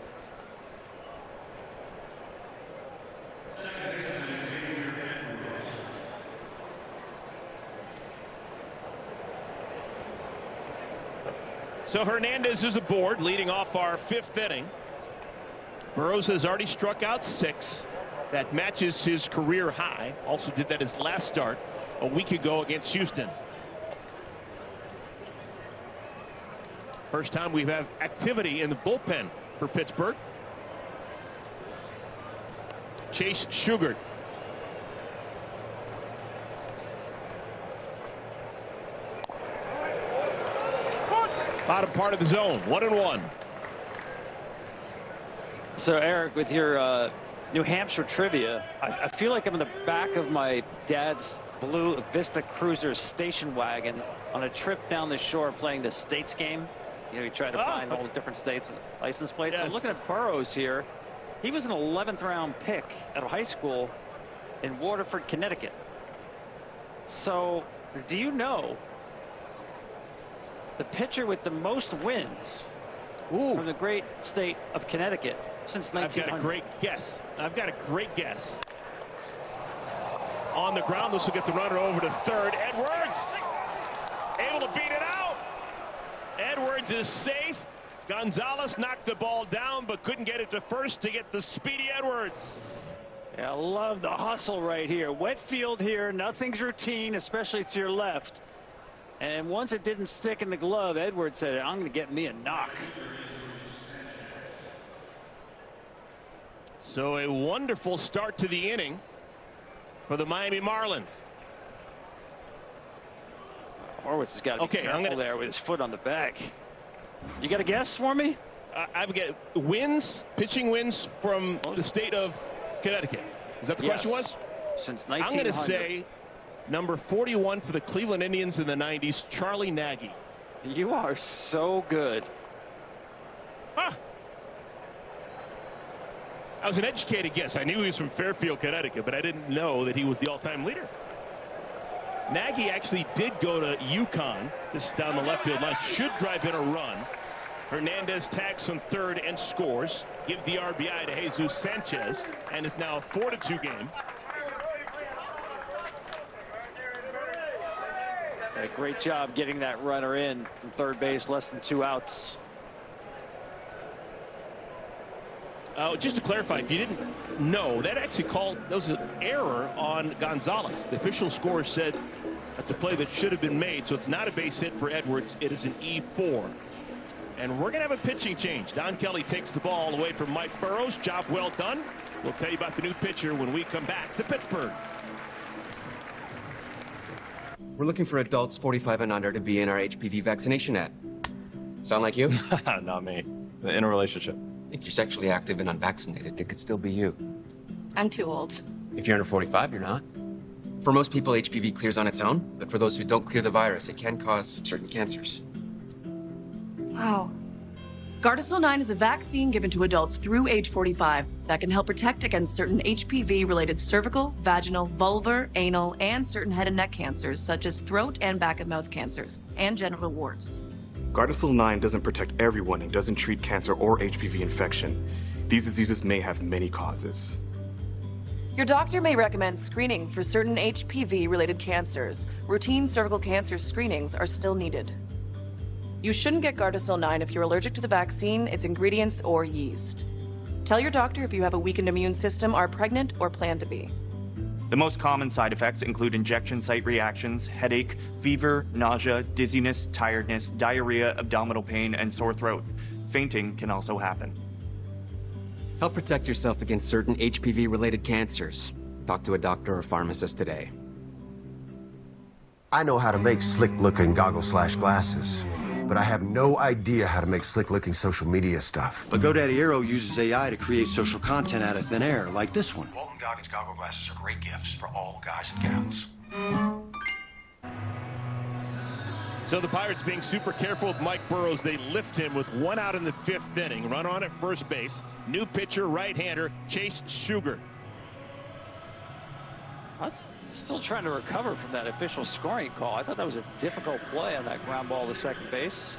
So Hernandez is aboard, leading off our 5th inning. Burrows has already struck out 6. That matches his career high. Also did that his last start a week ago against Houston. First time we've had activity in the bullpen for Pittsburgh. Chase Shugart. Bottom part of the zone, 1-1. So Eric, with your New Hampshire trivia, I feel like I'm in the back of my dad's blue Vista Cruiser station wagon on a trip down the shore playing the states game. You know, you try to find all the different states and license plates. Yes. So looking at Burrows here, he was an 11th round pick out of high school in Waterford, Connecticut. So do you know the pitcher with the most wins from the great state of Connecticut since 1900? I've got a great guess. on the ground. This will get the runner over to third. Edwards able to beat it out. Edwards is safe. Gonzalez knocked the ball down, but couldn't get it to first to get the speedy Edwards. Yeah, I love the hustle right here. Wet field here. Nothing's routine, especially to your left. And once it didn't stick in the glove, Edwards said, I'm going to get me a knock. So a wonderful start to the inning for the Miami Marlins. Horwitz has got to be careful there with his foot on the back. You got a guess for me? I've got wins, pitching wins from the state of Connecticut. Is that the question was? Since 1900. I'm going to say number 41 for the Cleveland Indians in the 90s, Charlie Nagy. You are so good. Huh. I was an educated guess. I knew he was from Fairfield, Connecticut, but I didn't know that he was the all-time leader. Nagy actually did go to UConn. This is down the left field line. Should drive in a run. Hernandez tags from third and scores. Give the RBI to Jesus Sanchez, and it's now a 4-2 game. A great job getting that runner in from third base, less than 2 outs. Just to clarify, if you didn't know, that actually that was an error on Gonzalez. The official score said that's a play that should have been made, so it's not a base hit for Edwards. It is an E4. And we're going to have a pitching change. Don Kelly takes the ball away from Mike Burrows. Job well done. We'll tell you about the new pitcher when we come back to Pittsburgh. We're looking for adults 45 and under to be in our HPV vaccination ad. Sound like you? Not me. In a relationship. If you're sexually active and unvaccinated, it could still be you. I'm too old. If you're under 45, you're not. For most people, HPV clears on its own, but for those who don't clear the virus, it can cause certain cancers. Wow. Gardasil 9 is a vaccine given to adults through age 45 that can help protect against certain HPV-related cervical, vaginal, vulvar, anal, and certain head and neck cancers, such as throat and back of mouth cancers, and genital warts. Gardasil 9 doesn't protect everyone and doesn't treat cancer or HPV infection. These diseases may have many causes. Your doctor may recommend screening for certain HPV-related cancers. Routine cervical cancer screenings are still needed. You shouldn't get Gardasil 9 if you're allergic to the vaccine, its ingredients, or yeast. Tell your doctor if you have a weakened immune system, are pregnant, or plan to be. The most common side effects include injection site reactions, headache, fever, nausea, dizziness, tiredness, diarrhea, abdominal pain, and sore throat. Fainting can also happen. Help protect yourself against certain HPV-related cancers. Talk to a doctor or pharmacist today. I know how to make slick-looking goggles/glasses, but I have no idea how to make slick-looking social media stuff. But GoDaddy Aero uses AI to create social content out of thin air, like this one. Walton Goggins goggle glasses are great gifts for all guys and gals. So the Pirates being super careful with Mike Burrows. They lift him with 1 out in the 5th inning. Run on at first base. New pitcher, right-hander, Chase Sugar. I was still trying to recover from that official scoring call. I thought that was a difficult play on that ground ball to second base.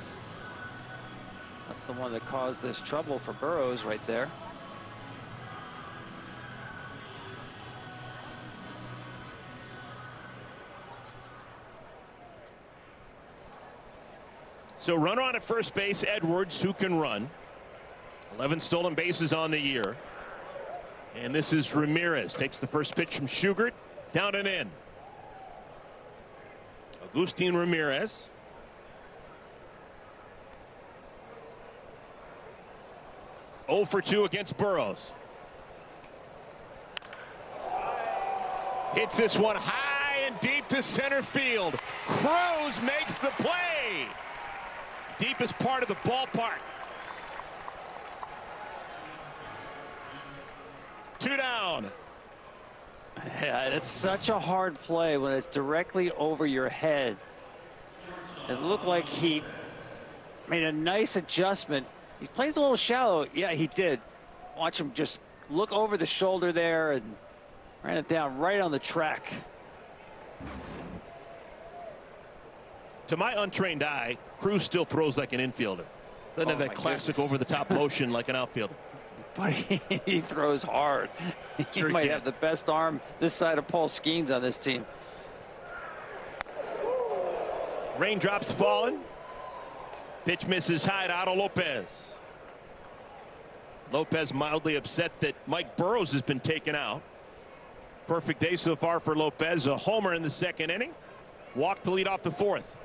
That's the one that caused this trouble for Burrows right there. So runner on at first base, Edwards, who can run. 11 stolen bases on the year. And this is Ramirez. Takes the first pitch from Shugart. Down and in. Agustin Ramirez. Oh for 2 against Burrows. Hits this one high and deep to center field. Cruz makes the play. Deepest part of the ballpark. 2 down. Yeah, it's such a hard play when it's directly over your head. It looked like he made a nice adjustment. He plays a little shallow. Yeah, he did. Watch him just look over the shoulder there and ran it down right on the track. To my untrained eye, Cruz still throws like an infielder. Doesn't have that classic over-the-top motion like an outfielder. but he throws hard. He might have the best arm this side of Paul Skeens on this team. Raindrops falling. Pitch misses high to Otto Lopez. Lopez mildly upset that Mike Burrows has been taken out. Perfect day so far for Lopez. A homer in the second inning. Walk to lead off the fourth.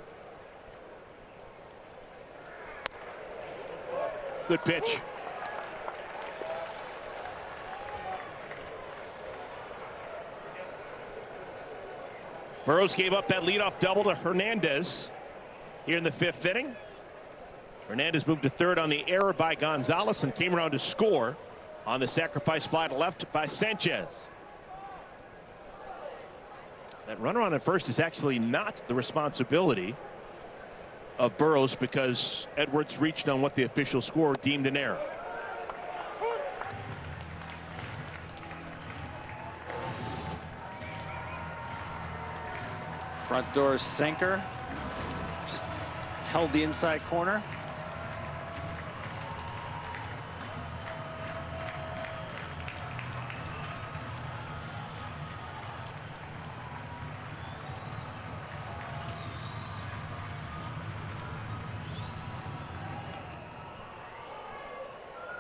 Good pitch. Burrows gave up that leadoff double to Hernandez here in the fifth inning. Hernandez moved to third on the error by Gonzalez and came around to score on the sacrifice fly to left by Sanchez. That runner on at first is actually not the responsibility of Burrows because Edwards reached on what the official score deemed an error. Front door sinker. Just held the inside corner.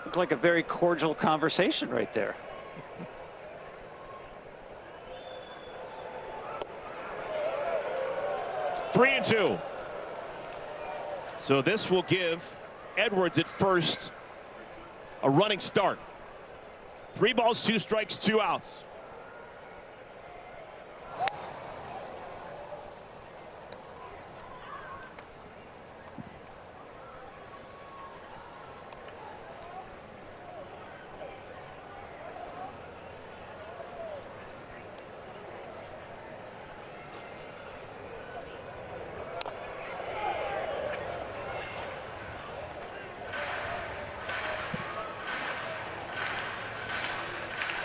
Looked like a very cordial conversation right there. Three and two. So this will give Edwards at first a running start. 3 balls, 2 strikes, 2 outs.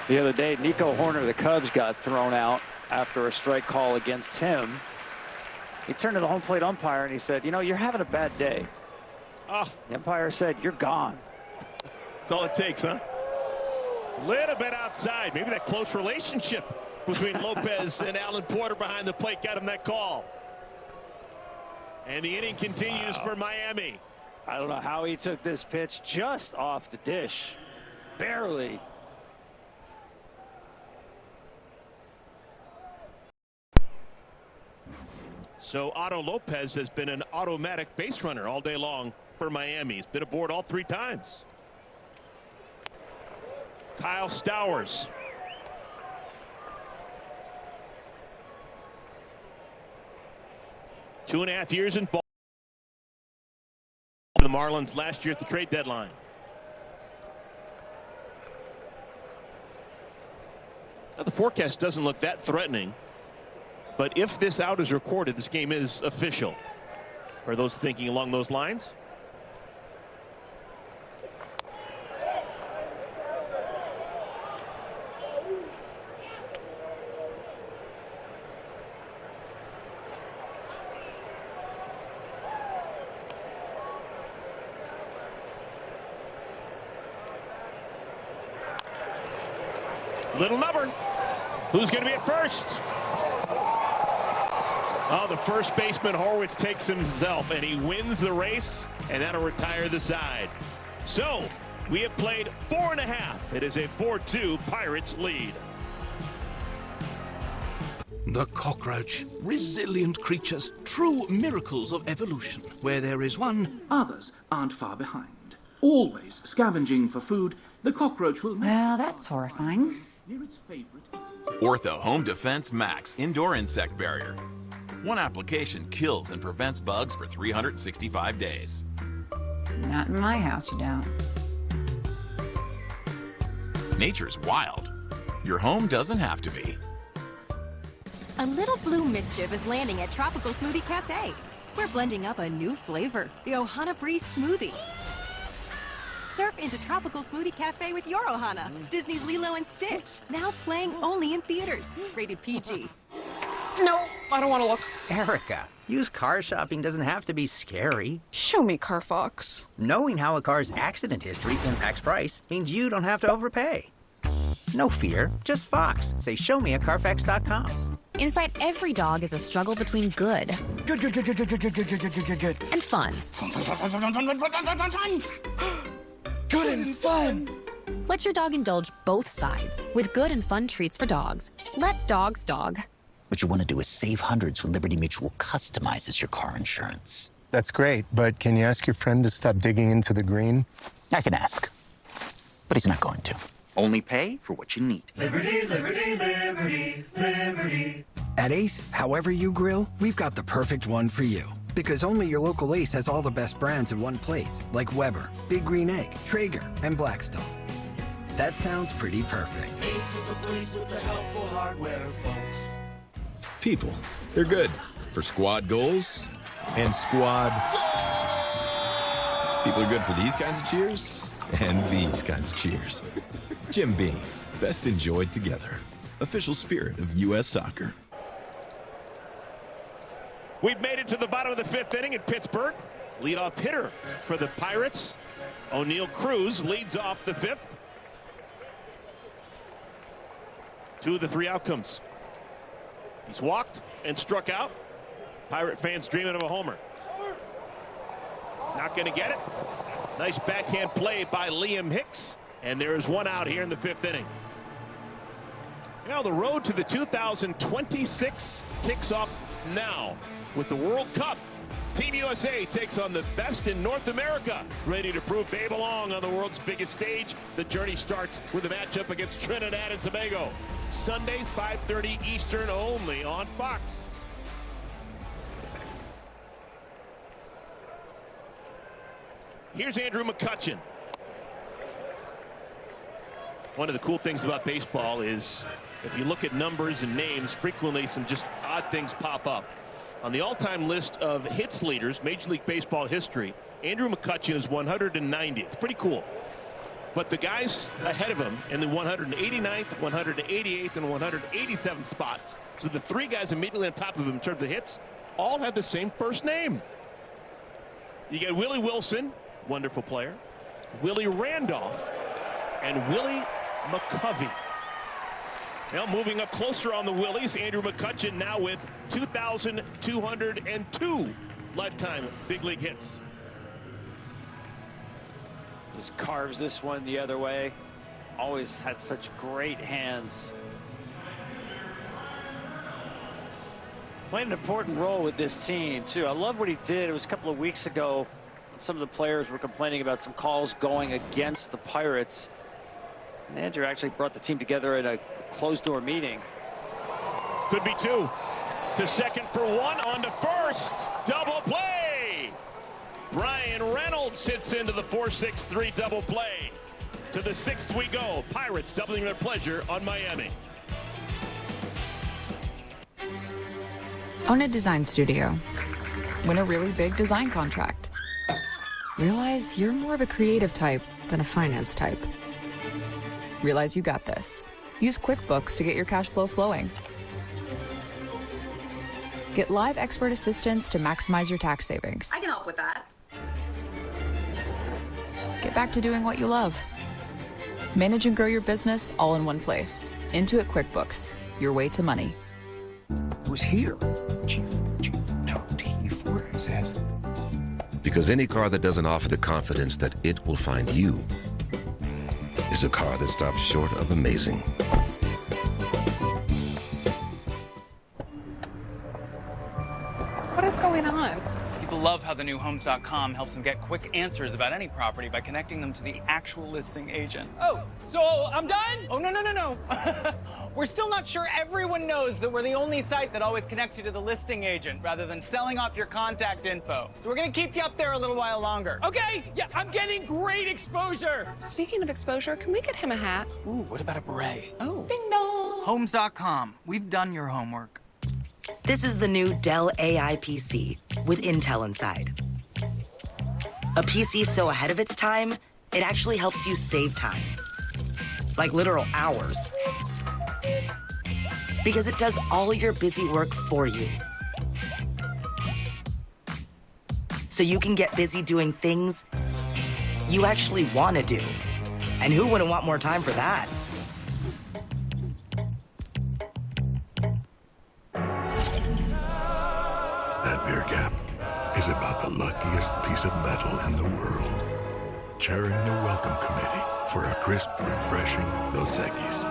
The other day, Nico Horner of the Cubs got thrown out after a strike call against him. He turned to the home plate umpire and he said, you know, you're having a bad day. Oh. The umpire said, you're gone. That's all it takes, huh? A little bit outside. Maybe that close relationship between Lopez and Alan Porter behind the plate got him that call. And the inning continues for Miami. I don't know how he took this pitch just off the dish. Barely. So Otto Lopez has been an automatic base runner all day long for Miami. He's been aboard all 3 times. Kyle Stowers. Two and a half years in ball. The Marlins last year at the trade deadline. Now the forecast doesn't look that threatening. But if this out is recorded, this game is official. Are those thinking along those lines? Little number. Who's going to be at first? Oh, the first baseman, Horwitz, takes himself, and he wins the race, and that'll retire the side. So, we have played 4.5. It is a 4-2 Pirates lead. The cockroach, resilient creatures, true miracles of evolution. Where there is one, others aren't far behind. Always scavenging for food, the cockroach will... Well, that's horrifying. Near its favorite... Ortho Home Defense Max Indoor Insect Barrier. One application kills and prevents bugs for 365 days. Not in my house, you don't. Nature's wild. Your home doesn't have to be. A little blue mischief is landing at Tropical Smoothie Cafe. We're blending up a new flavor, the Ohana Breeze Smoothie. Surf into Tropical Smoothie Cafe with your Ohana. Disney's Lilo and Stitch, now playing only in theaters. Rated PG. No. I don't want to look. Erica, used car shopping doesn't have to be scary. Show me Carfax. Knowing how a car's accident history impacts price means you don't have to overpay. No fear, just Fox. Say, show me at Carfax.com. Inside every dog is a struggle between good. Good. And fun. Good and fun. Let your dog indulge both sides with good and fun treats for dogs. Let dogs dog. What you want to do is save hundreds when Liberty Mutual customizes your car insurance. That's great, but can you ask your friend to stop digging into the green? I can ask, but he's not going to. Only pay for what you need. Liberty, liberty, liberty, liberty. At Ace, however you grill, we've got the perfect one for you. Because only your local Ace has all the best brands in one place, like Weber, Big Green Egg, Traeger, and Blackstone. That sounds pretty perfect. Ace is the place with the helpful hardware, folks. People, they're good for squad goals and squad. People are good for these kinds of cheers and these kinds of cheers. Jim Beam, best enjoyed together. Official spirit of U.S. soccer. We've made it to the bottom of the 5th inning in Pittsburgh. Leadoff hitter for the Pirates. O'Neal Cruz leads off the 5th. 2 of the 3 outcomes. He's walked and struck out. Pirate fans dreaming of a homer. Not going to get it. Nice backhand play by Liam Hicks. And there is 1 out here in the 5th inning. Now the road to the 2026 kicks off now with the World Cup. Team USA takes on the best in North America, ready to prove they belong on the world's biggest stage. The journey starts with a matchup against Trinidad and Tobago. Sunday, 5:30 Eastern, only on Fox. Here's Andrew McCutchen. One of the cool things about baseball is if you look at numbers and names, frequently some just odd things pop up. On the all-time list of hits leaders, Major League Baseball history, Andrew McCutchen is 190th. Pretty cool. But the guys ahead of him in the 189th, 188th, and 187th spots, so the 3 guys immediately on top of him in terms of hits, all have the same first name. You get Willie Wilson, wonderful player, Willie Randolph, and Willie McCovey. Now moving up closer on the Willies, Andrew McCutchen now with 2,202 lifetime big league hits. Just carves this one the other way. Always had such great hands. Playing an important role with this team too. I love what he did. It was a couple of weeks ago. Some of the players were complaining about some calls going against the Pirates. And Andrew actually brought the team together in a closed-door meeting. Could be 2. To second for 1, on to first. Double play. Brian Reynolds hits into the 4-6-3 double play. To the 6th we go. Pirates doubling their pleasure on Miami. Own a design studio. Win a really big design contract. Realize you're more of a creative type than a finance type. Realize you got this. Use QuickBooks to get your cash flow flowing. Get live expert assistance to maximize your tax savings. I can help with that. Get back to doing what you love. Manage and grow your business all in one place. Intuit QuickBooks, your way to money. Who's here? Chief, no, T4 says. Because any car that doesn't offer the confidence that it will find you is a car that stops short of amazing. What is going on? People love how the new Homes.com helps them get quick answers about any property by connecting them to the actual listing agent. Oh, so I'm done? Oh, no. We're still not sure everyone knows that we're the only site that always connects you to the listing agent rather than selling off your contact info. So we're gonna keep you up there a little while longer. Okay, yeah, I'm getting great exposure. Speaking of exposure, can we get him a hat? Ooh, what about a beret? Oh. Ding dong. Homes.com. We've done your homework. This is the new Dell AI PC with Intel inside. A PC so ahead of its time, it actually helps you save time. Like literal hours. because it does all your busy work for you. So you can get busy doing things you actually want to do. And who wouldn't want more time for that? That beer cap is about the luckiest piece of metal in the world. Chairing the welcome committee for a crisp, refreshing Dos Equis.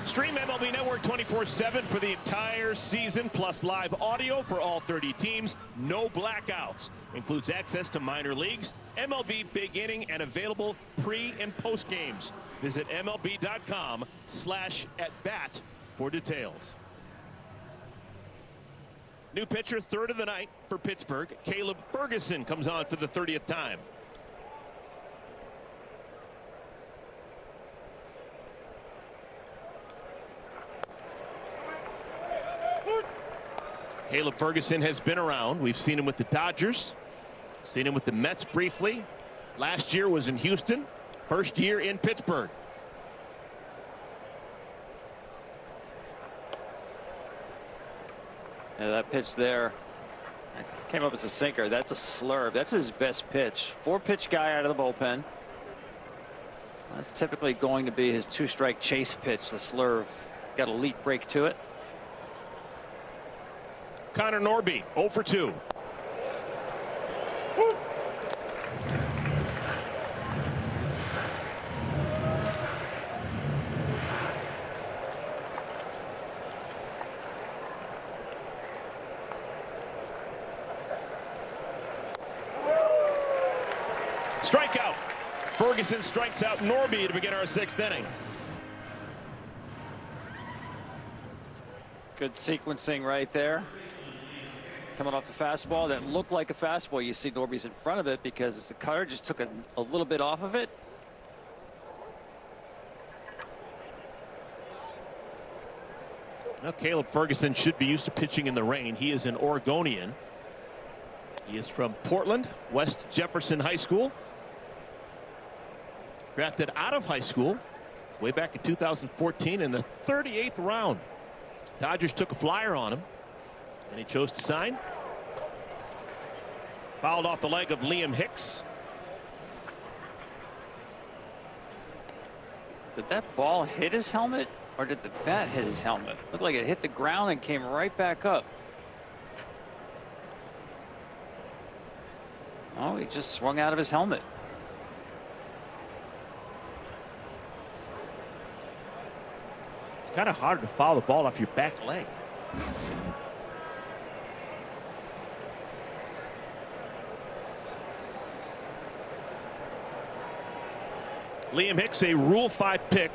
Stream MLB Network 24/7 for the entire season, plus live audio for all 30 teams. No blackouts. Includes access to minor leagues, MLB Big Inning, and available pre- and post games. Visit MLB.com/@bat for details. New pitcher, third of the night for Pittsburgh. Caleb Ferguson comes on for the 30th time. Caleb Ferguson has been around. We've seen him with the Dodgers, seen him with the Mets briefly. Last year was in Houston, first year in Pittsburgh. Yeah, that pitch there came up as a sinker. That's a slurve. That's his best pitch. 4-pitch guy out of the bullpen. That's typically going to be his 2-strike chase pitch. The slurve got a leap break to it. Connor Norby, 0 for 2. Strikeout. Ferguson strikes out Norby to begin our 6th inning. Good sequencing right there. Coming off the fastball that looked like a fastball. You see Norby's in front of it because the cutter just took a little bit off of it. Now, Caleb Ferguson should be used to pitching in the rain. He is an Oregonian. He is from Portland, West Jefferson High School. Drafted out of high school way back in 2014 in the 38th round. Dodgers took a flyer on him, and he chose to sign. Fouled off the leg of Liam Hicks. Did that ball hit his helmet, or did the bat hit his helmet? Looked like it hit the ground and came right back up. Oh, he just swung out of his helmet. It's kind of hard to foul the ball off your back leg. Liam Hicks, a Rule 5 pick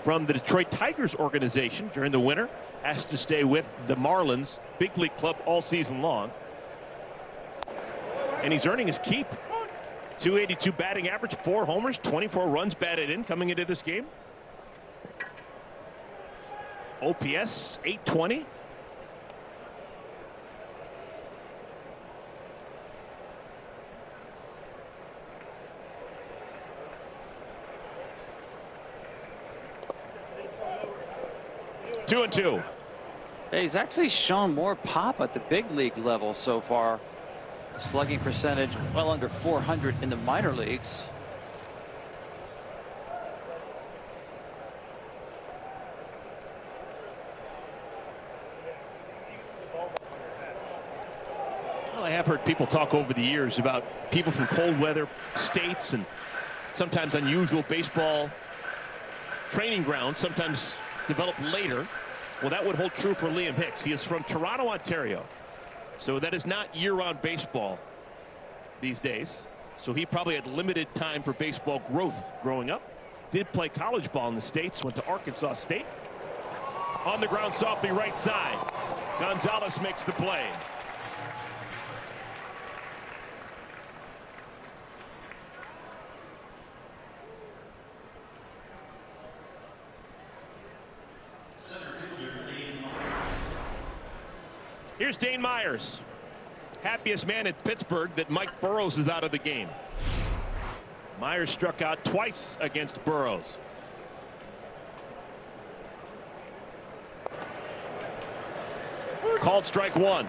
from the Detroit Tigers organization during the winter, has to stay with the Marlins big league club all season long. And he's earning his keep. 282 batting average, 4 homers, 24 runs batted in coming into this game. OPS 820. Two and two. Hey, he's actually shown more pop at the big league level so far. Slugging percentage well under 400 in the minor leagues. Well, I have heard people talk over the years about people from cold weather states and sometimes unusual baseball training grounds sometimes develop later. Well, that would hold true for Liam Hicks. He is from Toronto, Ontario. So that is not year-round baseball these days. So he probably had limited time for baseball growth growing up. Did play college ball in the States, went to Arkansas State. On the ground softly right side. Gonzalez makes the play. Here's Dane Myers. Happiest man at Pittsburgh that Mike Burrows is out of the game. Myers struck out twice against Burrows. Called strike one.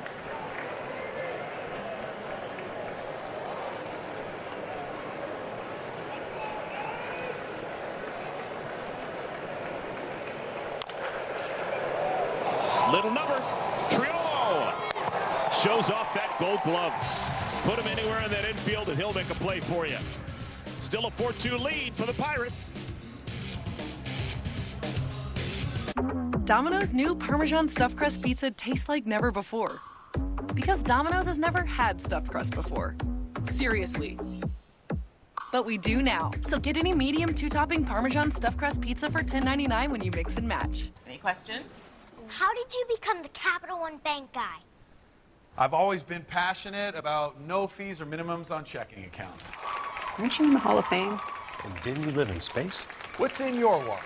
Little number. Triolo shows off that gold glove. Put him anywhere in that infield and he'll make a play for you. Still a 4-2 lead for the Pirates. Domino's new Parmesan stuffed crust pizza tastes like never before. Because Domino's has never had stuffed crust before. Seriously. But we do now. So get any medium 2-topping Parmesan stuffed crust pizza for $10.99 when you mix and match. Any questions? How did you become the Capital One Bank guy? I've always been passionate about no fees or minimums on checking accounts. Aren't you in the Hall of Fame? And didn't you live in space? What's in your wallet?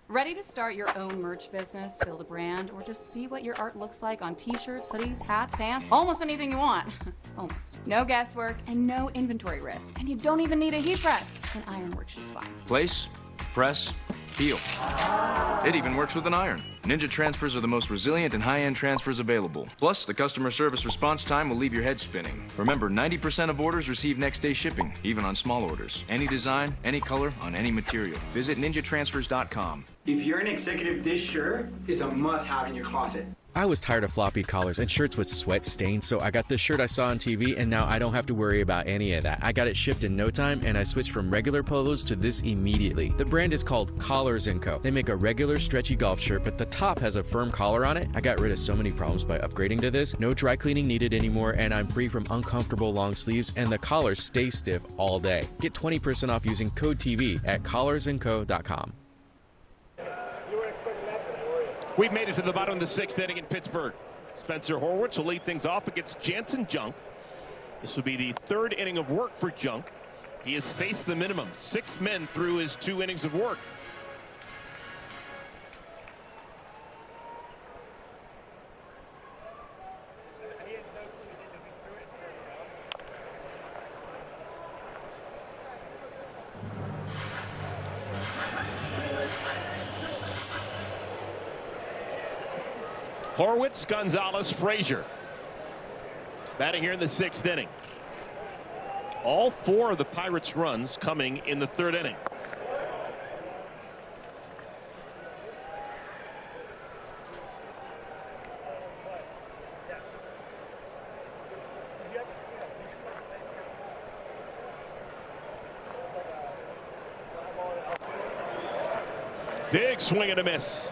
Ready to start your own merch business, build a brand, or just see what your art looks like on t-shirts, hoodies, hats, pants, almost anything you want. Almost. No guesswork and no inventory risk. And you don't even need a heat press. An iron works just fine. Place, press, peel. It even works with an iron. Ninja transfers are the most resilient and high-end transfers available. Plus, the customer service response time will leave your head spinning. Remember, 90% of orders receive next-day shipping, even on small orders. Any design, any color, on any material. Visit ninjatransfers.com. If you're an executive, this shirt is a must-have in your closet. I was tired of floppy collars and shirts with sweat stains, so I got this shirt I saw on TV, and now I don't have to worry about any of that. I got it shipped in no time, and I switched from regular polos to this immediately. The brand is called Collars & Co. They make a regular stretchy golf shirt, but the top has a firm collar on it. I got rid of so many problems by upgrading to this. No dry cleaning needed anymore, and I'm free from uncomfortable long sleeves, and the collars stay stiff all day. Get 20% off using code TV at collarsandco.com. We've made it to the bottom of the 6th inning in Pittsburgh. Spencer Horwitz will lead things off against Jansen Junk. This will be the 3rd inning of work for Junk. He has faced the minimum, 6 men through his 2 innings of work. Horwitz, Gonzalez, Frazier. Batting here in the 6th inning. All 4 of the Pirates' runs coming in the 3rd inning. Big swing and a miss.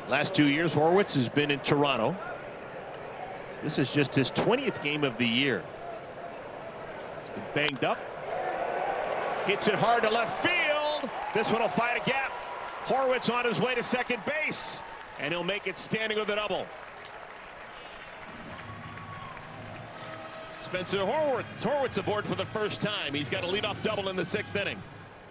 Last 2 years, Horwitz has been in Toronto. This is just his 20th game of the year. He's been banged up. Hits it hard to left field. This one will find a gap. Horwitz on his way to second base. And he'll make it standing with a double. Spencer Horwitz aboard for the first time. He's got a leadoff double in the 6th inning.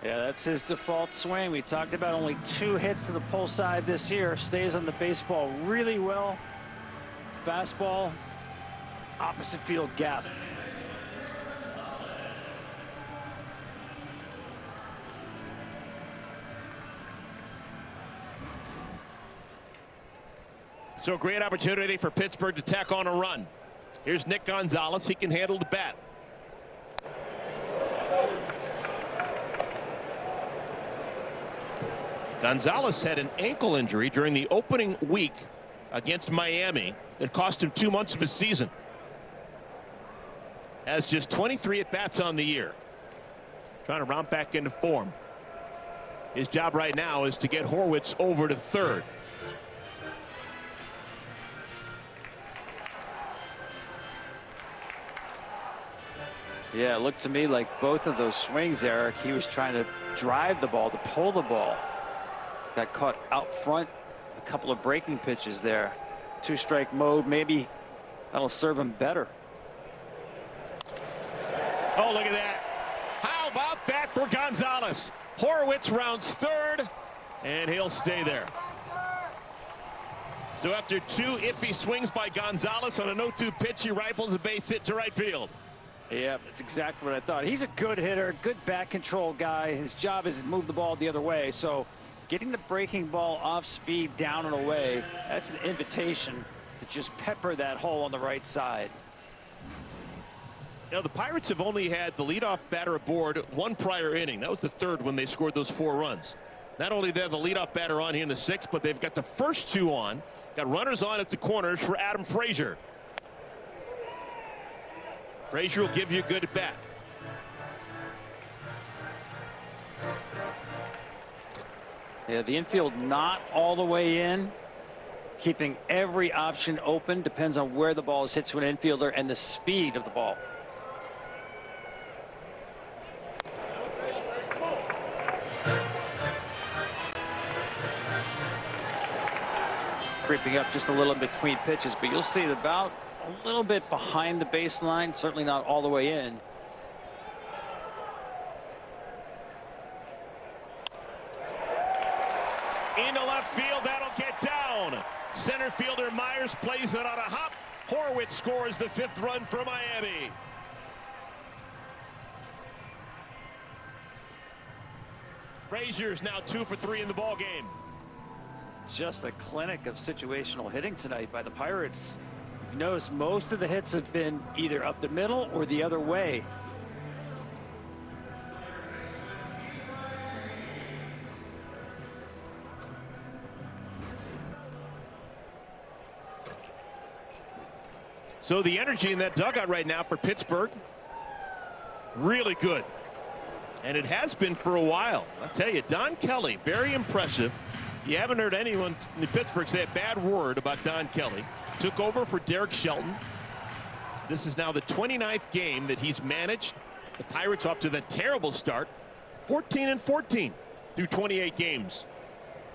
Yeah, that's his default swing. We talked about only 2 hits to the pull side this year. Stays on the baseball really well. Fastball, opposite field gap. So great opportunity for Pittsburgh to tack on a run. Here's Nick Gonzalez. He can handle the bat. Gonzalez had an ankle injury during the opening week against Miami that cost him 2 months of his season. Has just 23 at-bats on the year. Trying to round back into form. His job right now is to get Horwitz over to 3rd. Yeah, it looked to me like both of those swings, Eric, he was trying to drive the ball, to pull the ball. Got caught out front, a couple of breaking pitches there. 2-strike mode, maybe that'll serve him better. Oh, look at that. How about that for Gonzalez? Horwitz rounds third, and he'll stay there. So after 2 iffy swings by Gonzalez on a 0-2 pitch, he rifles a base hit to right field. Yeah, that's exactly what I thought. He's a good hitter, good bat control guy. His job is to move the ball the other way. So getting the breaking ball off speed down and away, that's an invitation to just pepper that hole on the right side. You know, the Pirates have only had the leadoff batter aboard 1 prior inning. That was the 3rd when they scored those 4 runs. Not only do they have the leadoff batter on here in the 6th, but they've got the first 2 on. Got runners on at the corners for Adam Frazier. Frazier will give you a good at bat. Yeah, the infield not all the way in. Keeping every option open. Depends on where the ball is hit to an infielder and the speed of the ball. Creeping up just a little in between pitches, but you'll see it about a little bit behind the baseline, certainly not all the way in. Into left field, that'll get down. Center fielder Myers plays it on a hop. Horwitz scores the 5th run for Miami. Frazier's now 2 for 3 in the ball game. Just a clinic of situational hitting tonight by the Pirates. You notice most of the hits have been either up the middle or the other way. So the energy in that dugout right now for Pittsburgh, really good. And it has been for a while. I'll tell you, Don Kelly, very impressive. You haven't heard anyone in Pittsburgh say a bad word about Don Kelly. Took over for Derek Shelton. This is now the 29th game that he's managed. The Pirates off to that terrible start. 14-14 through 28 games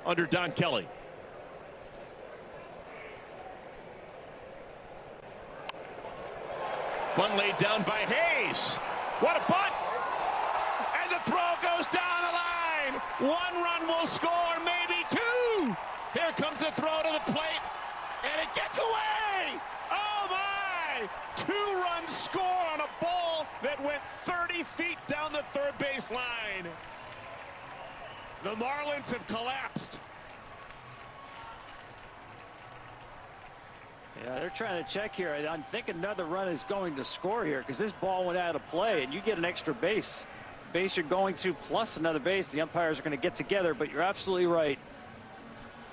under Don Kelly. Bunt laid down by Hayes. What a bunt! And the throw goes down the line. 1 run will score, maybe 2. Here comes the throw to the plate, and it gets away. Oh my! 2-run score on a ball that went 30 feet down the third base line. The Marlins have collapsed. Yeah, they're trying to check here. I think another run is going to score here because this ball went out of play, and you get an extra base you're going to plus another base. The umpires are going to get together, but you're absolutely right.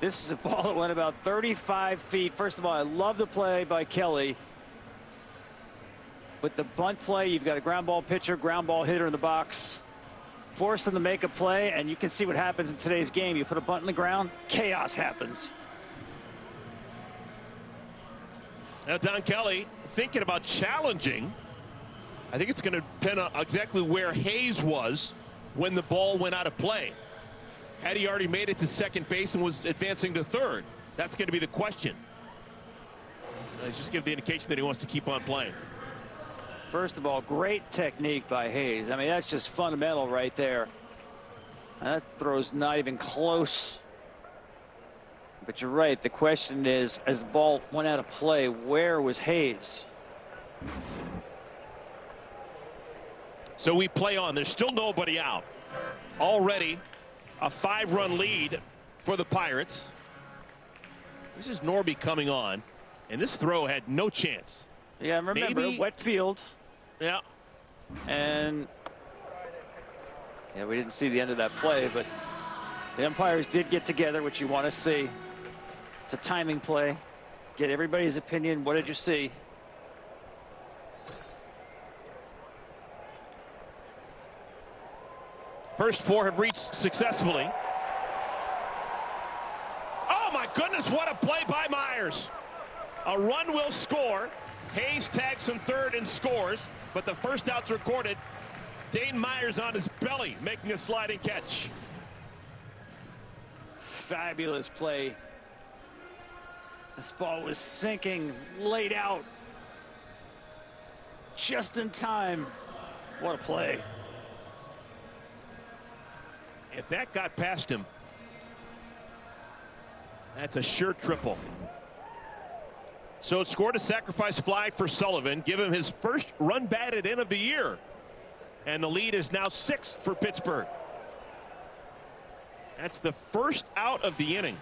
This is a ball that went about 35 feet. First of all, I love the play by Kelly. With the bunt play, you've got a ground ball pitcher, ground ball hitter in the box. Force them to make a play, and you can see what happens in today's game. You put a bunt in the ground, chaos happens. Now Don Kelly thinking about challenging. I think it's going to depend on exactly where Hayes was when the ball went out of play. Had he already made it to second base and was advancing to third? That's going to be the question. Let's just give the indication that he wants to keep on playing. First of all, great technique by Hayes. I mean, that's just fundamental right there. That throw's not even close. But you're right. The question is, as the ball went out of play, where was Hayes? So we play on. There's still nobody out. Already a 5-run lead for the Pirates. This is Norby coming on, and this throw had no chance. Yeah, remember, wet field. Yeah. And yeah, we didn't see the end of that play, but the umpires did get together, which you want to see. It's a timing play. Get everybody's opinion. What did you see? First 4 have reached successfully. Oh my goodness, what a play by Myers. A run will score. Hayes tags him third and scores, but the first out's recorded. Dane Myers on his belly, making a sliding catch. Fabulous play. This ball was sinking, laid out. Just in time. What a play. If that got past him, that's a sure triple. So it scored a sacrifice fly for Sullivan, give him his first run batted in of the year. And the lead is now 6 for Pittsburgh. That's the first out of the inning.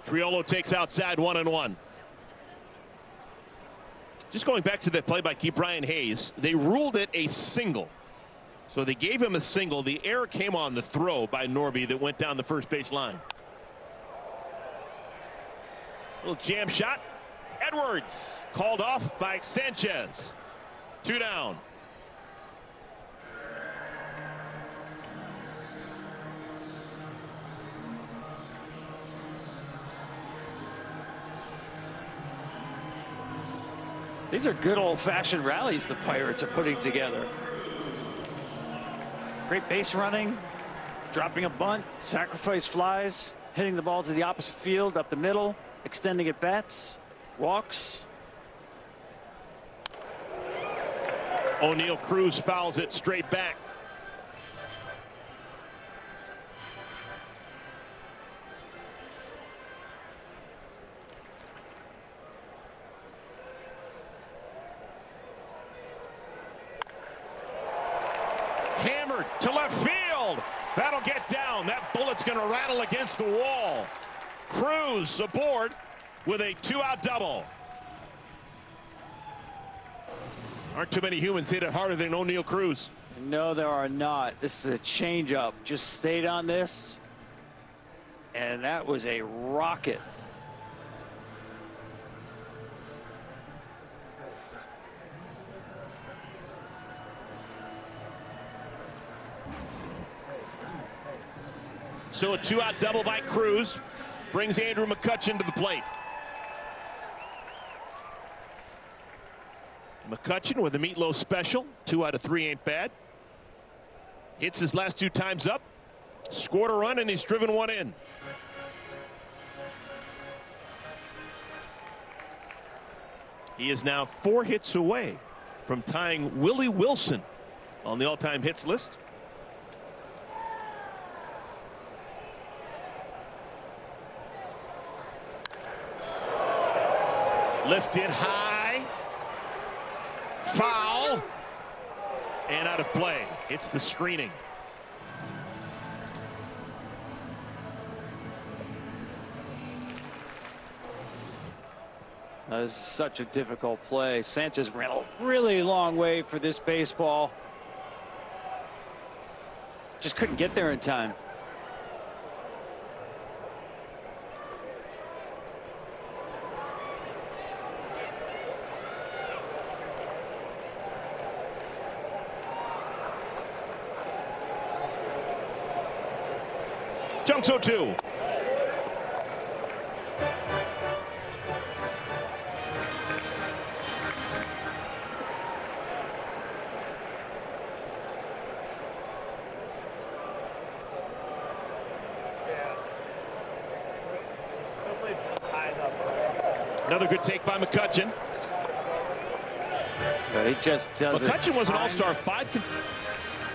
Triolo takes outside 1-1. Just going back to that play by Brian Hayes, they ruled it a single. So they gave him a single. The error came on the throw by Norby that went down the first base line. Little jam shot. Edwards called off by Sanchez. 2 down. These are good old-fashioned rallies the Pirates are putting together. Great base running, dropping a bunt, sacrifice flies, hitting the ball to the opposite field, up the middle, extending at bats, walks. O'Neill Cruz fouls it straight back. Hammered to left field. That'll get down. That bullet's going to rattle against the wall. Cruz aboard with a 2-out double. Aren't too many humans hit it harder than O'Neill Cruz. No, there are not. This is a changeup. Just stayed on this. And that was a rocket. So a 2-out double by Cruz brings Andrew McCutchen to the plate. McCutchen with a meatloaf special. 2 out of 3 ain't bad. Hits his last 2 times up. Scored a run and he's driven 1 in. He is now 4 hits away from tying Willie Wilson on the all-time hits list. Lifted high. Foul. And out of play. It's the screening. That is such a difficult play. Sanchez ran a really long way for this baseball. Just couldn't get there in time. Junks 0-2. Another good take by McCutchen. But he just does it. McCutchen was an all-star.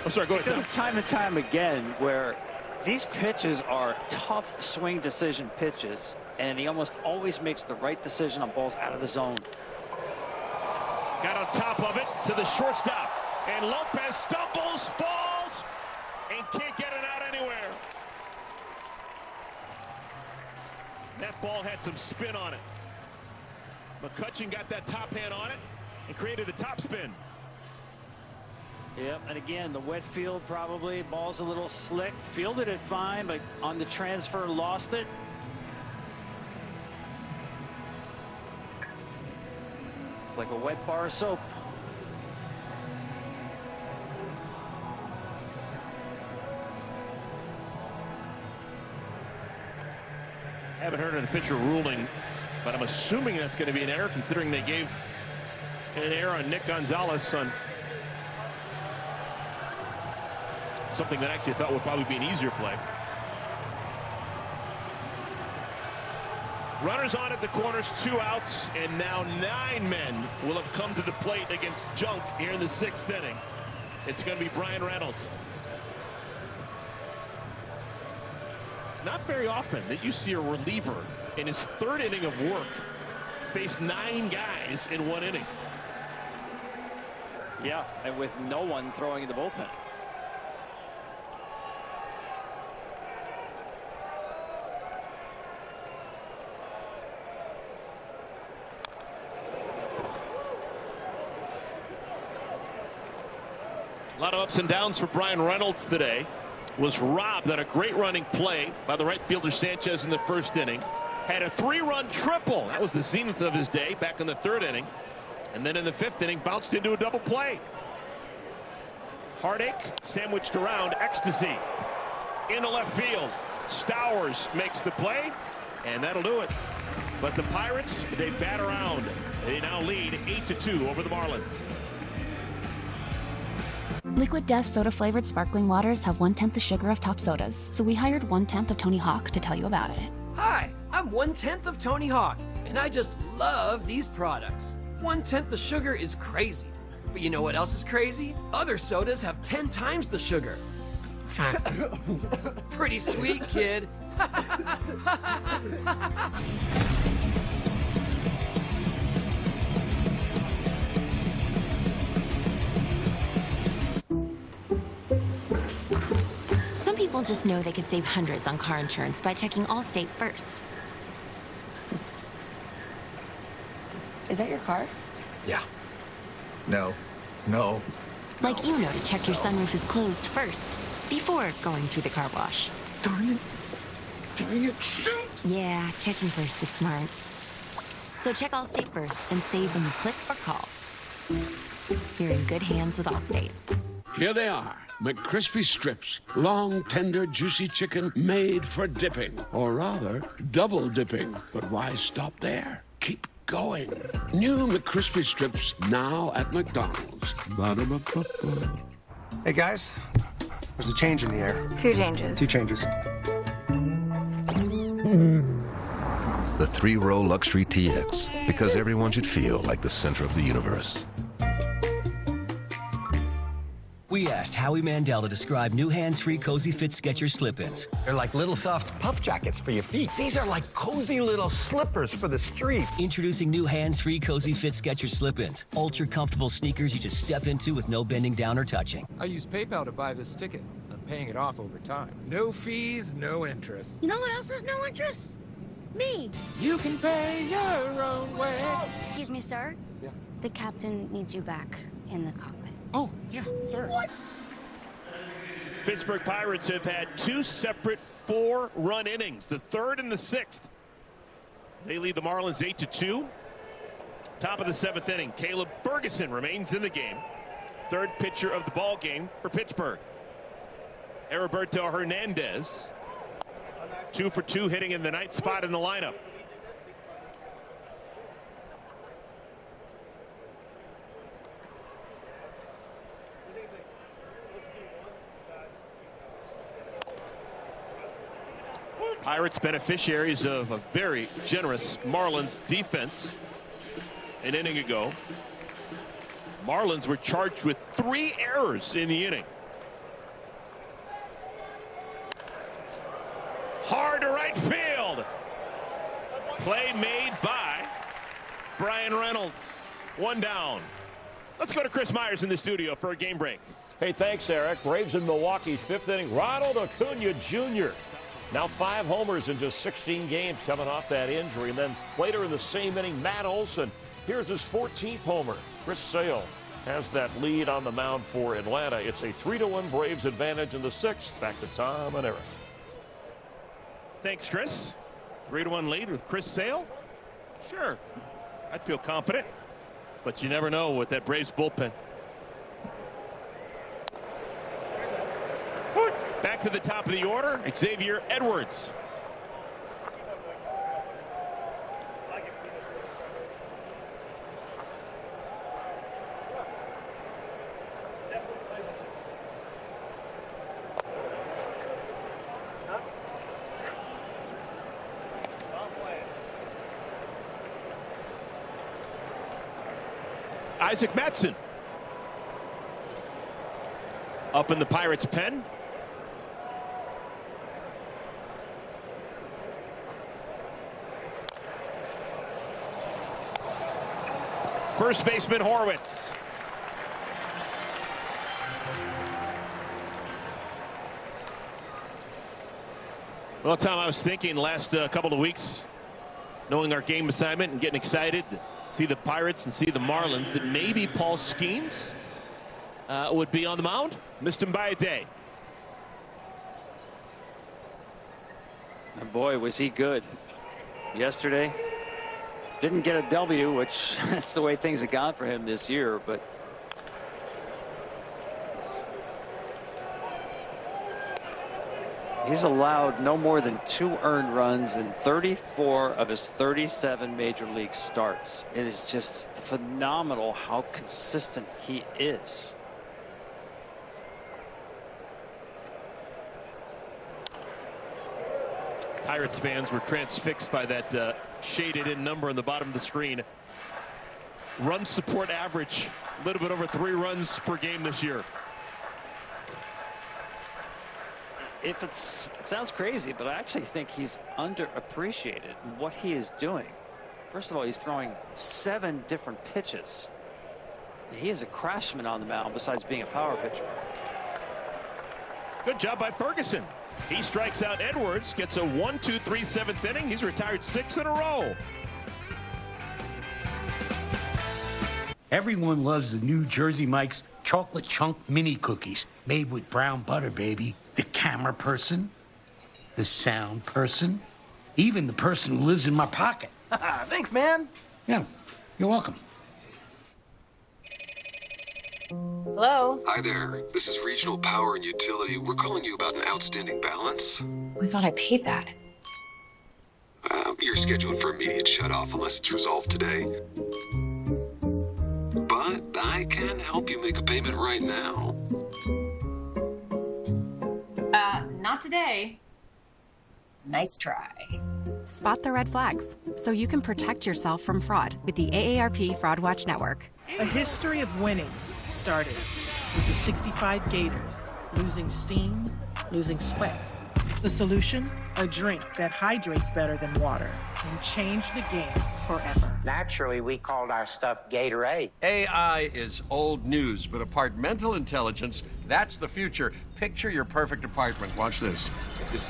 I'm sorry, go ahead. Does it time and time again where these pitches are tough swing decision pitches, and he almost always makes the right decision on balls out of the zone. Got on top of it to the shortstop, and Lopez stumbles, falls, and can't get it out anywhere. That ball had some spin on it. McCutchen got that top hand on it and created the top spin. Yep, and again, the wet field probably. Ball's a little slick. Fielded it fine, but on the transfer, lost it. It's like a wet bar of soap. Haven't heard an official ruling, but I'm assuming that's going to be an error, considering they gave an error on Nick Gonzalez on something that I actually thought would probably be an easier play. Runners on at the corners, 2 outs, and now 9 men will have come to the plate against Junk here in the 6th inning. It's going to be Brian Reynolds. It's not very often that you see a reliever in his 3rd inning of work face 9 guys in 1 inning. Yeah, and with no one throwing in the bullpen. A lot of ups and downs for Brian Reynolds today. Was robbed on a great running play by the right fielder Sanchez in the 1st inning. Had a 3-run triple. That was the zenith of his day back in the 3rd inning. And then in the 5th inning, bounced into a double play. Heartache sandwiched around ecstasy. Into left field. Stowers makes the play, and that'll do it. But the Pirates, they bat around. They now lead 8-2 over the Marlins. Liquid Death soda-flavored sparkling waters have 1/10 the sugar of top sodas, so we hired 1/10 of Tony Hawk to tell you about it. Hi, I'm 1/10 of Tony Hawk, and I just love these products. 1/10 the sugar is crazy. But you know what else is crazy? Other sodas have 10 times the sugar. Pretty sweet, kid. Some people just know they could save hundreds on car insurance by checking Allstate first. Is that your car? Yeah. No. No. Like you know to check your sunroof is closed first, before going through the car wash. Darn it. Dang it. Yeah, checking first is smart. So check Allstate first and save when you click or call. You're in good hands with Allstate. Here they are, McCrispy strips. Long, tender, juicy chicken made for dipping. Or rather, double dipping. But why stop there? Keep going. New McCrispy strips now at McDonald's. Ba-da-ba-ba-ba. Hey guys, there's a change in the air. 2 changes. 2 changes. The 3-row luxury TX, because everyone should feel like the center of the universe. We asked Howie Mandel to describe new hands-free Cozy Fit Skechers slip-ins. They're like little soft puff jackets for your feet. These are like cozy little slippers for the street. Introducing new hands-free Cozy Fit Skechers slip-ins. Ultra comfortable sneakers you just step into with no bending down or touching. I used PayPal to buy this ticket. I'm paying it off over time. No fees, no interest. You know what else has no interest? Me. You can pay your own way. Excuse me, sir? Yeah. The captain needs you back in the cockpit. Oh, yeah, sir. What? Pittsburgh Pirates have had 2 separate 4-run innings, the 3rd and the 6th. They lead the Marlins 8-2. Top of the 7th inning, Caleb Ferguson remains in the game. 3rd pitcher of the ball game for Pittsburgh. Heriberto Hernandez, 2 for 2, hitting in the 9th spot in the lineup. Pirates beneficiaries of a very generous Marlins defense an inning ago. Marlins were charged with 3 errors in the inning. Hard to right field. Play made by Brian Reynolds. 1 down. Let's go to Chris Myers in the studio for a game break. Hey, thanks, Eric. Braves in Milwaukee's 5th inning. Ronald Acuna Jr. Now 5 homers in just 16 games coming off that injury. And then later in the same inning, Matt Olson. Here's his 14th homer. Chris Sale has that lead on the mound for Atlanta. It's a 3-1 Braves advantage in the 6th. Back to Tom and Eric. Thanks, Chris. 3-1 lead with Chris Sale. Sure, I'd feel confident, but you never know with that Braves bullpen. Back to the top of the order, Xavier Edwards. Isaac Mattson up in the Pirates' pen. First baseman Horwitz. Well, Tom, I was thinking last couple of weeks, knowing our game assignment and getting excited to see the Pirates and see the Marlins, that maybe Paul Skeens would be on the mound. Missed him by a day. And boy, was he good yesterday. Didn't get a W, which that's the way things have gone for him this year, but he's allowed no more than 2 earned runs in 34 of his 37 major league starts. It is just phenomenal how consistent he is. Pirates fans were transfixed by that shaded in number on the bottom of the screen. Run support average, a little bit over 3 runs per game this year. It sounds crazy, but I actually think he's underappreciated in what he is doing. First of all, he's throwing 7 different pitches. He is a craftsman on the mound besides being a power pitcher. Good job by Ferguson. He strikes out Edwards, gets a 1-2-3 7th inning. He's retired 6 in a row. Everyone loves the new Jersey Mike's chocolate chunk mini cookies made with brown butter, baby. The camera person, the sound person, even the person who lives in my pocket. Thanks, man. Yeah, you're welcome. Hello? Hi there. This is Regional Power and Utility. We're calling you about an outstanding balance. I thought I paid that. You're scheduled for immediate shutoff unless it's resolved today. But I can help you make a payment right now. Not today. Nice try. Spot the red flags so you can protect yourself from fraud with the AARP Fraud Watch Network. A history of winning started with the 65 Gators losing steam, losing sweat. The solution? A drink that hydrates better than water and changed the game forever. Naturally, we called our stuff Gatorade. AI is old news, but apartmental intelligence, that's the future. Picture your perfect apartment. Watch this.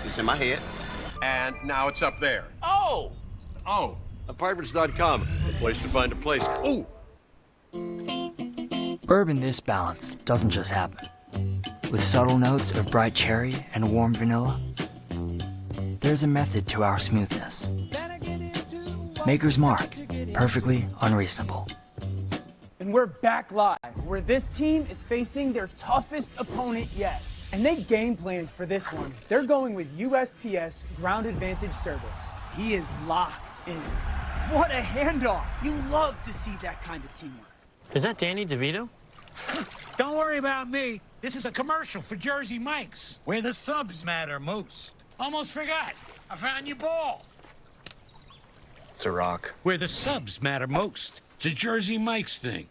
It's in my head. And now it's up there. Oh! Oh, apartments.com, a place to find a place. Oh! Bourbon this balanced doesn't just happen. With subtle notes of bright cherry and warm vanilla, there's a method to our smoothness. Maker's Mark, perfectly unreasonable. And we're back live, where this team is facing their toughest opponent yet. And they game planned for this one. They're going with USPS Ground Advantage Service. He is locked in. What a handoff. You love to see that kind of teamwork. Is that Danny DeVito? Don't worry about me. This is a commercial for Jersey Mike's, where the subs matter most. Almost forgot. I found your ball. It's a rock. Where the subs matter most. It's a Jersey Mike's thing.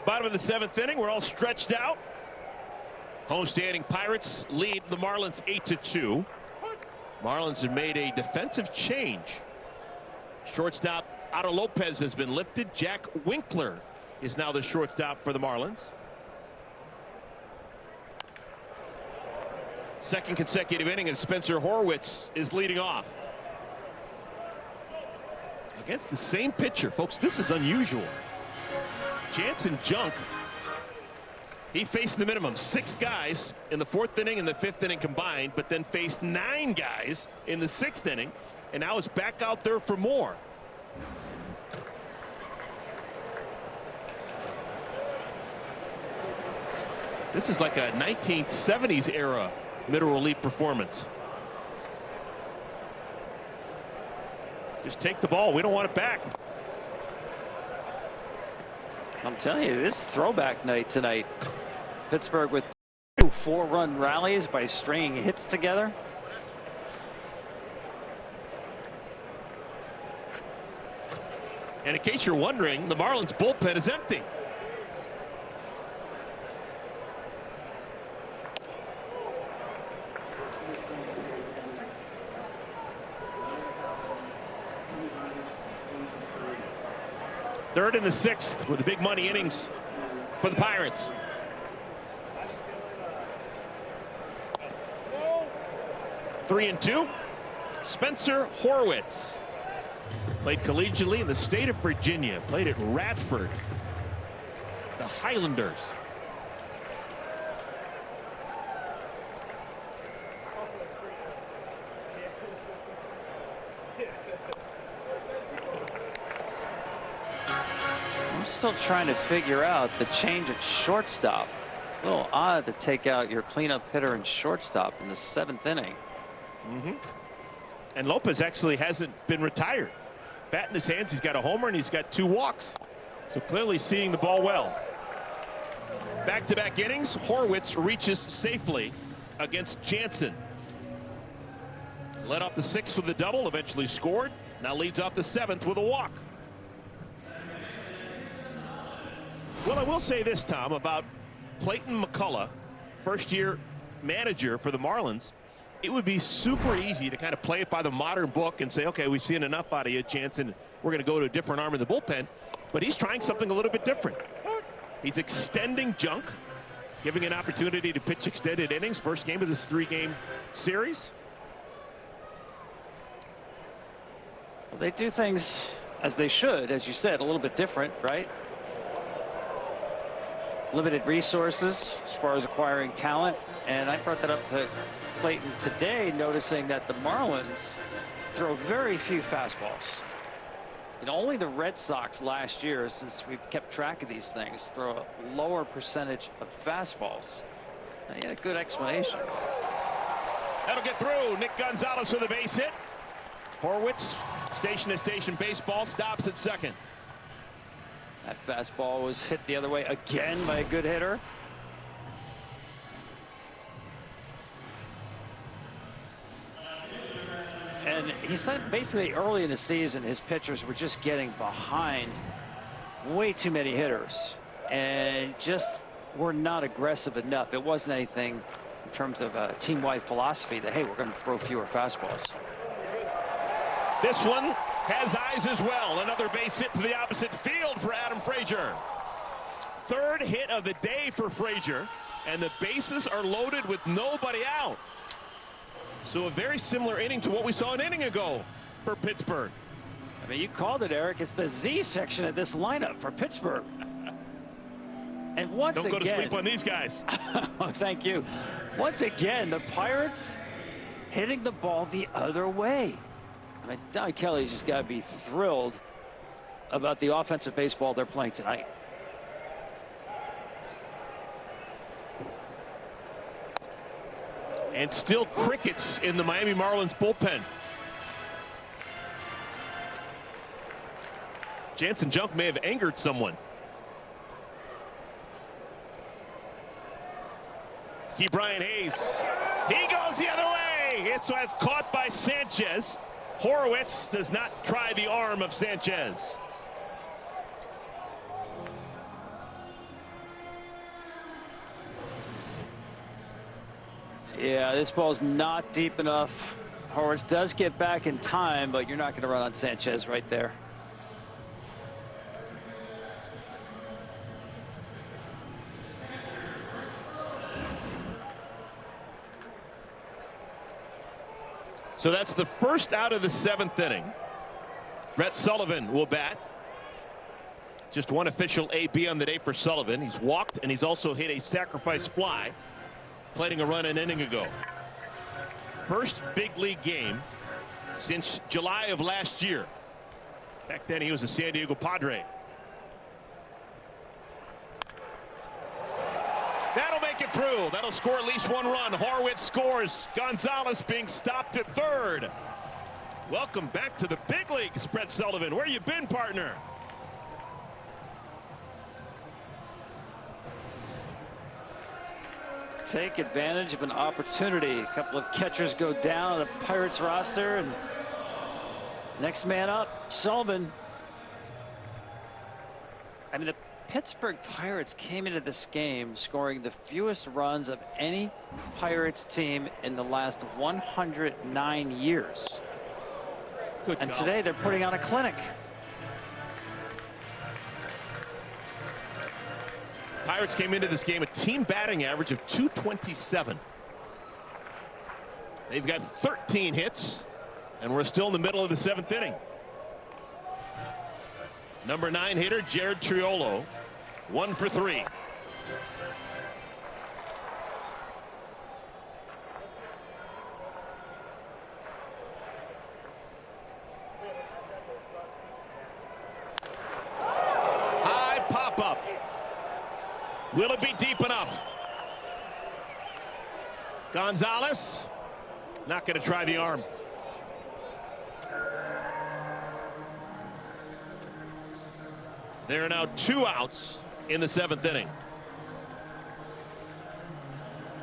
Bottom of the 7th inning, we're all stretched out. Homestanding Pirates lead the Marlins 8-2. Marlins have made a defensive change. Shortstop Otto Lopez has been lifted. Jack Winkler is now the shortstop for the Marlins. Second consecutive inning, and Spencer Horwitz is leading off. Against the same pitcher, folks, this is unusual. Jansen Junk, he faced the minimum 6 guys in the 4th inning and the 5th inning combined, but then faced 9 guys in the 6th inning, and now is back out there for more. This is like a 1970s era middle relief performance. Just take the ball. We don't want it back. I'm telling you, this throwback night tonight. Pittsburgh with 2 4-run rallies by stringing hits together. And in case you're wondering, the Marlins bullpen is empty. Third and the sixth with the big money innings for the Pirates. Three and two. Spencer Horwitz played collegiately in the state of Virginia. Played at Radford, the Highlanders. I'm still trying to figure out the change at shortstop. A little odd to take out your cleanup hitter and shortstop in the 7th inning. And Lopez actually hasn't been retired. Bat in his hands, he's got a homer and he's got 2 walks. So clearly seeing the ball well. Back-to-back innings, Horwitz reaches safely against Jansen. Led off the 6th with a double, eventually scored. Now leads off the 7th with a walk. Well, I will say this, Tom, about Clayton McCullough, first-year manager for the Marlins. It would be super easy to kind of play it by the modern book and say, okay, we've seen enough out of you, Jansen. We're going to go to a different arm in the bullpen. But he's trying something a little bit different. He's extending Junk, giving an opportunity to pitch extended innings. First game of this 3-game series. Well, they do things as they should, as you said, a little bit different, right? Limited resources as far as acquiring talent. And I brought that up to Clayton today, noticing that the Marlins throw very few fastballs. You know, only the Red Sox last year, since we've kept track of these things, throw a lower percentage of fastballs. And he had a good explanation. That'll get through. Nick Gonzalez with a base hit. Horwitz, station-to-station baseball, stops at second. That fastball was hit the other way again by a good hitter. And he said basically early in the season his pitchers were just getting behind way too many hitters and just were not aggressive enough. It wasn't anything in terms of a team-wide philosophy that, hey, we're going to throw fewer fastballs. This one has eyes as well. Another base hit to the opposite field for Adam Frazier. Third hit of the day for Frazier, and the bases are loaded with nobody out. So a very similar inning to what we saw an inning ago for Pittsburgh. I mean, you called it, Eric. It's the Z section of this lineup for Pittsburgh. And once again, don't go to sleep on these guys. Oh, thank you. Once again, the Pirates hitting the ball the other way. I mean, Don Kelly's just got to be thrilled about the offensive baseball they're playing tonight. And still crickets in the Miami Marlins bullpen. Jansen Junk may have angered someone. Key Brian Hayes. He goes the other way. It's caught by Sanchez. Horwitz does not try the arm of Sanchez. Yeah, this ball's not deep enough. Horwitz does get back in time, but you're not going to run on Sanchez right there. So that's the first out of the 7th inning. Brett Sullivan will bat. Just one official AB on the day for Sullivan. He's walked and he's also hit a sacrifice fly, plating a run an inning ago. First big league game since July of last year. Back then he was a San Diego Padre. That'll make it through. That'll score at least one run. Horwitz scores. Gonzalez being stopped at third. Welcome back to the big leagues, Brett Sullivan. Where you been, partner? Take advantage of an opportunity. A couple of catchers go down on the Pirates roster, and next man up, Sullivan. I mean, the Pittsburgh Pirates came into this game scoring the fewest runs of any Pirates team in the last 109 years. Good and call. Today they're putting on a clinic. Pirates came into this game a team batting average of .227. They've got 13 hits, and we're still in the middle of the 7th inning. Number 9 hitter Jared Triolo, 1 for 3. High pop up. Will it be deep enough? Gonzalez not going to try the arm. There are now 2 outs in the 7th inning.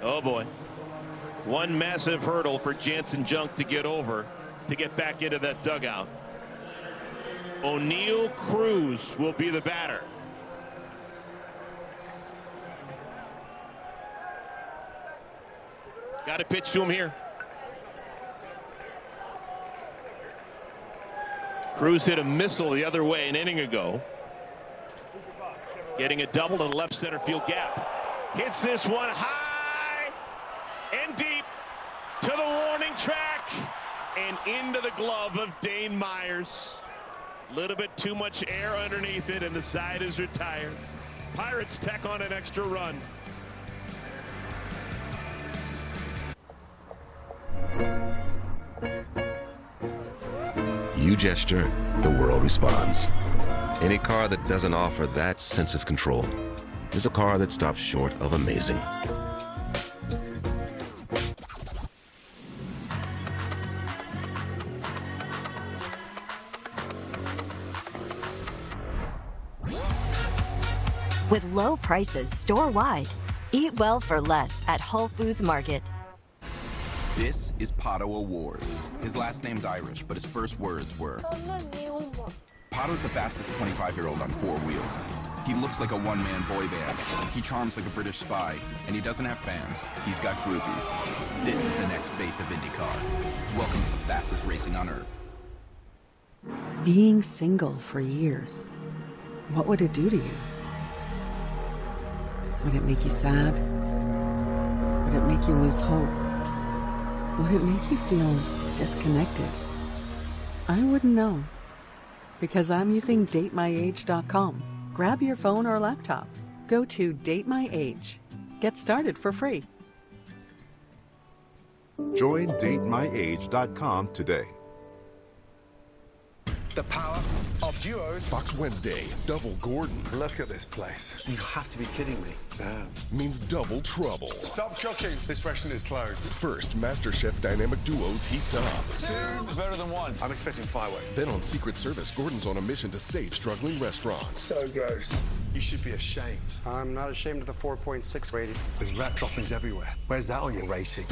Oh boy. One massive hurdle for Jansen Junk to get over to get back into that dugout. O'Neill Cruz will be the batter. Got to pitch to him here. Cruz hit a missile the other way an inning ago. Getting a double to the left center field gap. Hits this one high and deep to the warning track and into the glove of Dane Myers. A little bit too much air underneath it, and the side is retired. Pirates tack on an extra run. You gesture, the world responds. Any car that doesn't offer that sense of control is a car that stops short of amazing. With low prices store-wide, eat well for less at Whole Foods Market. This is Pato Award. His last name's Irish, but his first words were... Pato's the fastest 25-year-old on 4 wheels. He looks like a one-man boy band. He charms like a British spy, and he doesn't have fans. He's got groupies. This is the next face of IndyCar. Welcome to the fastest racing on Earth. Being single for years, what would it do to you? Would it make you sad? Would it make you lose hope? Would it make you feel disconnected? I wouldn't know. Because I'm using datemyage.com. Grab your phone or laptop. Go to datemyage. Get started for free. Join datemyage.com today. The power of duos. Fox Wednesday, double Gordon. Look at this place. You have to be kidding me. Damn. Means double trouble. Stop cooking. This restaurant is closed. First, MasterChef Dynamic Duos heats up. 2 is better than 1. I'm expecting fireworks. Then on Secret Service, Gordon's on a mission to save struggling restaurants. So gross. You should be ashamed. I'm not ashamed of the 4.6 rating. There's rat droppings everywhere. Where's that on your rating?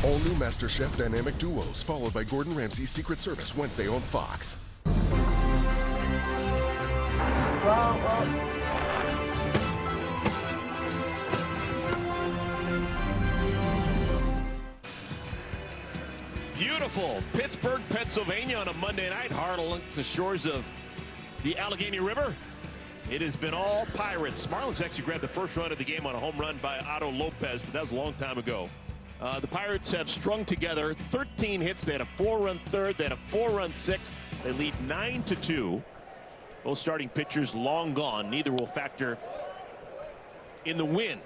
All new MasterChef Dynamic Duos, followed by Gordon Ramsay's Secret Service, Wednesday on Fox. Beautiful Pittsburgh, Pennsylvania on a Monday night. Hard along the shores of the Allegheny River. It has been all Pirates. Marlins actually grabbed the first run of the game on a home run by Otto Lopez, but that was a long time ago. The Pirates have strung together 13 hits. They had a 4-run third. They had a 4-run sixth. They lead 9-2. Both starting pitchers long gone. Neither will factor in the win.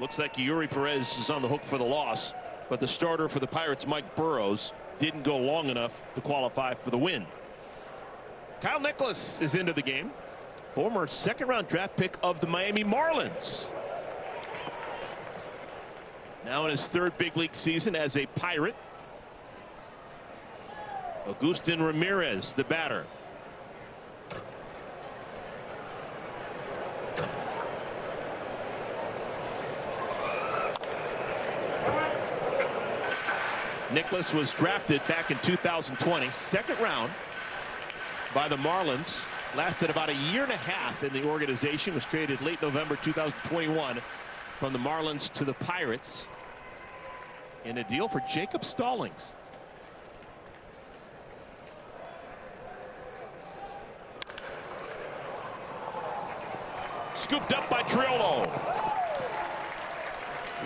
Looks like Yuri Perez is on the hook for the loss, but the starter for the Pirates, Mike Burrows, didn't go long enough to qualify for the win. Kyle Nicholas is into the game. Former second-round draft pick of the Miami Marlins. Now in his 3rd big league season as a Pirate. Agustin Ramirez, the batter. Nicholas was drafted back in 2020, 2nd round by the Marlins. lasted about a year and a half in the organization, was traded late November 2021 from the Marlins to the Pirates in a deal for Jacob Stallings. Scooped up by Triolo.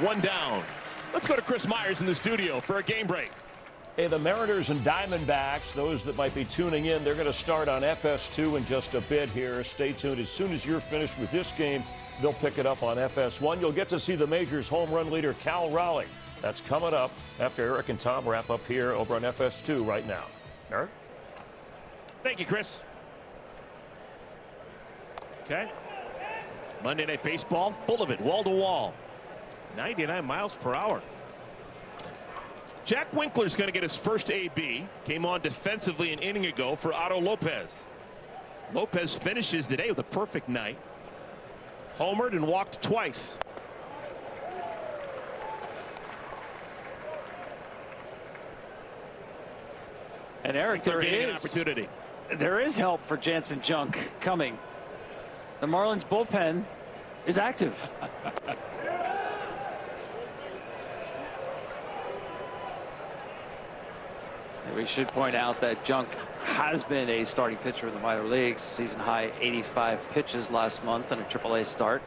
One down. Let's go to Chris Myers in the studio for a game break. Hey, the Mariners and Diamondbacks, those that might be tuning in, they're going to start on FS2 in just a bit here. Stay tuned. As soon as you're finished with this game, they'll pick it up on FS1. You'll get to see the Majors home run leader, Cal Raleigh. That's coming up after Eric and Tom wrap up here over on FS2 right now. Eric? Thank you, Chris. Okay. Monday Night Baseball, full of it, wall to wall. 99 miles per hour. Jack Winkler's going to get his first AB. Came on defensively an inning ago for Otto Lopez. Lopez finishes the day with a perfect night. Homered and walked twice. And Eric, there is help for Jansen Junk coming. The Marlins bullpen is active. We should point out that Junk has been a starting pitcher in the minor leagues. Season high 85 pitches last month in a AAA start.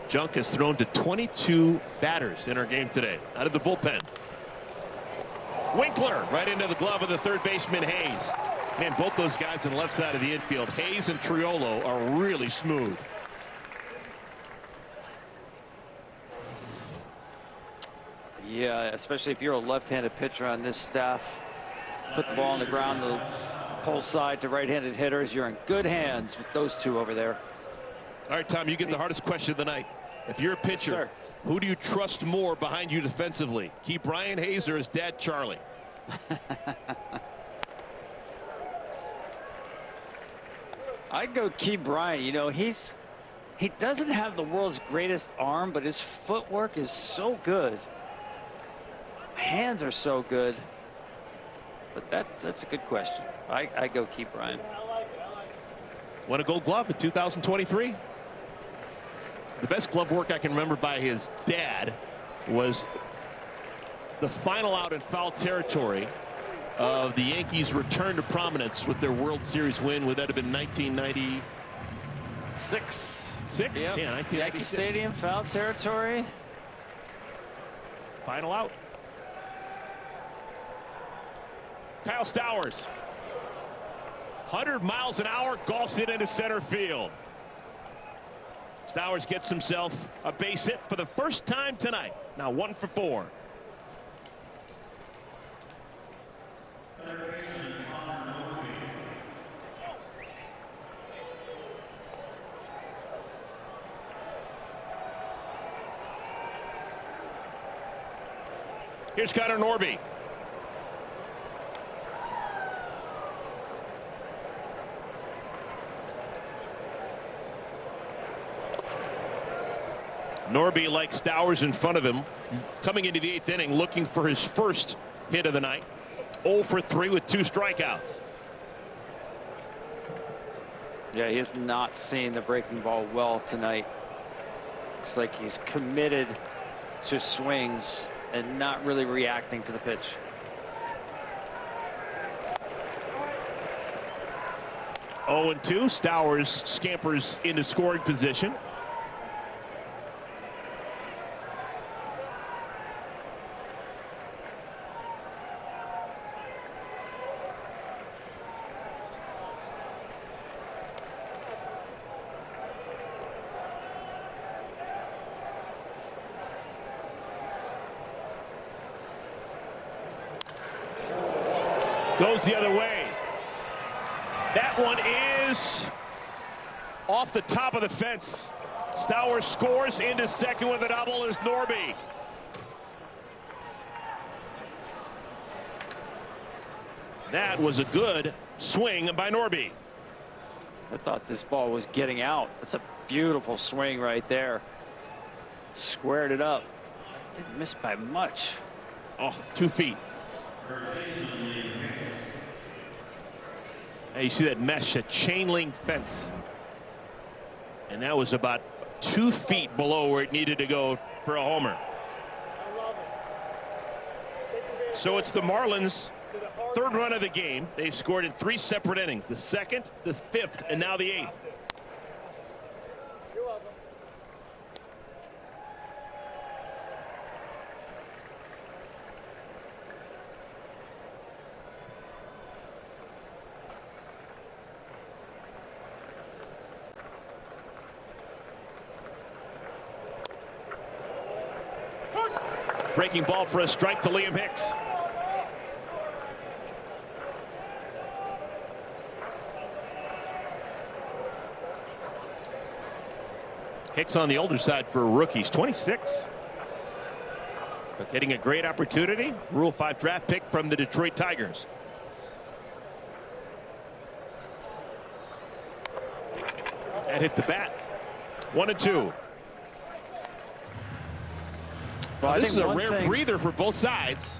Junk has thrown to 22 batters in our game today out of the bullpen. Winkler right into the glove of the third baseman Hayes. Man, both those guys on the left side of the infield, Hayes and Triolo, are really smooth. Yeah, especially if you're a left-handed pitcher on this staff. Put the ball on the ground, the pull side to right-handed hitters. You're in good hands with those two over there. All right, Tom, you get the hardest question of the night. If you're a pitcher, who do you trust more behind you defensively? Keep Brian Hayes or his dad, Charlie? I'd go Keith Bryant. You know, he doesn't have the world's greatest arm, but his footwork is so good. Hands are so good. But that's a good question. I go Keith Bryant. Won a Gold Glove in 2023. The best glove work I can remember by his dad was the final out in foul territory of the Yankees' return to prominence with their World Series win. Would that have been 1996? Yep. Yeah, 1996. Yankee Stadium, foul territory. Final out. Kyle Stowers. 100 miles an hour, golfs it into center field. Stowers gets himself a base hit for the first time tonight. Now 1 for 4. Here's Connor Norby. Norby, like Stowers in front of him, coming into the 8th inning, looking for his first hit of the night. 0 for 3 with 2 strikeouts. Yeah, he has not seen the breaking ball well tonight. Looks like he's committed to swings and not really reacting to the pitch. Oh, and 2. Stowers scampers into scoring position. Goes the other way. That one is off the top of the fence. Stowers scores into second with a double as Norby. That was a good swing by Norby. I thought this ball was getting out. That's a beautiful swing right there. Squared it up. Didn't miss by much. Oh, 2 feet. You see that mesh, a chain link fence. And that was about 2 feet below where it needed to go for a homer. So it's the Marlins' third run of the game. They've scored in 3 separate innings, the 2nd, the 5th, and now the 8th. Breaking ball for a strike to Liam Hicks. Hicks on the older side for rookies, 26. But getting a great opportunity. Rule 5 draft pick from the Detroit Tigers. And hit the bat. 1-2. Well, this is a rare breather for both sides.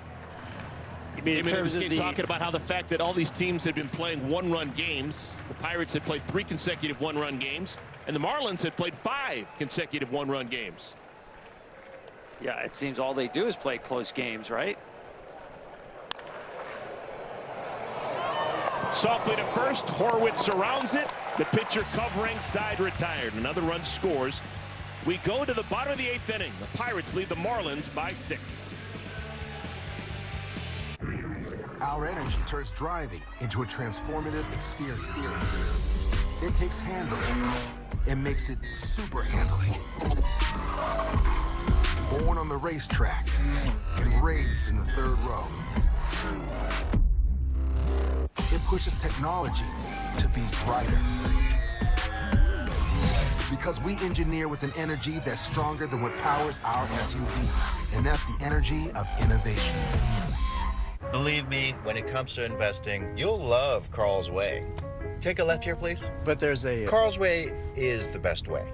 You mean in terms of talking about how the fact that all these teams had been playing one-run games. The Pirates had played 3 consecutive one-run games, and the Marlins had played 5 consecutive one-run games. Yeah, it seems all they do is play close games, right? Softly to first, Horwitz surrounds it. The pitcher covering, side retired. Another run scores. We go to the bottom of the 8th inning. The Pirates lead the Marlins by 6. Our energy turns driving into a transformative experience. It takes handling and makes it super handling. Born on the racetrack and raised in the 3rd row. It pushes technology to be brighter. Because we engineer with an energy that's stronger than what powers our SUVs. And that's the energy of innovation. Believe me, when it comes to investing, you'll love Carl's Way. Take a left here, please. But there's a... Carl's Way is the best way.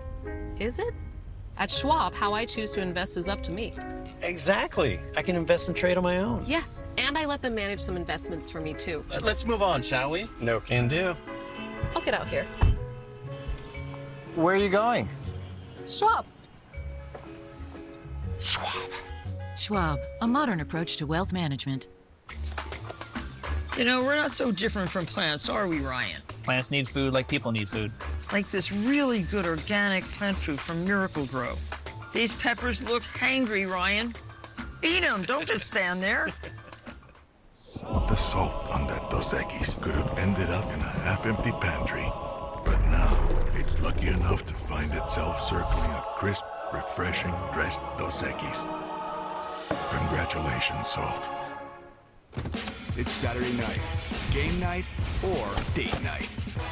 Is it? At Schwab, how I choose to invest is up to me. Exactly. I can invest and trade on my own. Yes, and I let them manage some investments for me, too. Let's move on, shall we? No can do. I'll get out here. Where are you going? Schwab. Schwab, a modern approach to wealth management. You know, we're not so different from plants, are we, Ryan? Plants need food like people need food. Like this really good organic plant food from Miracle Grow. These peppers look hangry, Ryan. Eat them, don't just stand there. The salt on that Dos Equis could have ended up in a half-empty pantry. But now, it's lucky enough to find itself circling a crisp, refreshing dressed Dos Equis. Congratulations, Salt. It's Saturday night, game night or date night,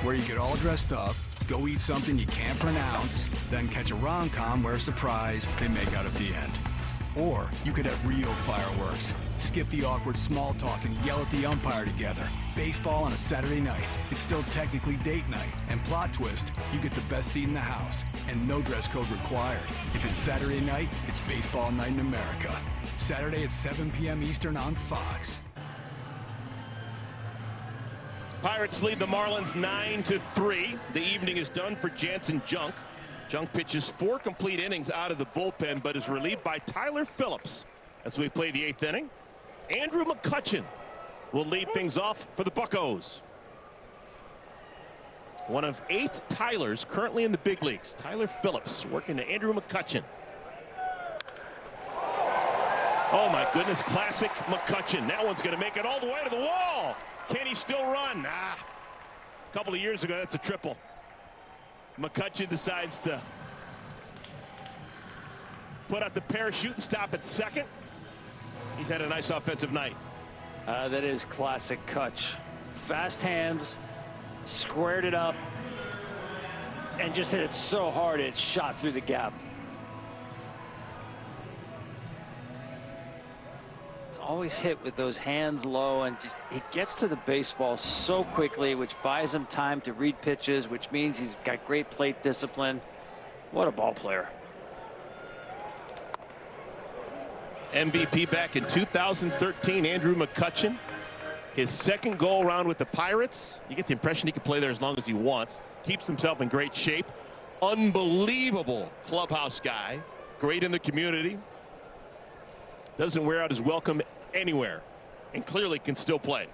where you get all dressed up, go eat something you can't pronounce, then catch a rom-com where, surprise, they make out at the end. Or you could have real fireworks, skip the awkward small talk and yell at the umpire together. Baseball on a Saturday night, it's still technically date night. And plot twist, you get the best seat in the house and no dress code required. If it's Saturday night, it's baseball night in America. Saturday at 7 p.m. Eastern on Fox. Pirates lead the Marlins 9-3. The evening is done for Jansen Junk. Junk pitches 4 complete innings out of the bullpen, but is relieved by Tyler Phillips as we play the 8th inning. Andrew McCutchen will lead things off for the Buccos. One of 8 Tylers currently in the big leagues. Tyler Phillips working to Andrew McCutchen. Oh my goodness, classic McCutchen. That one's going to make it all the way to the wall. Can he still run? A couple of years ago, that's a triple. McCutchen decides to put out the parachute and stop at second. He's had a nice offensive night. That is classic Kutch. Fast hands, squared it up, and just hit it so hard it shot through the gap. It's always hit with those hands low, and just he gets to the baseball so quickly, which buys him time to read pitches, which means he's got great plate discipline. What a ball player. MVP back in 2013, Andrew McCutchen. His second go around with the Pirates. You get the impression he can play there as long as he wants. Keeps himself in great shape. Unbelievable clubhouse guy. Great in the community. Doesn't wear out his welcome anywhere. And clearly can still play.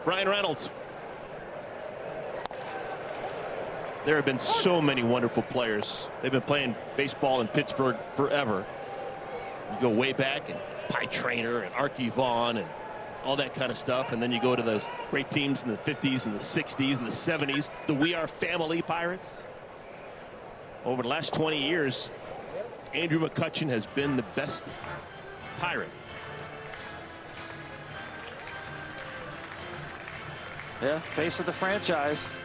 Ryan Reynolds. There have been so many wonderful players. They've been playing baseball in Pittsburgh forever. You go way back, and Pie Traynor and Archie Vaughan and all that kind of stuff. And then you go to those great teams in the 50s and the 60s and the 70s. The We Are Family Pirates. Over the last 20 years, Andrew McCutchen has been the best Pirate. Yeah, face of the franchise.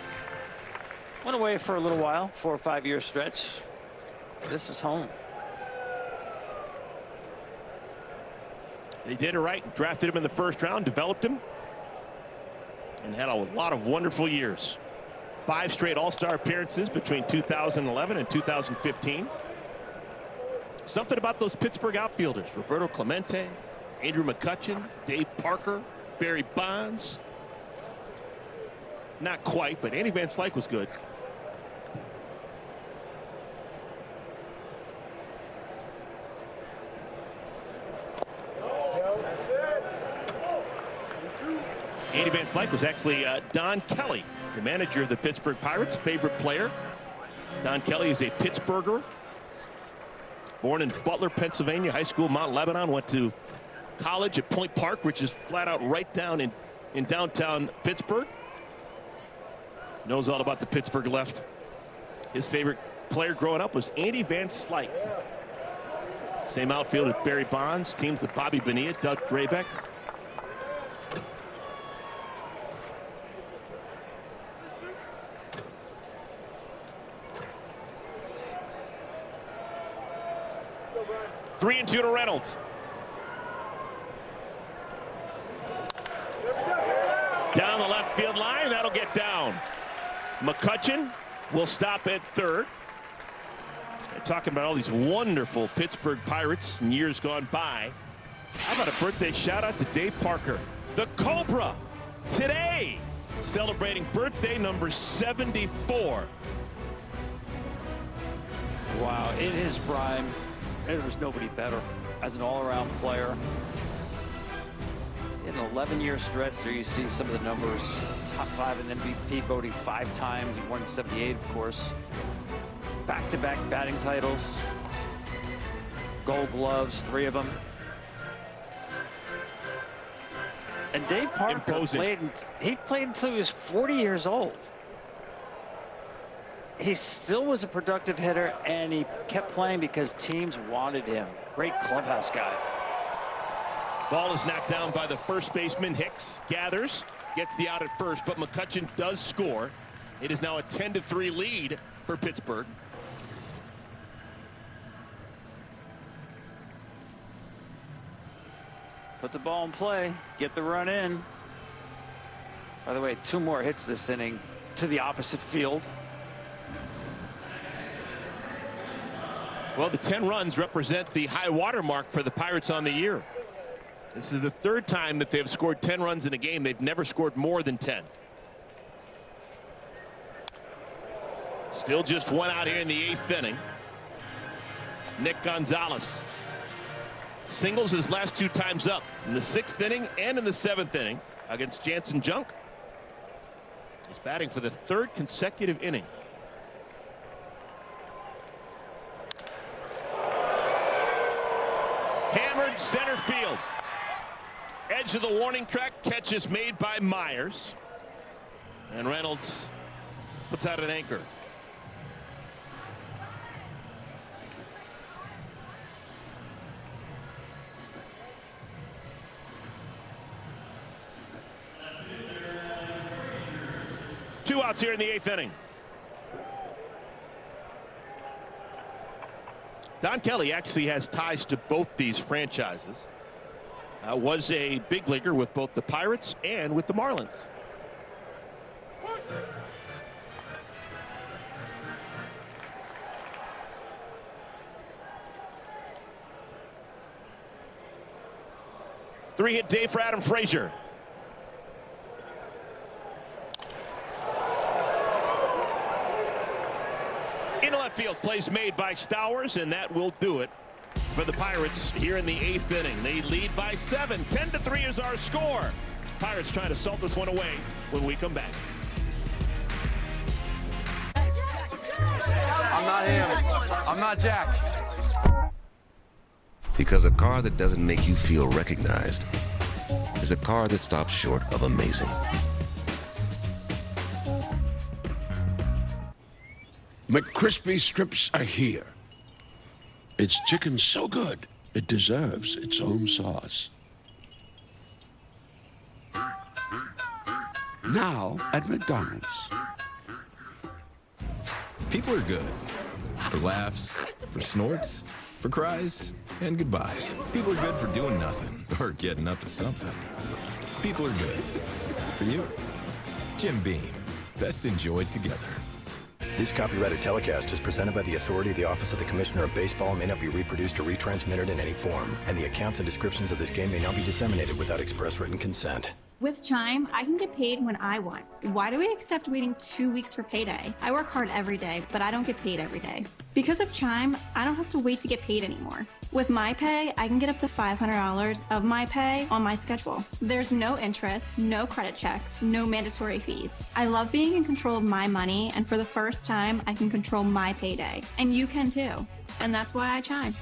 Went away for a little while, 4 or 5 year stretch. This is home. They did it right. Drafted him in the first round, developed him, and had a lot of wonderful years. 5 straight All-Star appearances between 2011 and 2015. Something about those Pittsburgh outfielders: Roberto Clemente, Andrew McCutchen, Dave Parker, Barry Bonds. Not quite, but Andy Van Slyke was good. Andy Van Slyke was actually Don Kelly, the manager of the Pittsburgh Pirates' favorite player. Don Kelly is a Pittsburgher. Born in Butler, Pennsylvania, high school, Mount Lebanon, went to college at Point Park, which is flat out right down in downtown Pittsburgh. Knows all about the Pittsburgh left. His favorite player growing up was Andy Van Slyke. Same outfield as Barry Bonds, teams with Bobby Bonilla, Doug Graybeck. Three and two to Reynolds. Down the left field line, that'll get down. McCutchen will stop at third. And talking about all these wonderful Pittsburgh Pirates in years gone by. How about a birthday shout out to Dave Parker, the Cobra, today celebrating birthday number 74. Wow, in his prime, there was nobody better as an all-around player. In an 11-year stretch, there you see some of the numbers. Top 5 in MVP voting 5 times. He won 78, of course. Back-to-back batting titles. Gold Gloves, 3 of them. And Dave Parker played until he was 40 years old. He still was a productive hitter, and he kept playing because teams wanted him. Great clubhouse guy. Ball is knocked down by the first baseman. Hicks gathers, gets the out at first, but McCutchen does score. It is now a 10-3 lead for Pittsburgh. Put the ball in play, get the run in. By the way, 2 more hits this inning to the opposite field. Well, the 10 runs represent the high water mark for the Pirates on the year. This is the 3rd time that they've scored 10 runs in a game. They've never scored more than 10. Still just 1 out here in the 8th inning. Nick Gonzalez singles his last 2 times up in the 6th inning and in the 7th inning against Jansen Junk. He's batting for the 3rd consecutive inning. Hammered center field. Edge of the warning track. Catch is made by Myers. And Reynolds puts out an anchor. Two outs here in the 8th inning. Don Kelly actually has ties to both these franchises. Was a big leaguer with both the Pirates and with the Marlins. Three-hit day for Adam Frazier. In left field, plays made by Stowers, and that will do it for the Pirates here in the 8th inning. They lead by 7. 10-3 is our score. Pirates trying to salt this one away when we come back. I'm not him. I'm not Jack. Because a car that doesn't make you feel recognized is a car that stops short of amazing. McCrispy strips are here. It's chicken so good, it deserves its own sauce. Now at McDonald's. People are good. For laughs, for snorts, for cries, and goodbyes. People are good for doing nothing or getting up to something. People are good. For you, Jim Beam. Best enjoyed together. This copyrighted telecast is presented by the authority of the Office of the Commissioner of Baseball and may not be reproduced or retransmitted in any form, and the accounts and descriptions of this game may not be disseminated without express written consent. With Chime, I can get paid when I want. Why do we accept waiting 2 weeks for payday? I work hard every day, but I don't get paid every day. Because of Chime, I don't have to wait to get paid anymore. With my pay, I can get up to $500 of my pay on my schedule. There's no interest, no credit checks, no mandatory fees. I love being in control of my money, and for the first time, I can control my payday. And you can too. And that's why I Chime.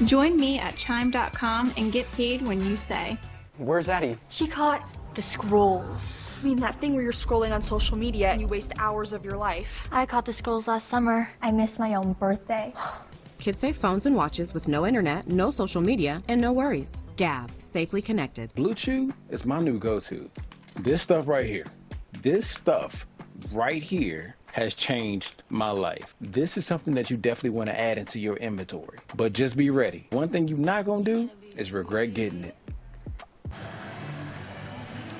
Join me at chime.com and get paid when you say. Where's Addie? She caught the scrolls. I mean, that thing where you're scrolling on social media and you waste hours of your life. I caught the scrolls last summer. I missed my own birthday. Kids save phones and watches with no internet, no social media, and no worries. Gab, safely connected. Blue Chew is my new go-to. This stuff right here. This stuff right here has changed my life. This is something that you definitely want to add into your inventory. But just be ready. One thing you're not going to do is regret getting it.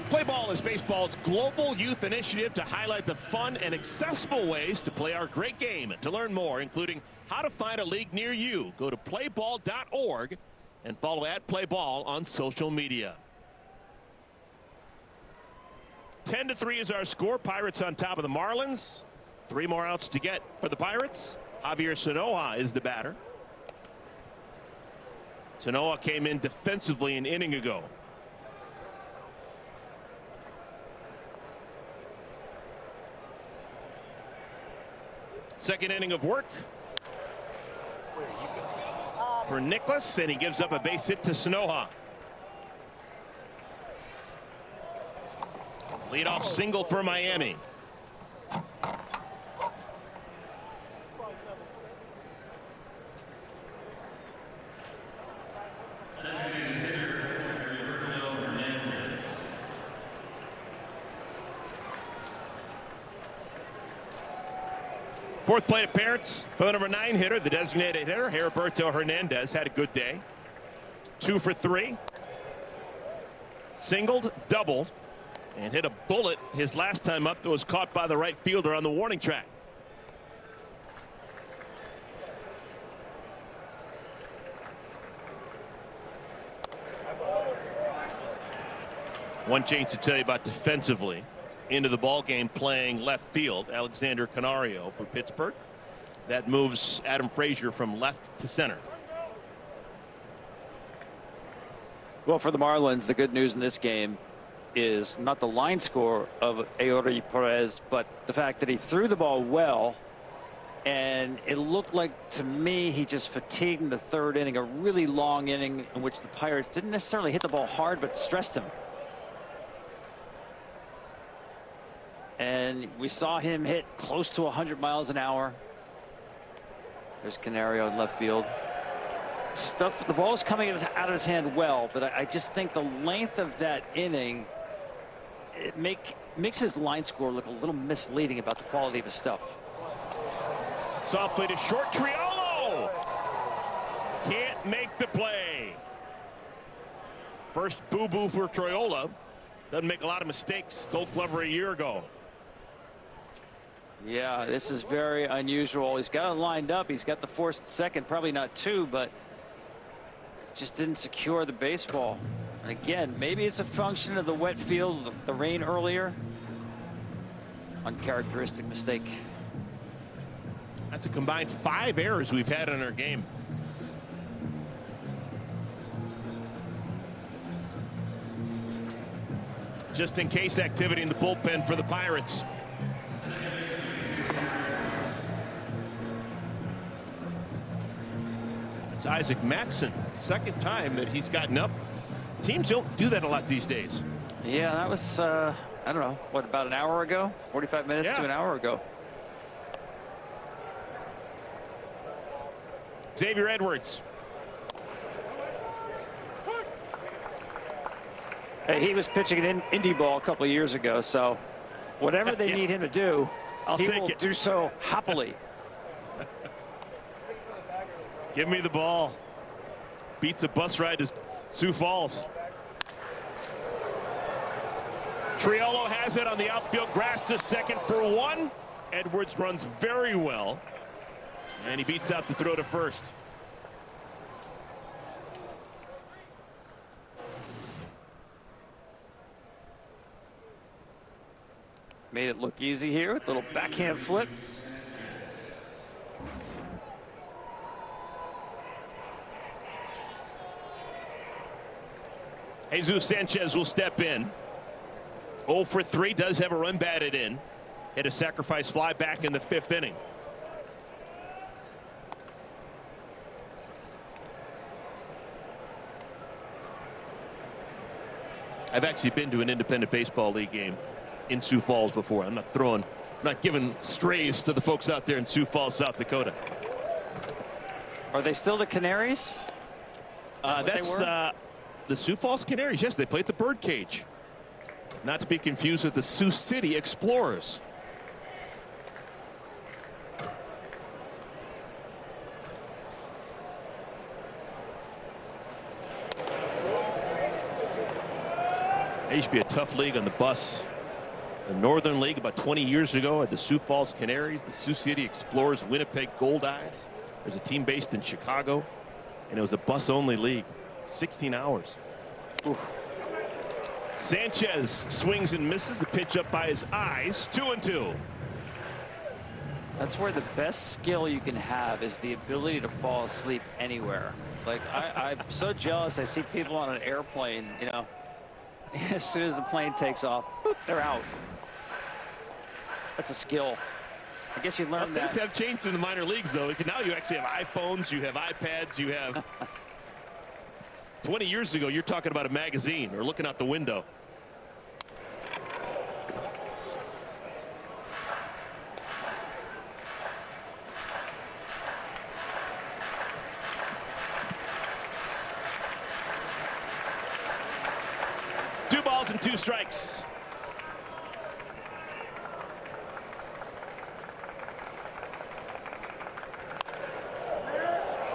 Play Ball is baseball's global youth initiative to highlight the fun and accessible ways to play our great game. And to learn more, including how to find a league near you, go to playball.org and follow @playball on social media. 10-3 is our score. Pirates on top of the Marlins. 3 more outs to get for the Pirates. Javier Sanoja is the batter. Sanoja came in defensively an inning ago. Second inning of work for Nicholas, and he gives up a base hit to Sanoja. Leadoff single for Miami. Fourth plate appearance for the number 9 hitter, the designated hitter, Heriberto Hernandez, had a good day. 2 for 3. Singled, doubled, and hit a bullet his last time up that was caught by the right fielder on the warning track. One change to tell you about defensively. Into the ball game playing left field, Alexander Canario for Pittsburgh. That moves Adam Frazier from left to center. Well, for the Marlins, the good news in this game is not the line score of Eury Perez, but the fact that he threw the ball well, and it looked like to me he just fatigued in the 3rd inning, a really long inning in which the Pirates didn't necessarily hit the ball hard but stressed him. And we saw him hit close to 100 miles an hour. There's Canario in left field. The ball is coming out of his hand well, but I just think the length of that inning, it makes his line score look a little misleading about the quality of his stuff. Softly to short, Triolo can't make the play. First boo-boo for Troiola. Doesn't make a lot of mistakes. Gold Glover a year ago. Yeah, this is very unusual. He's got it lined up. He's got the forced second, probably not 2, but just didn't secure the baseball. And again, maybe it's a function of the wet field, the rain earlier. Uncharacteristic mistake. That's a combined 5 errors we've had in our game. Just in case activity in the bullpen for the Pirates. It's Isaac Maxson, second time that he's gotten up. Teams don't do that a lot these days. Yeah, that was, I don't know, what, about an hour ago? 45 minutes to an hour ago. Xavier Edwards. Hey, he was pitching an indie ball a couple of years ago, so whatever they need him to do, he will do so happily. Give me the ball. Beats a bus ride to Sioux Falls. Triolo has it on the outfield grass to second for 1. Edwards runs very well. And he beats out the throw to first. Made it look easy here with a little backhand flip. Jesus Sanchez will step in. 0 for 3, does have a run batted in. Hit a sacrifice fly back in the 5th inning. I've actually been to an independent baseball league game in Sioux Falls before. I'm not giving strays to the folks out there in Sioux Falls, South Dakota. Are they still the Canaries? That's the Sioux Falls Canaries. Yes, they play at the Birdcage. Not to be confused with the Sioux City Explorers. It used to be a tough league on the bus. The Northern League about 20 years ago had the Sioux Falls Canaries, the Sioux City Explorers, Winnipeg Gold Eyes. There's a team based in Chicago, and it was a bus-only league. 16 hours. Oof. Sanchez swings and misses. A pitch up by his eyes. 2-2. That's where the best skill you can have is the ability to fall asleep anywhere. Like I'm so jealous. I see people on an airplane, you know, as soon as the plane takes off, boop, they're out. That's a skill. I guess you learn that. Things have changed in the minor leagues, though. Now you actually have iPhones, you have iPads, you have. 20 years ago, you're talking about a magazine or looking out the window. Two balls and 2 strikes.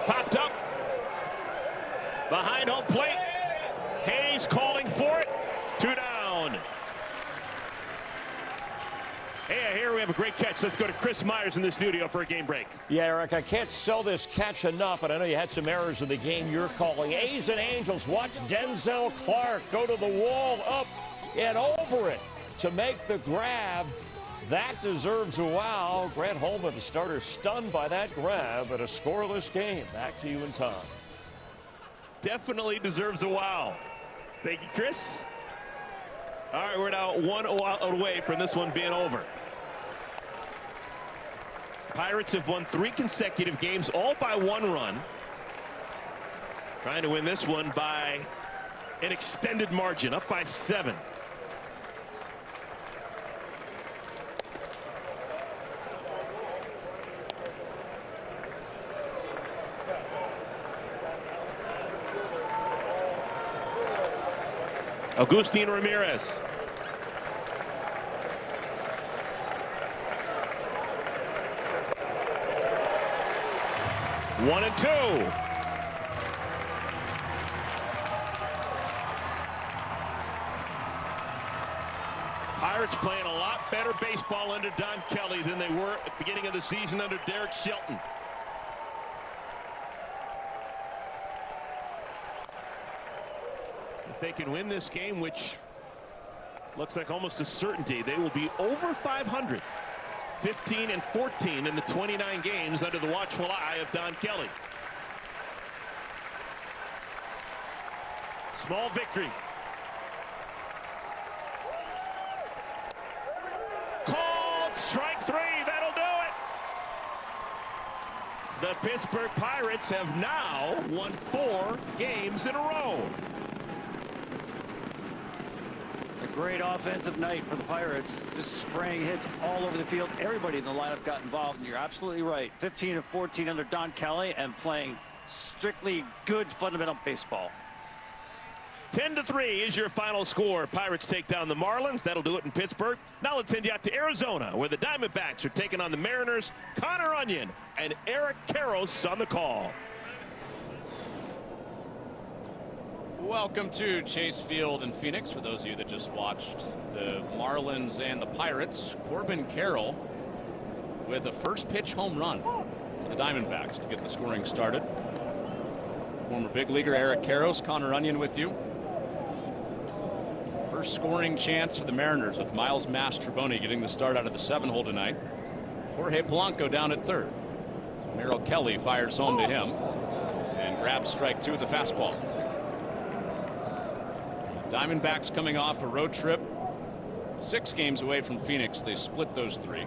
Popped up behind home plate. Hayes calling for it. 2 down. Hey, here we have a great catch. Let's go to Chris Myers in the studio for a game break. Yeah, Eric, I can't sell this catch enough, and I know you had some errors in the game you're calling. A's and Angels, watch Denzel Clark go to the wall, up and over it to make the grab. That deserves a wow. Grant Holman, the starter, stunned by that grab at a scoreless game. Back to you and Tom. Definitely deserves a wow. Thank you, Chris. All right, we're now 1 away from this one being over. Pirates have won 3 consecutive games, all by 1 run. Trying to win this one by an extended margin, up by 7. Agustin Ramirez. One and 2. Pirates playing a lot better baseball under Don Kelly than they were at the beginning of the season under Derek Shelton. they can win this game, which looks like almost a certainty, they will be over 500. 15-14 in the 29 games under the watchful eye of Don Kelly. Small victories. Called strike 3. That'll do it. The Pittsburgh Pirates have now won 4 games in a row. A great offensive night for the Pirates. Just spraying hits all over the field. Everybody in the lineup got involved, and you're absolutely right. 15-14 under Don Kelly and playing strictly good fundamental baseball. 10-3 is your final score. Pirates take down the Marlins. That'll do it in Pittsburgh. Now let's send you out to Arizona, where the Diamondbacks are taking on the Mariners. Connor Onion and Eric Karros on the call. Welcome to Chase Field in Phoenix. For those of you that just watched the Marlins and the Pirates, Corbin Carroll with a first pitch home run for the Diamondbacks to get the scoring started. Former big leaguer Eric Karros, Connor Onion with you. First scoring chance for the Mariners with Miles Mastrobuoni getting the start out of the 7-hole tonight. Jorge Polanco down at third. So Merrill Kelly fires home to him and grabs strike 2 with the fastball. The Diamondbacks coming off a road trip 6 games away from Phoenix. They split those 3.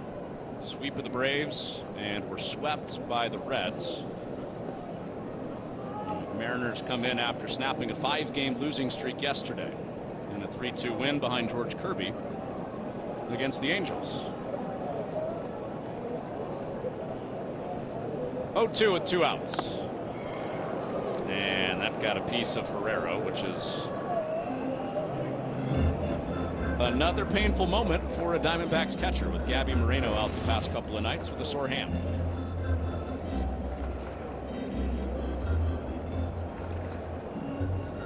Sweep of the Braves and were swept by the Reds. The Mariners come in after snapping a 5-game losing streak yesterday in a 3-2 win behind George Kirby against the Angels. 0-2 with 2 outs. And that got a piece of Herrera, which is another painful moment for a Diamondbacks catcher, with Gabby Moreno out the past couple of nights with a sore hand.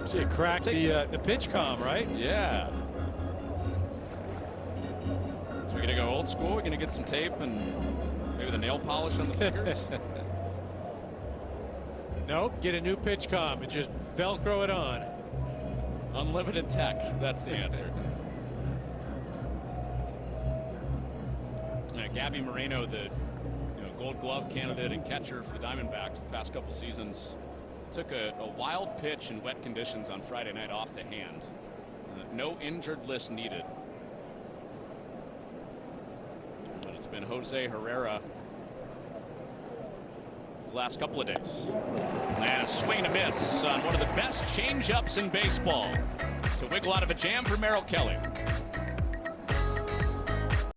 See, it cracked the pitch comm, right? Yeah. So we're going to go old school. We're going to get some tape and maybe the nail polish on the fingers. Nope, get a new pitch comm and just Velcro it on. Unlimited tech, that's the answer. Gabby Moreno, the Gold Glove candidate and catcher for the Diamondbacks the past couple seasons, took a wild pitch in wet conditions on Friday night off the hand. No injured list needed. But it's been Jose Herrera the last couple of days. And a swing and a miss on one of the best change-ups in baseball to wiggle out of a jam for Merrill Kelly.